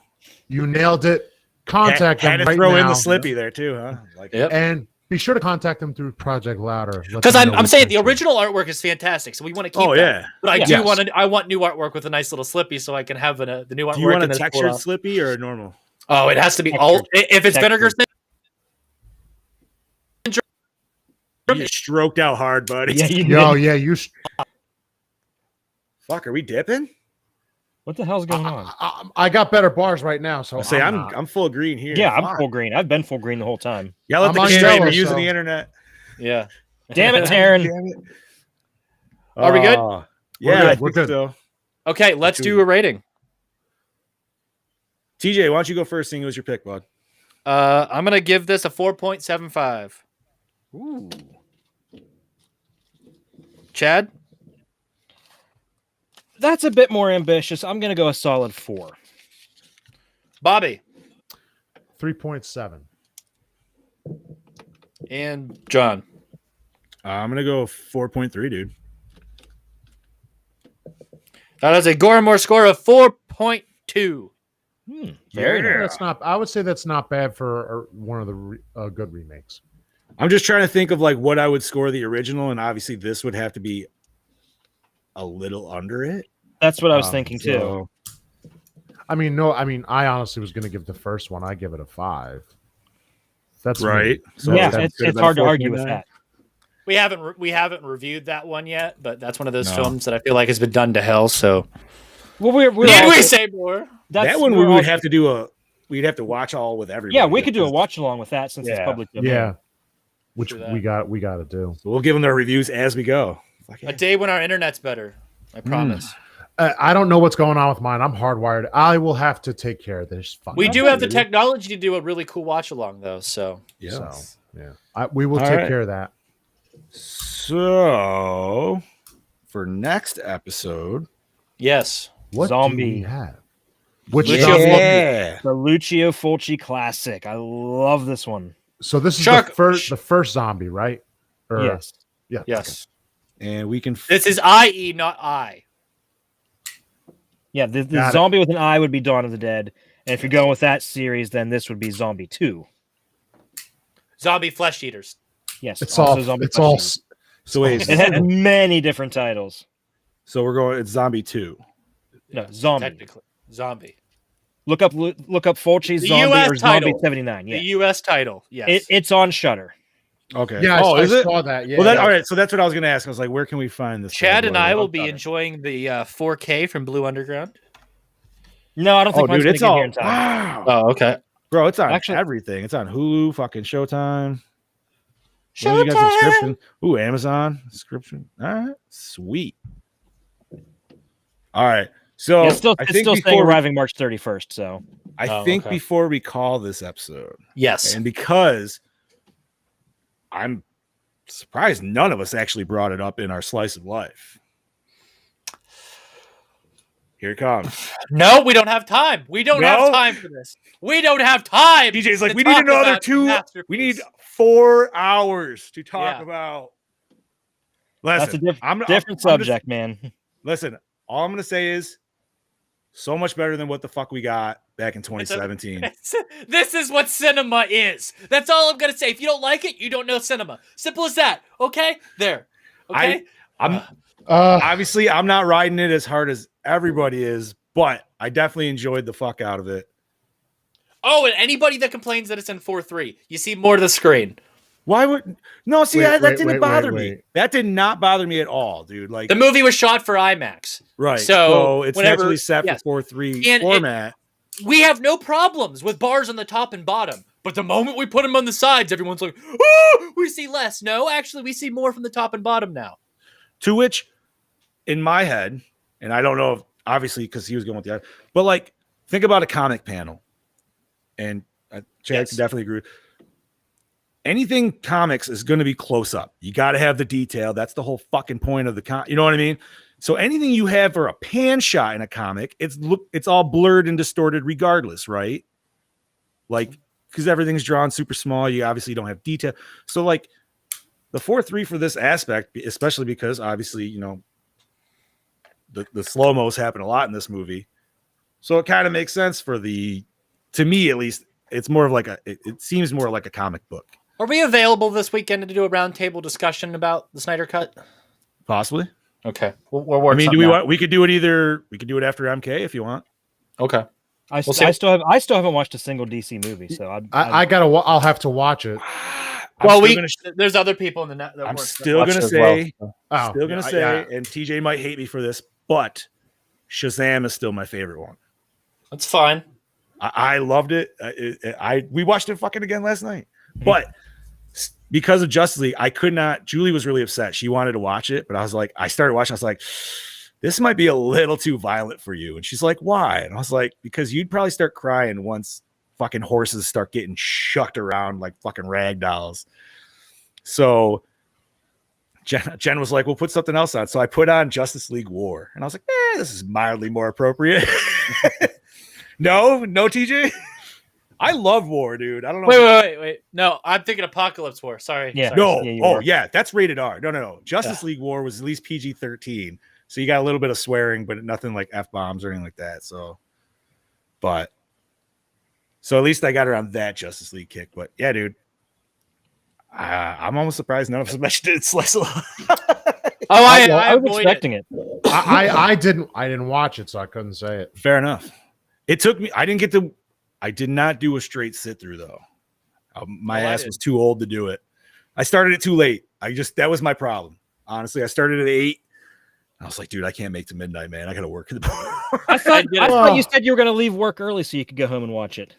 [SPEAKER 4] you nailed it. Contact them
[SPEAKER 3] had to
[SPEAKER 4] right
[SPEAKER 3] throw
[SPEAKER 4] now.
[SPEAKER 3] in the Slippy there too, huh? Like,
[SPEAKER 1] Yep.
[SPEAKER 4] And be sure to contact them through Project Louder.
[SPEAKER 1] Because I'm saying the original artwork is fantastic, so we want to keep that.
[SPEAKER 3] Yeah.
[SPEAKER 1] But I want new artwork with a nice little Slippy so I can have the new artwork.
[SPEAKER 3] Do you want a textured Slippy or a normal?
[SPEAKER 1] Oh, it has to be all. If it's vinegar,
[SPEAKER 3] you stroked out hard, buddy.
[SPEAKER 2] Yeah,
[SPEAKER 4] you.
[SPEAKER 3] Fuck, are we dipping?
[SPEAKER 2] What the hell's going on?
[SPEAKER 4] I got better bars right now, so
[SPEAKER 3] I'm full green here.
[SPEAKER 2] Yeah, I'm full green. I've been full green the whole time.
[SPEAKER 3] Yeah, let the kids are using the internet.
[SPEAKER 1] Yeah.
[SPEAKER 2] Damn it, Taryn.
[SPEAKER 3] Damn it.
[SPEAKER 1] Are we good?
[SPEAKER 3] Yeah,
[SPEAKER 4] we're good.
[SPEAKER 3] So.
[SPEAKER 1] Okay, let's do a rating.
[SPEAKER 3] TJ, why don't you go first? Seeing it was your pick, bud.
[SPEAKER 1] I'm gonna give this a 4.75.
[SPEAKER 2] Ooh.
[SPEAKER 1] Chad?
[SPEAKER 2] That's a bit more ambitious. I'm going to go a solid 4.
[SPEAKER 1] Bobby?
[SPEAKER 4] 3.7.
[SPEAKER 1] And John?
[SPEAKER 3] I'm going to go 4.3, dude.
[SPEAKER 1] That is a Gore Moore score of 4.2.
[SPEAKER 2] Very nice.
[SPEAKER 4] That's not. I would say that's not bad for one of the good remakes.
[SPEAKER 3] I'm just trying to think of like what I would score the original, and obviously this would have to be a little under it.
[SPEAKER 2] That's what I was thinking too.
[SPEAKER 4] I honestly was going to give the first one. I give it a 5. That's
[SPEAKER 3] right.
[SPEAKER 2] So yeah, it's hard to argue with that.
[SPEAKER 1] We haven't reviewed that one yet, but that's one of those films that I feel like has been done to hell. So,
[SPEAKER 2] well,
[SPEAKER 1] we say more?
[SPEAKER 3] That one we would have to do we'd have to watch all with everybody.
[SPEAKER 2] Yeah, we could do a watch along with that since it's public domain.
[SPEAKER 4] Yeah, which we got to do.
[SPEAKER 3] So we'll give them their reviews as we go.
[SPEAKER 1] A day when our internet's better. I promise.
[SPEAKER 4] I don't know what's going on with mine. I'm hardwired. I will have to take care of this.
[SPEAKER 1] We do have the technology to do a really cool watch along, though. So
[SPEAKER 3] yeah,
[SPEAKER 4] we will take care of that.
[SPEAKER 3] So for next episode,
[SPEAKER 1] yes,
[SPEAKER 4] what
[SPEAKER 2] zombie
[SPEAKER 4] do we have? Which
[SPEAKER 2] the Lucio Fulci classic. I love this one.
[SPEAKER 4] So this is the first zombie, right?
[SPEAKER 2] Yes.
[SPEAKER 4] Yeah.
[SPEAKER 1] Yes.
[SPEAKER 3] Okay. And we can.
[SPEAKER 1] This is IE, not I.
[SPEAKER 2] Yeah, the zombie with an I would be Dawn of the Dead, and if you're going with that series, then this would be Zombie 2.
[SPEAKER 1] Zombie Flesh Eaters.
[SPEAKER 2] Yes,
[SPEAKER 4] it's all.
[SPEAKER 3] So wait,
[SPEAKER 2] it has many different titles.
[SPEAKER 3] So we're going. It's Zombie 2.
[SPEAKER 2] No, Zombie.
[SPEAKER 1] Technically, Zombie.
[SPEAKER 2] Look up Fulci's Zombie or Zombie 79. Yeah,
[SPEAKER 1] the U.S. title. Yes,
[SPEAKER 2] it's on Shudder.
[SPEAKER 3] Okay.
[SPEAKER 4] Yeah, I saw that. Yeah.
[SPEAKER 3] Well, all right. So that's what I was going to ask. I was like, where can we find this?
[SPEAKER 1] Chad and I will be enjoying the 4K from Blue Underground.
[SPEAKER 2] No, I don't think mine's
[SPEAKER 3] it's
[SPEAKER 2] gonna
[SPEAKER 3] all.
[SPEAKER 2] get here in time.
[SPEAKER 3] Wow.
[SPEAKER 1] Oh, okay.
[SPEAKER 3] Bro, it's on everything. It's on Hulu, fucking Showtime. Ooh, Amazon subscription. All right, sweet. All right. So
[SPEAKER 2] it's still saying arriving March 31st. So
[SPEAKER 3] I think before we call this episode,
[SPEAKER 1] yes,
[SPEAKER 3] and because I'm surprised none of us actually brought it up in our slice of life. Here it comes.
[SPEAKER 1] No, we don't have time. We don't have time for this. We don't have time.
[SPEAKER 3] DJ's like, we need another 2. We need 4 hours to talk about. Listen,
[SPEAKER 2] that's a different subject, man.
[SPEAKER 3] Listen, all I'm going to say is so much better than what the fuck we got back in 2017.
[SPEAKER 1] This is what cinema is. That's all I'm going to say. If you don't like it, you don't know cinema. Simple as that. Okay? There. Okay?
[SPEAKER 3] Obviously, I'm not riding it as hard as everybody is, but I definitely enjoyed the fuck out of it.
[SPEAKER 1] Oh, and anybody that complains that it's in 4:3, you see more to the screen.
[SPEAKER 3] Why would no? See, that didn't bother me. That did not bother me at all, dude. Like
[SPEAKER 1] the movie was shot for IMAX,
[SPEAKER 3] right?
[SPEAKER 1] So
[SPEAKER 3] it's naturally set for 4:3 format.
[SPEAKER 1] We have no problems with bars on the top and bottom, but the moment we put them on the sides, everyone's like, "Oh, we see less." No, actually, we see more from the top and bottom now.
[SPEAKER 3] To which, in my head, and I don't know if obviously because he was going with the other, but like think about a comic panel, and Chad can definitely agree. Anything comics is going to be close up. You got to have the detail. That's the whole fucking point of the you know what I mean? So anything you have for a pan shot in a comic, it's all blurred and distorted regardless, right? Like because everything's drawn super small, you obviously don't have detail. So like the 4:3 for this aspect, especially because obviously, you know, the slow-mos happen a lot in this movie. So it kind of makes sense to me at least. It's more of like it seems more like a comic book.
[SPEAKER 1] Are we available this weekend to do a roundtable discussion about the Snyder Cut?
[SPEAKER 3] Possibly.
[SPEAKER 1] Okay. We'll work.
[SPEAKER 3] I mean, we could do it we could do it after MK if you want.
[SPEAKER 1] Okay.
[SPEAKER 2] I still haven't watched a single DC movie, so
[SPEAKER 4] I'll have to watch it.
[SPEAKER 1] Well, there's other people in the net.
[SPEAKER 3] I'm still gonna say, and TJ might hate me for this, but Shazam is still my favorite one.
[SPEAKER 1] That's fine.
[SPEAKER 3] I loved it. We watched it fucking again last night, but because of Justice League, I could not. Julie was really upset. She wanted to watch it, but I started watching. I was like, this might be a little too violent for you. And she's like, why? And I was like, because you'd probably start crying once fucking horses start getting shucked around like fucking rag dolls. So Jen was like, we'll put something else on. So I put on Justice League War. And I was like, this is mildly more appropriate. No, TJ. I love War, dude. I don't know.
[SPEAKER 1] Wait. No, I'm thinking Apocalypse War. Sorry.
[SPEAKER 2] Yeah.
[SPEAKER 1] Sorry.
[SPEAKER 3] No. That's rated R. No. Justice League War was at least PG-13. So you got a little bit of swearing, but nothing like F-bombs or anything like that. So at least I got her on that Justice League kick. But yeah, dude. I'm almost surprised none of us mentioned it. Slice
[SPEAKER 2] I was expecting it.
[SPEAKER 4] I didn't watch it, so I couldn't say it.
[SPEAKER 3] Fair enough. It took me. I did not do a straight sit through though. My ass was too old to do it. I started it too late. That was my problem. Honestly, I started at 8. I was like, dude, I can't make to midnight, man. I got to work.
[SPEAKER 2] I thought you said you were going to leave work early so you could go home and watch it.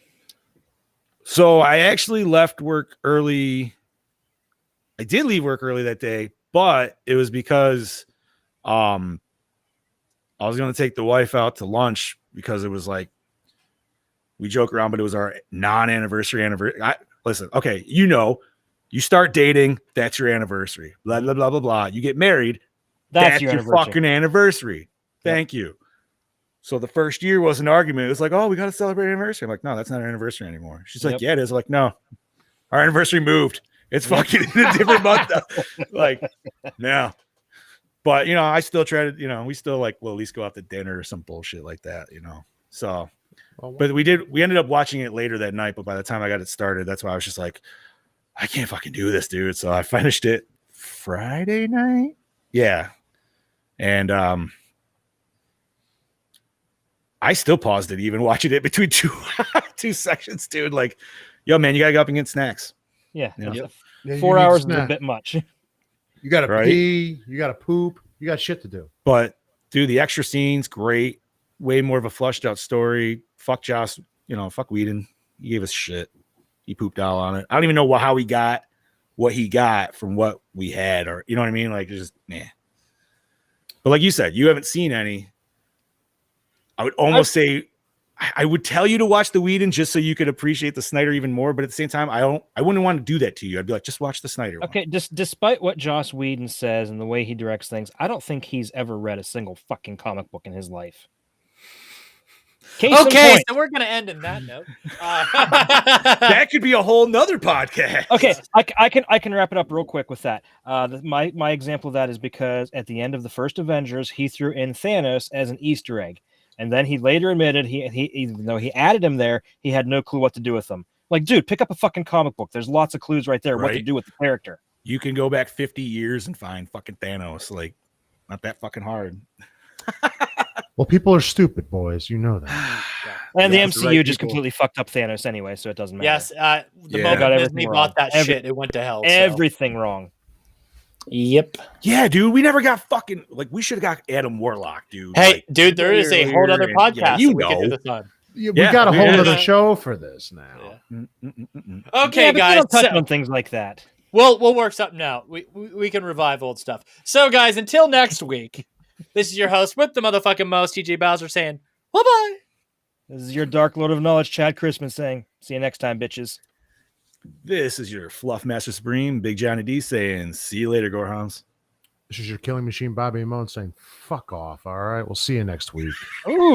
[SPEAKER 3] So I actually left work early. I did leave work early that day, but it was because I was going to take the wife out to lunch because it was like, we joke around, but it was our non-anniversary anniversary. Listen, okay, you start dating, that's your anniversary. Blah, blah, blah, blah, blah. You get married, that's your fucking anniversary. Thank you. So the first year was an argument. It was like, oh, we got to celebrate anniversary. I'm like, no, that's not our anniversary anymore. She's like, yeah, it is. I'm like, no, our anniversary moved. It's fucking in a different month. Like, no. But, I still try to, we still like, we'll at least go out to dinner or some bullshit like that, So, but we ended up watching it later that night. But by the time I got it started, that's why I was just like, I can't fucking do this, dude. So I finished it Friday night. Yeah. And I still paused it, even watching it between two sections, dude. Like, yo, man, you gotta go up and get snacks.
[SPEAKER 2] Yeah. 4 hours is a bit much.
[SPEAKER 4] You gotta pee, you gotta poop, you got shit to do.
[SPEAKER 3] But dude, the extra scenes, great. Way more of a flushed out story. Fuck Joss, fuck Whedon. He gave us shit. He pooped all on it. I don't even know how he got what he got from what we had, or you know what I mean? Like, just But like you said, you haven't seen any. I would almost say I would tell you to watch the Whedon just so you could appreciate the Snyder even more. But at the same time, I wouldn't want to do that to you. I'd be like, just watch the Snyder one.
[SPEAKER 2] Okay, despite what Joss Whedon says and the way he directs things, I don't think he's ever read a single fucking comic book in his life.
[SPEAKER 1] Okay, so we're going to end in that note.
[SPEAKER 3] That could be a whole nother podcast.
[SPEAKER 2] Okay, I can wrap it up real quick with that. My example of that is because at the end of the first Avengers, he threw in Thanos as an Easter egg. And then he later admitted he even though he added him there, he had no clue what to do with them. Like, dude, pick up a fucking comic book. There's lots of clues right there what to do with the character.
[SPEAKER 3] You can go back 50 years and find fucking Thanos. Like, not that fucking hard.
[SPEAKER 4] Well, people are stupid, boys. You know that.
[SPEAKER 2] And the MCU just completely fucked up Thanos anyway, so it doesn't matter.
[SPEAKER 1] Yes, the moment Disney bought that shit, it went to hell.
[SPEAKER 2] Everything wrong.
[SPEAKER 1] Yep.
[SPEAKER 3] Yeah, dude, we never got fucking we should have got Adam Warlock, dude.
[SPEAKER 1] Hey, dude, there is a whole other podcast we can do this on.
[SPEAKER 4] We got a whole other show for this now.
[SPEAKER 1] Yeah. Okay, guys,
[SPEAKER 2] don't touch on things like that.
[SPEAKER 1] We'll work something out. We can revive old stuff. So, guys, until next week, this is your host with the motherfucking most, TJ Bowser, saying bye-bye.
[SPEAKER 2] This is your Dark Lord of Knowledge, Chad Christmas, saying see you next time, bitches.
[SPEAKER 3] This is your Fluff Master Supreme, Big Johnny D, saying see you later, Gorehounds.
[SPEAKER 4] This is your Killing Machine, Bobby Amone, saying fuck off. All right, we'll see you next week.
[SPEAKER 2] Ooh.